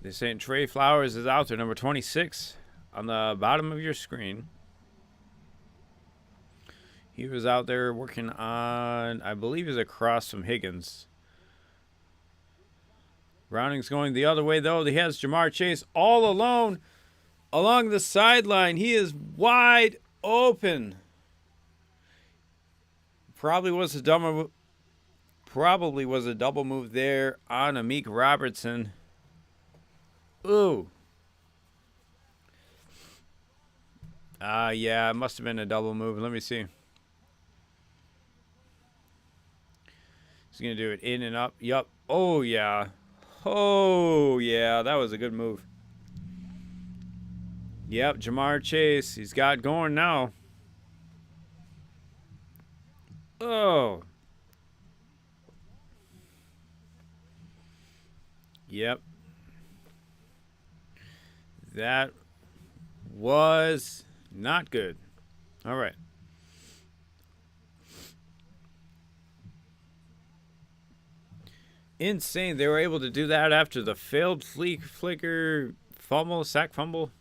They're saying Trey Flowers is out there, number 26, on the bottom of your screen. He was out there working on, I believe he's across from Higgins. Browning's going the other way, though. He has Jamar Chase all alone along the sideline. He is wide open. Probably was a double move there on Amik Robertson. Ooh. Yeah, it must have been a double move. Let me see. He's going to do it in and up. Yup. Oh, yeah. Oh, yeah. That was a good move. Yep, Jamar Chase. He's got going now. Oh. Yep. That was not good. All right. Insane. They were able to do that after the failed flicker fumble, sack fumble.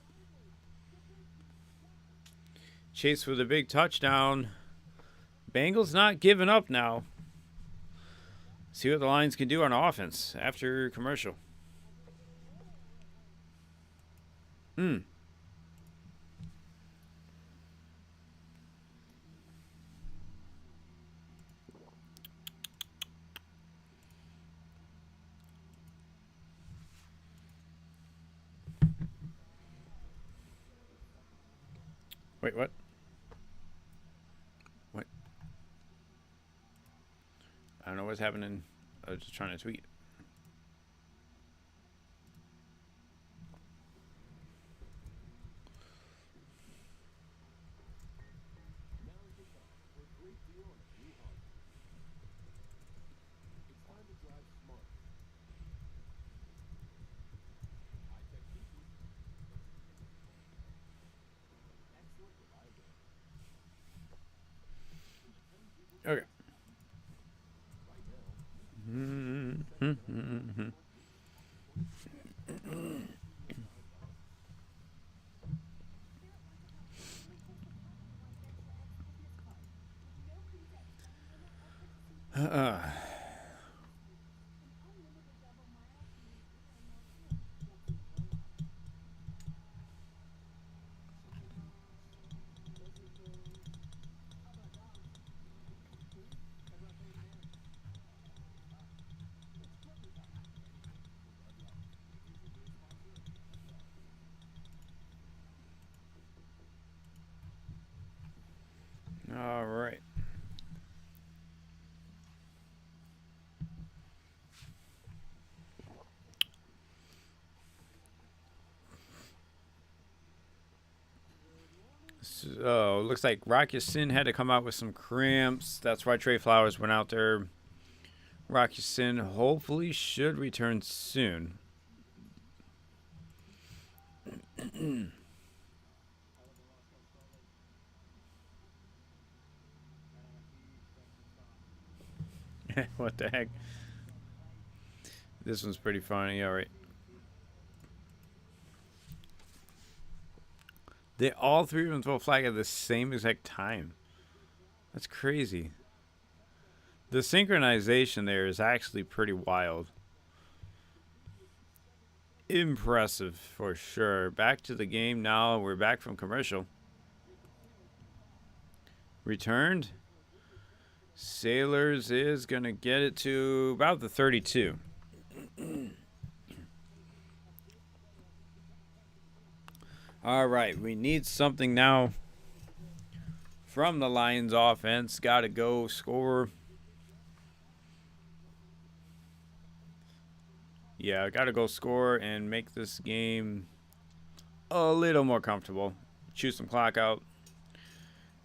Chase with a big touchdown. Bengals not giving up now. See what the Lions can do on offense after commercial. Wait, what? What? I don't know what's happening. I was just trying to tweet. Okay. All right. So, looks like Rocky Sin had to come out with some cramps. That's why Trey Flowers went out there. Rocky Sin hopefully should return soon. What the heck? This one's pretty funny. All right. They all three of them throw a flag at the same exact time. That's crazy. The synchronization there is actually pretty wild. Impressive for sure. Back to the game now. We're back from commercial. Returned. Sailors is going to get it to about the 32. All right, we need something now from the Lions offense. Got to go score. Yeah, got to go score and make this game a little more comfortable. Choose some clock out.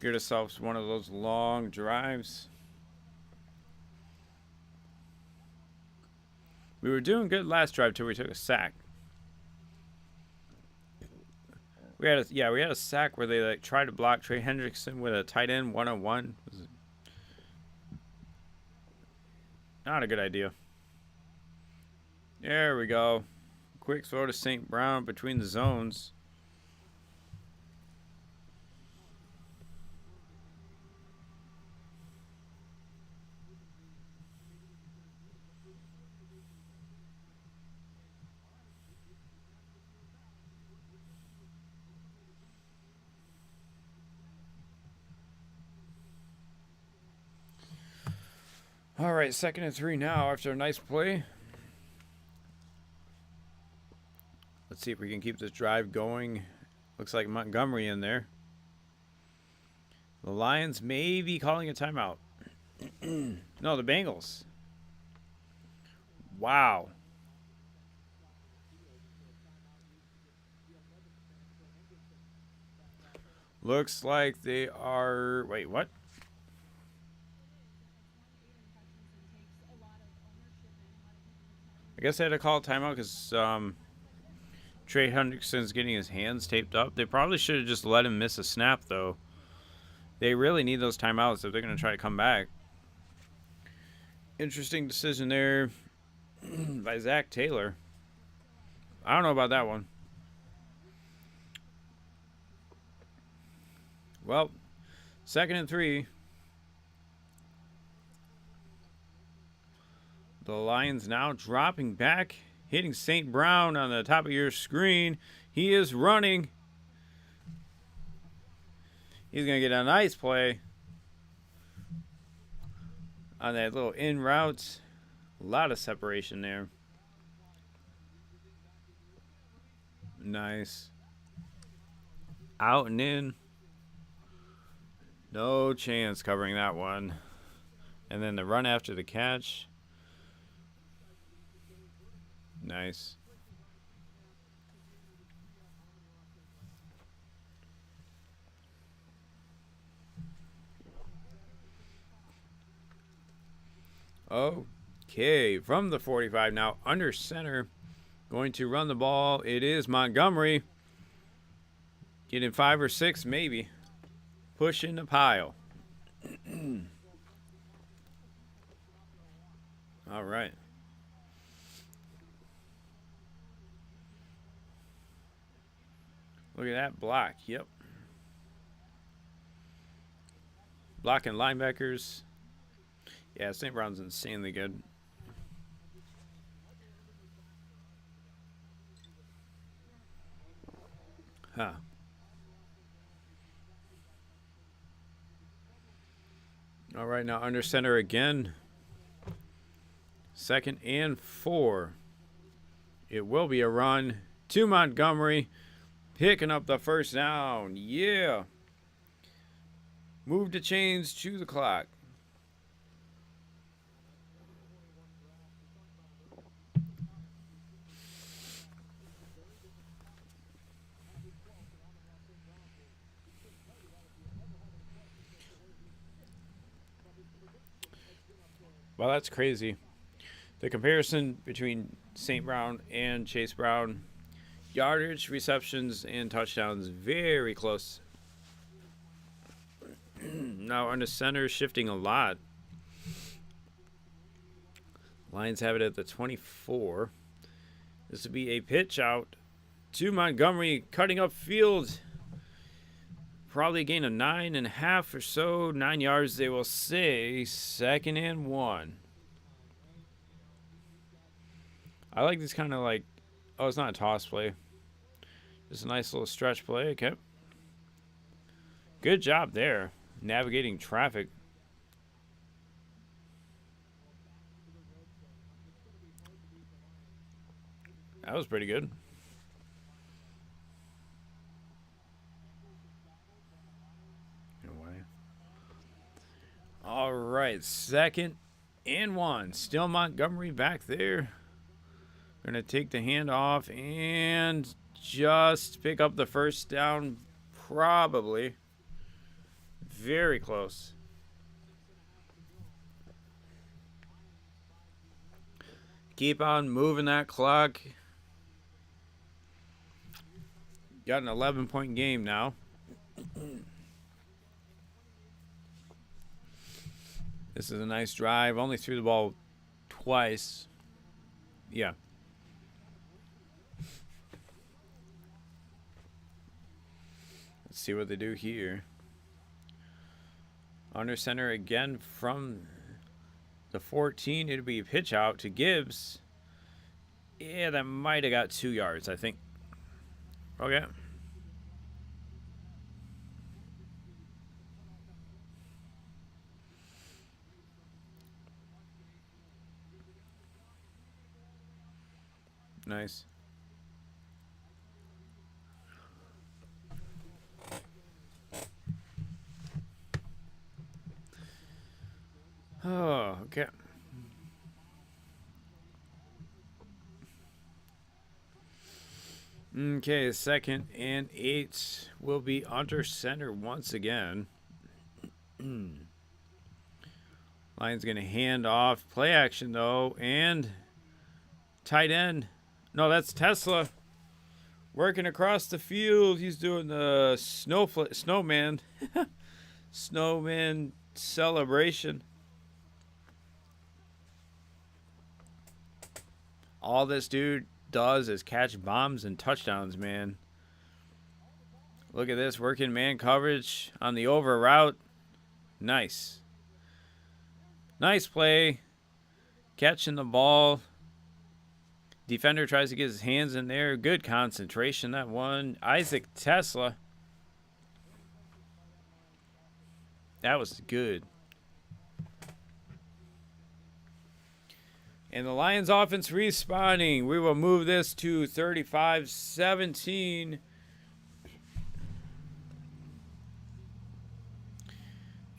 Get ourselves one of those long drives. We were doing good last drive till we took a sack. We had a sack where they tried to block Trey Hendrickson with a tight end 1-on-1. Not a good idea. There we go. Quick throw to St. Brown between the zones. All right, 2nd and 3 now after a nice play. Let's see if we can keep this drive going. Looks like Montgomery in there. The Lions may be calling a timeout. No, the Bengals. Wow. Looks like they are... Wait, what? I guess they had to call a timeout because Trey Hendrickson's getting his hands taped up. They probably should have just let him miss a snap, though. They really need those timeouts if they're going to try to come back. Interesting decision there by Zach Taylor. I don't know about that one. Well, 2nd and 3. The Lions now dropping back, hitting St. Brown on the top of your screen. He is running. He's going to get a nice play on that little in route. A lot of separation there. Nice. Out and in. No chance covering that one. And then the run after the catch. Nice. Okay, from the 45 now, under center, going to run the ball. It is Montgomery. Getting 5 or 6, maybe. Pushing the pile. All right. Look at that block. Yep. Blocking linebackers. Yeah, St. Brown's insanely good. Huh. All right, now under center again. 2nd and 4. It will be a run to Montgomery. Picking up the first down. Yeah. Move the chains to the clock. Well, that's crazy. The comparison between St. Brown and Chase Brown, yardage, receptions, and touchdowns, very close. Now under center, shifting a lot. Lions have it at the 24. This would be a pitch out to Montgomery, cutting up field. Probably a gain of 9.5 or so, 9 yards, they will say. 2nd and 1. I like this kind of like, oh, it's not a toss play. Just a nice little stretch play. Okay. Good job there, navigating traffic. That was pretty good. All right, 2nd and 1. Still Montgomery back there. Going to take the handoff and just pick up the first down, probably. Very close. Keep on moving that clock. Got an 11-point game now. This is a nice drive. Only threw the ball twice. Yeah. see what they do here. Under center again from the 14. It'll be a pitch out to Gibbs. Yeah, that might have got 2 yards, I think. Okay. Nice. Oh, okay. Okay, 2nd and 8 will be under center once again. Lions going to hand off. Play action, though. And tight end. No, that's Tesla. Working across the field. He's doing the snowman. Snowman celebration. All this dude does is catch bombs and touchdowns, man. Look at this. Working man coverage on the over route. Nice. Nice play. Catching the ball. Defender tries to get his hands in there. Good concentration, that one. Isaac Tesla. That was good. And the Lions offense responding. We will move this to 35-17.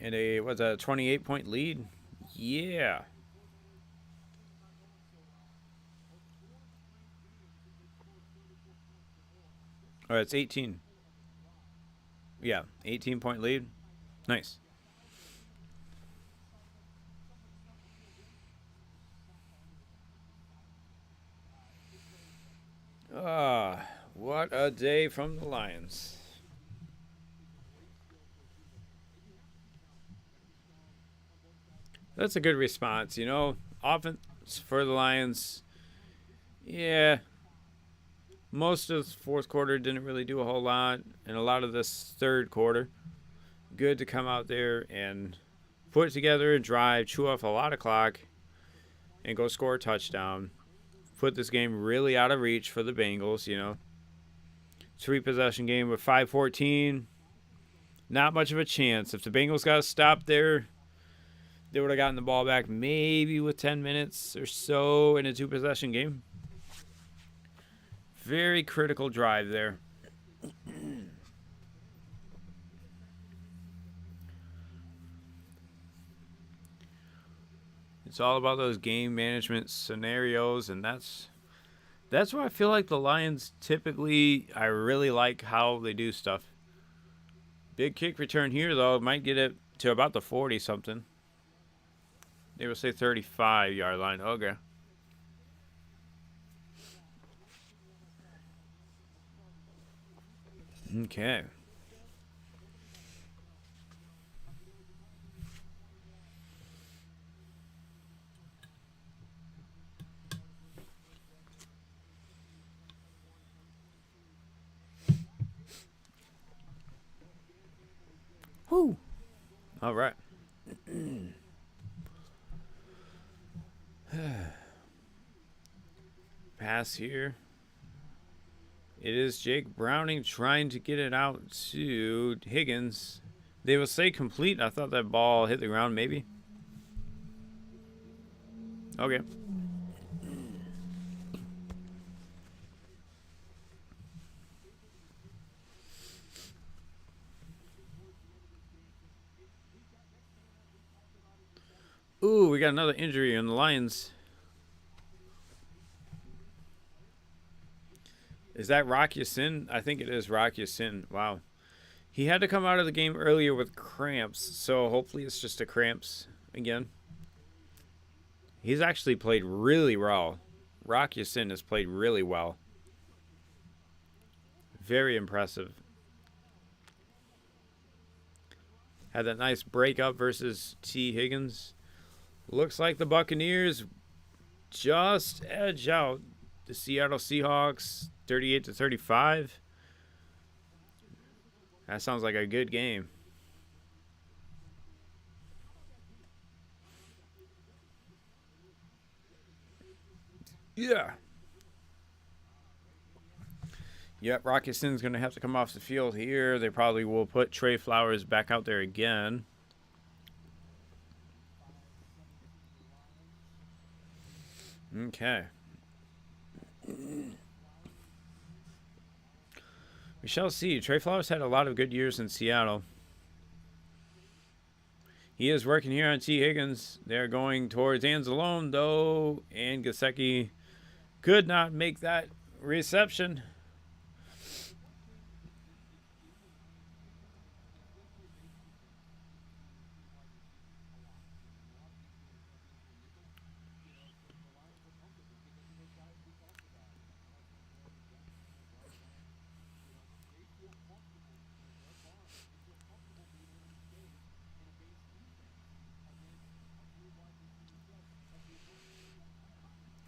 And a 28-point lead? Yeah. Oh, it's 18. Yeah, 18-point lead. Nice. What a day from the Lions. That's a good response, you know. Offense for the Lions, yeah. Most of the fourth quarter didn't really do a whole lot, and a lot of this third quarter. Good to come out there and put together a drive, chew off a lot of clock, and go score a touchdown. Put this game really out of reach for the Bengals, you know. 3-possession game with 5:14. Not much of a chance. If the Bengals got stopped there, they would have gotten the ball back maybe with 10 minutes or so in a 2-possession game. Very critical drive there. It's all about those game management scenarios, and that's why I feel like the Lions typically, I really like how they do stuff. Big kick return here, though. Might get it to about the 40-something. They will say 35-yard line. Okay. Okay. Whoo. All right. Pass here. It is Jake Browning trying to get it out to Higgins. They will say complete. I thought that ball hit the ground, maybe. Okay. Ooh, we got another injury on the Lions. Is that Rock Ya-Sin? I think it is Rock Ya-Sin. Wow. He had to come out of the game earlier with cramps, so hopefully it's just a cramps again. He's actually played really well. Rock Ya-Sin has played really well. Very impressive. Had that nice breakup versus T. Higgins. Looks like the Buccaneers just edge out the Seattle Seahawks 38-35. That sounds like a good game. Yeah. Yep, Rocketson's going to have to come off the field here. They probably will put Trey Flowers back out there again. Okay. We shall see. Trey Flowers had a lot of good years in Seattle. He is working here on T. Higgins. They're going towards Anzalone, though, and Gesicki could not make that reception.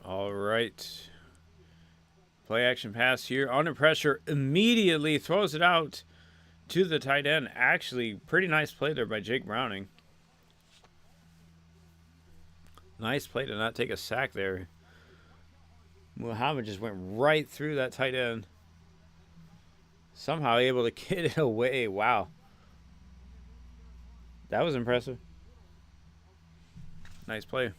All right. Play action pass here. Under pressure, immediately throws it out to the tight end. Actually, pretty nice play there by Jake Browning. Nice play to not take a sack there. Muhammad just went right through that tight end. Somehow able to get it away. Wow. That was impressive. Nice play.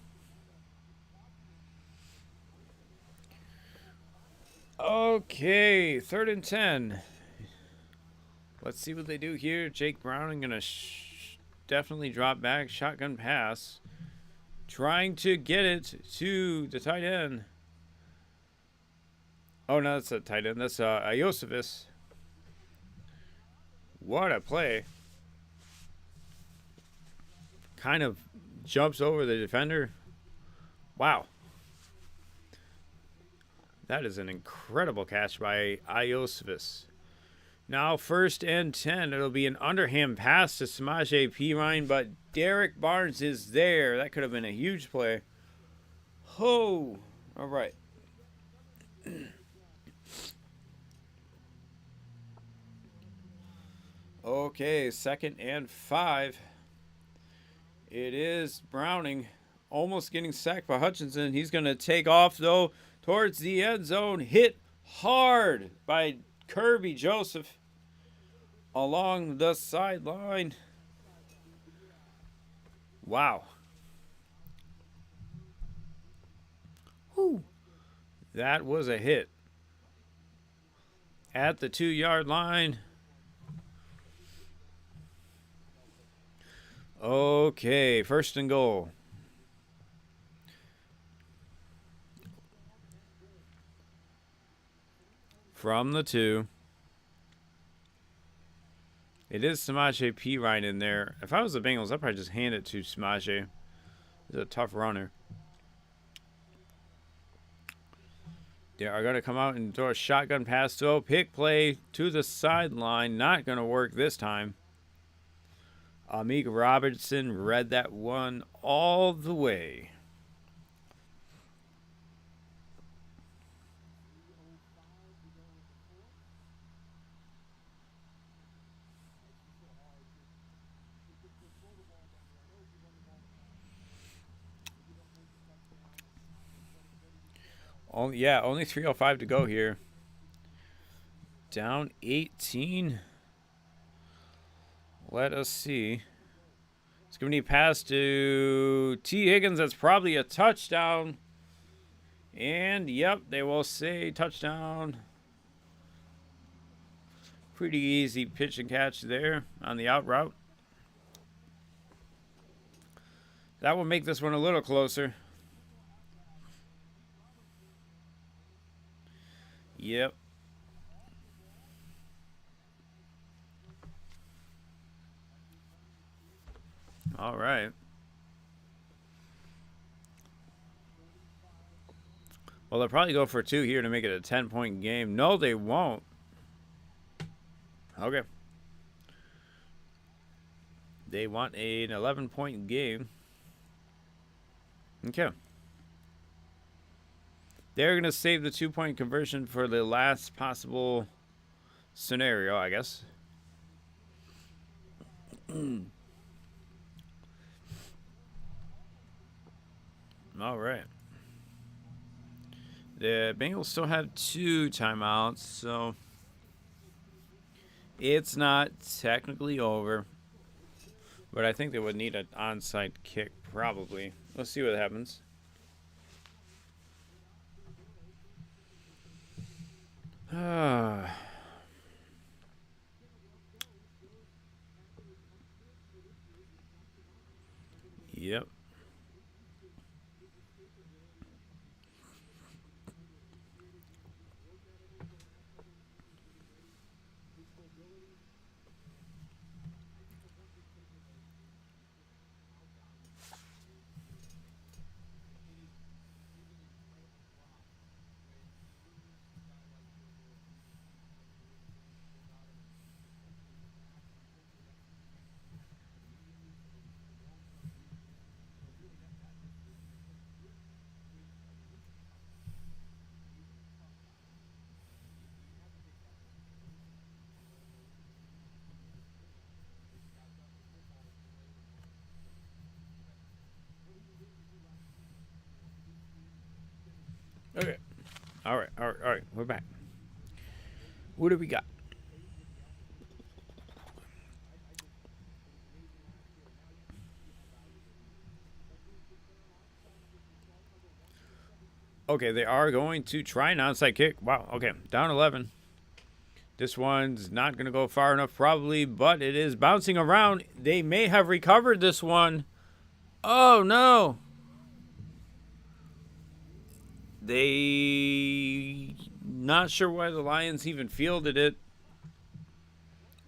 Okay, 3rd and 10. Let's see what they do here. Jake Browning going to definitely drop back. Shotgun pass. Trying to get it to the tight end. Oh, no, that's a tight end. That's Iosivas. What a play. Kind of jumps over the defender. Wow. That is an incredible catch by Iosivas. Now 1st and 10. It'll be an underhand pass to Samaje Perine, but Derek Barnes is there. That could have been a huge play. Oh, all right. Okay, 2nd and 5. It is Browning almost getting sacked by Hutchinson. He's going to take off, though, towards the end zone. Hit hard by Kirby Joseph along the sideline. Wow. Whew. That was a hit. At the 2-yard line. Okay, 1st and goal. From the 2. It is Samaje Perine in there. If I was the Bengals, I'd probably just hand it to Samaje. He's a tough runner. They are going to come out and throw a shotgun pass. Throw, pick play to the sideline. Not going to work this time. Amik Robertson read that one all the way. Only 3:05 to go here. Down 18. Let us see. It's going to be passed to T. Higgins. That's probably a touchdown. And, yep, they will say touchdown. Pretty easy pitch and catch there on the out route. That will make this one a little closer. Yep. All right. Well, they'll probably go for 2 here to make it a 10-point game. No, they won't. Okay. They want an 11-point game. Okay. They're going to save the 2-point conversion for the last possible scenario, I guess. All right. The Bengals still have 2 timeouts, so it's not technically over. But I think they would need an onside kick, probably. Let's see what happens. Yep. Okay. All right. We're back. What do we got? Okay, they are going to try an onside kick. Wow. Okay, down 11. This one's not going to go far enough, probably, but it is bouncing around. They may have recovered this one. Oh, no. They. Not sure why the Lions even fielded it.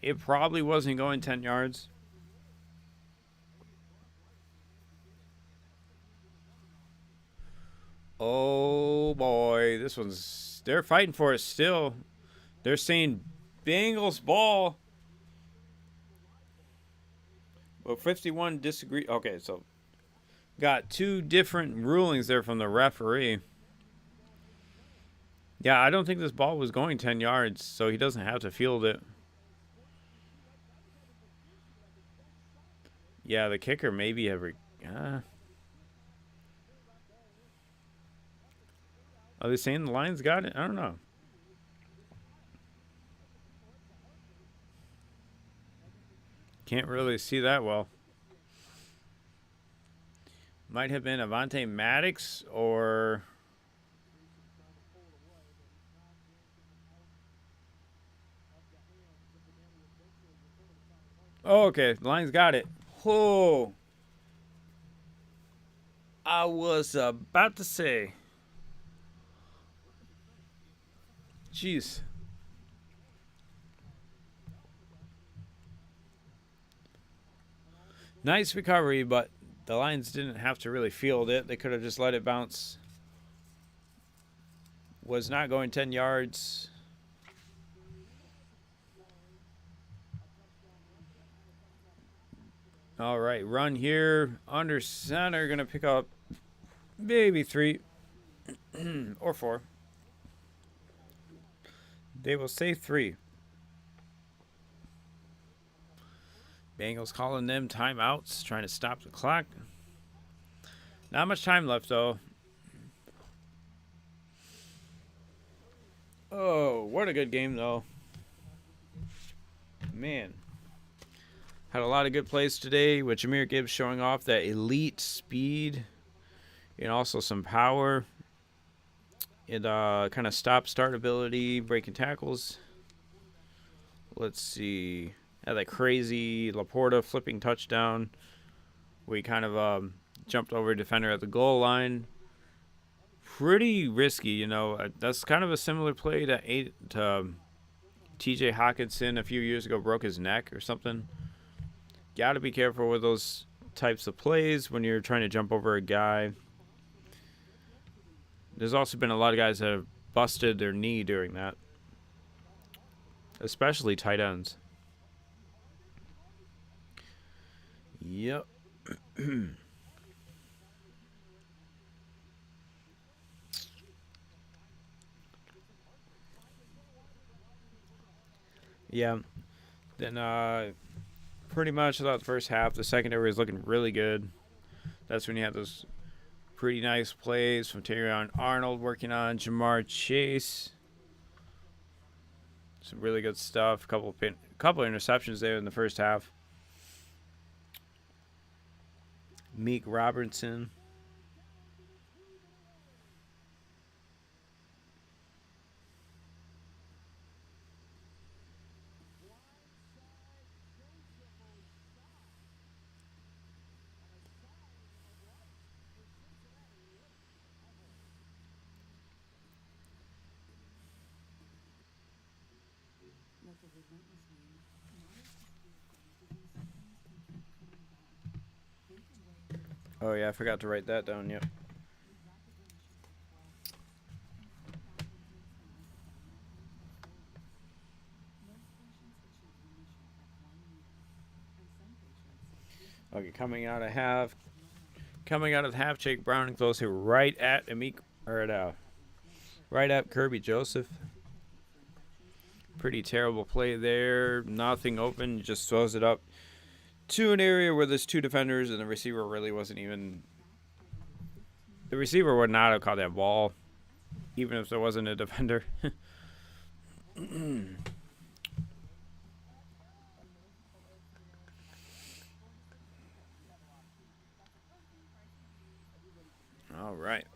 It probably wasn't going 10 yards. Oh, boy. This one's. They're fighting for it still. They're saying Bengals ball. Well, 51 disagree. Okay, so got 2 different rulings there from the referee. Yeah, I don't think this ball was going 10 yards, so he doesn't have to field it. Yeah, the kicker maybe every. Are they saying the Lions got it? I don't know. Can't really see that well. Might have been Avonte Maddox or. Oh, okay. The Lions got it. Oh. I was about to say. Jeez. Nice recovery, but the Lions didn't have to really field it. They could have just let it bounce. Was not going 10 yards. All right, run here. Under center, going to pick up maybe 3 or 4. They will say 3. Bengals calling them timeouts, trying to stop the clock. Not much time left, though. Oh, what a good game, though. Man. Had a lot of good plays today with Jahmyr Gibbs showing off that elite speed and also some power. It kind of stop-start ability, breaking tackles. Let's see. Had that crazy Laporta flipping touchdown where he kind of jumped over a defender at the goal line. Pretty risky, you know. That's kind of a similar play to T.J. Hawkinson a few years ago, broke his neck or something. Got to be careful with those types of plays when you're trying to jump over a guy. There's also been a lot of guys that have busted their knee during that, especially tight ends. Yep. Yeah. Then pretty much throughout the first half. The secondary was looking really good. That's when you had those pretty nice plays from Terrion Arnold working on Jamar Chase. Some really good stuff. Couple interceptions there in the first half. Meek Robertson. Oh yeah, I forgot to write that down. Yep. Okay, coming out of half, Jake Brown and close here right at right at Kirby Joseph. Pretty terrible play there. Nothing open. Just throws it up to an area where there's two defenders and the receiver really wasn't even. The receiver would not have caught that ball, even if there wasn't a defender. All right.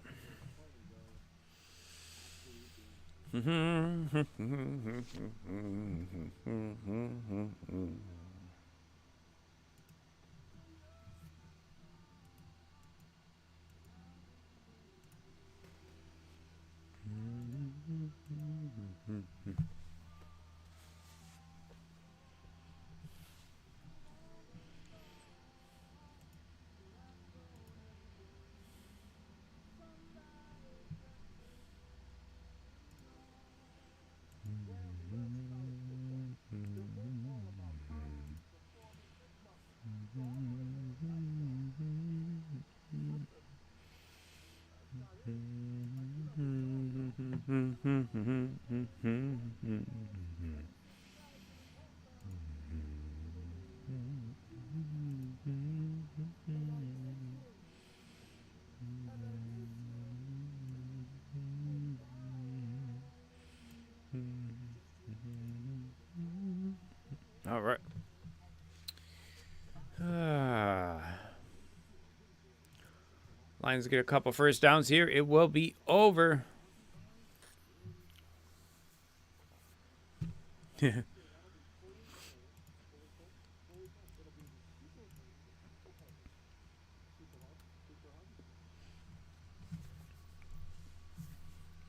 All right. Lions get a couple first downs here. It will be over.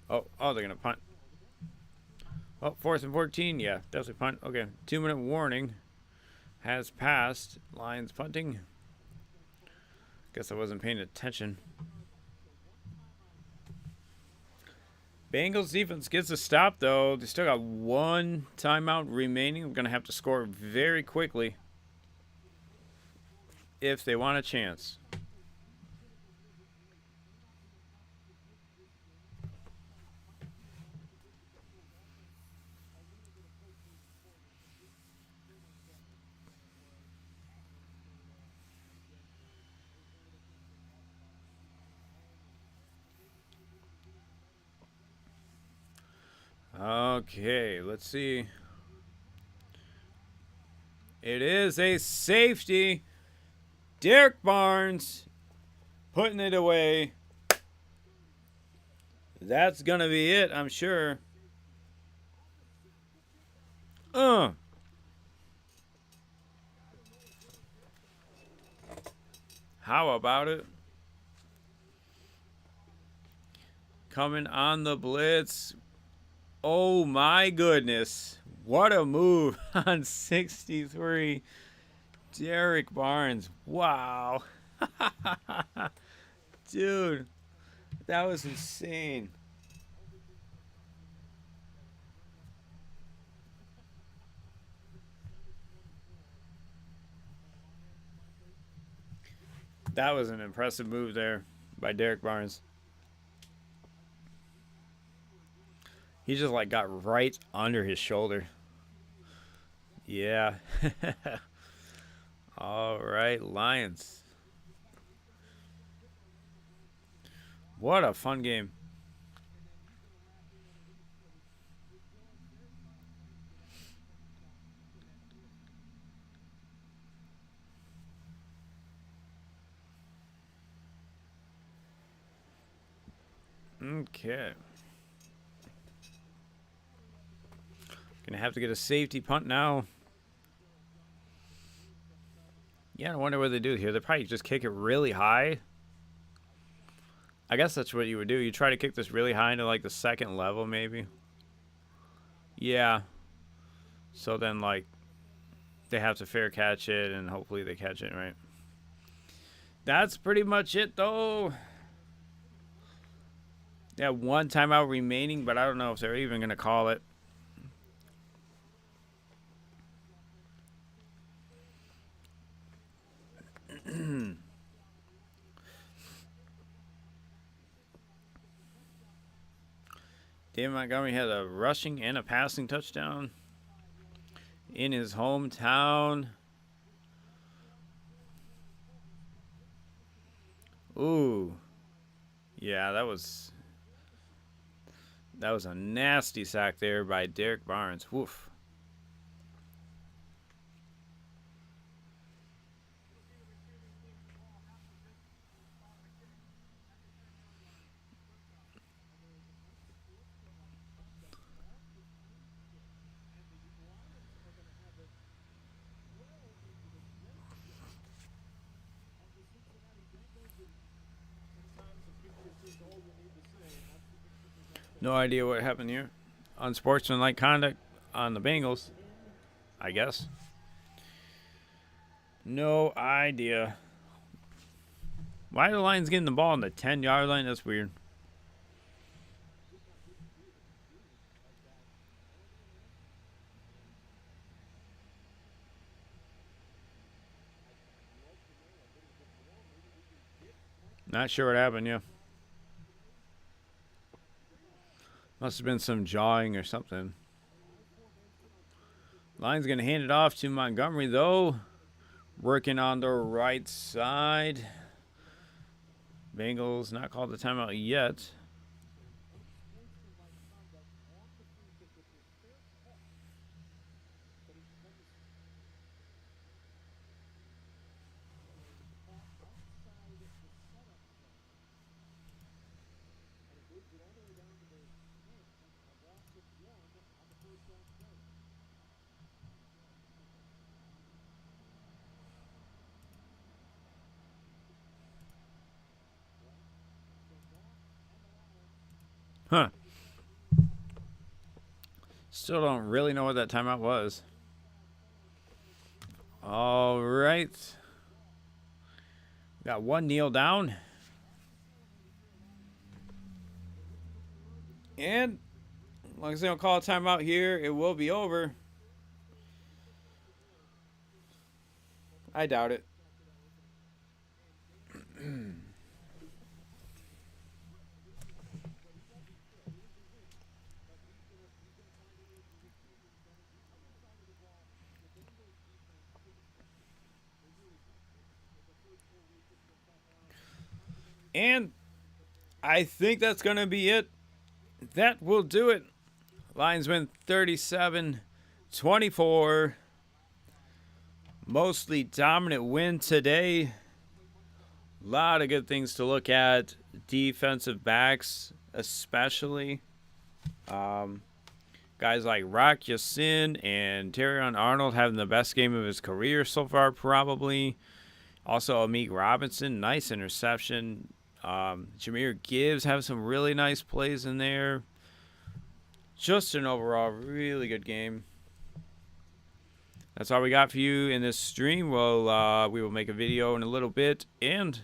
Oh, they're going to punt. Oh, 4th and 14. Yeah, definitely punt. Okay, 2-minute warning has passed. Lions punting. Guess I wasn't paying attention. Bengals defense gets a stop, though. They still got one timeout remaining. We're going to have to score very quickly if they want a chance. Okay, let's see. It is a safety. Derek Barnes putting it away. That's going to be it, I'm sure. How about it? Coming on the blitz. Oh my goodness. What a move on 63. Derek Barnes. Wow. Dude, that was insane. That was an impressive move there by Derek Barnes. He just like got right under his shoulder. Yeah. All right, Lions. What a fun game. Okay. Gonna have to get a safety punt now. Yeah, I wonder what they do here. They probably just kick it really high. I guess that's what you would do. You try to kick this really high into like the second level, maybe. Yeah. So then, like, they have to fair catch it, and hopefully they catch it right. That's pretty much it, though. They have one timeout remaining, but I don't know if they're even going to call it. David Montgomery had a rushing and a passing touchdown in his hometown. Ooh. Yeah, that was a nasty sack there by Derek Barnes. Woof. No idea what happened here. Unsportsmanlike conduct on the Bengals, I guess. No idea. Why are the Lions getting the ball on the 10-yard line? That's weird. Not sure what happened, yeah. Must have been some jawing or something. Lions going to hand it off to Montgomery, though. Working on the right side. Bengals not called the timeout yet. Huh. Still don't really know what that timeout was. All right. Got one kneel down. And as long as they don't call a timeout here, it will be over. I doubt it. And I think that's going to be it. That will do it. Lions win 37-24. Mostly dominant win today. A lot of good things to look at. Defensive backs, especially. Guys like Rock Ya-Sin and Terrion Arnold having the best game of his career so far, probably. Also, Amik Robinson, nice interception. Jahmyr Gibbs have some really nice plays in there. Just an overall really good game. That's all we got for you in this stream. Well, we will make a video in a little bit, and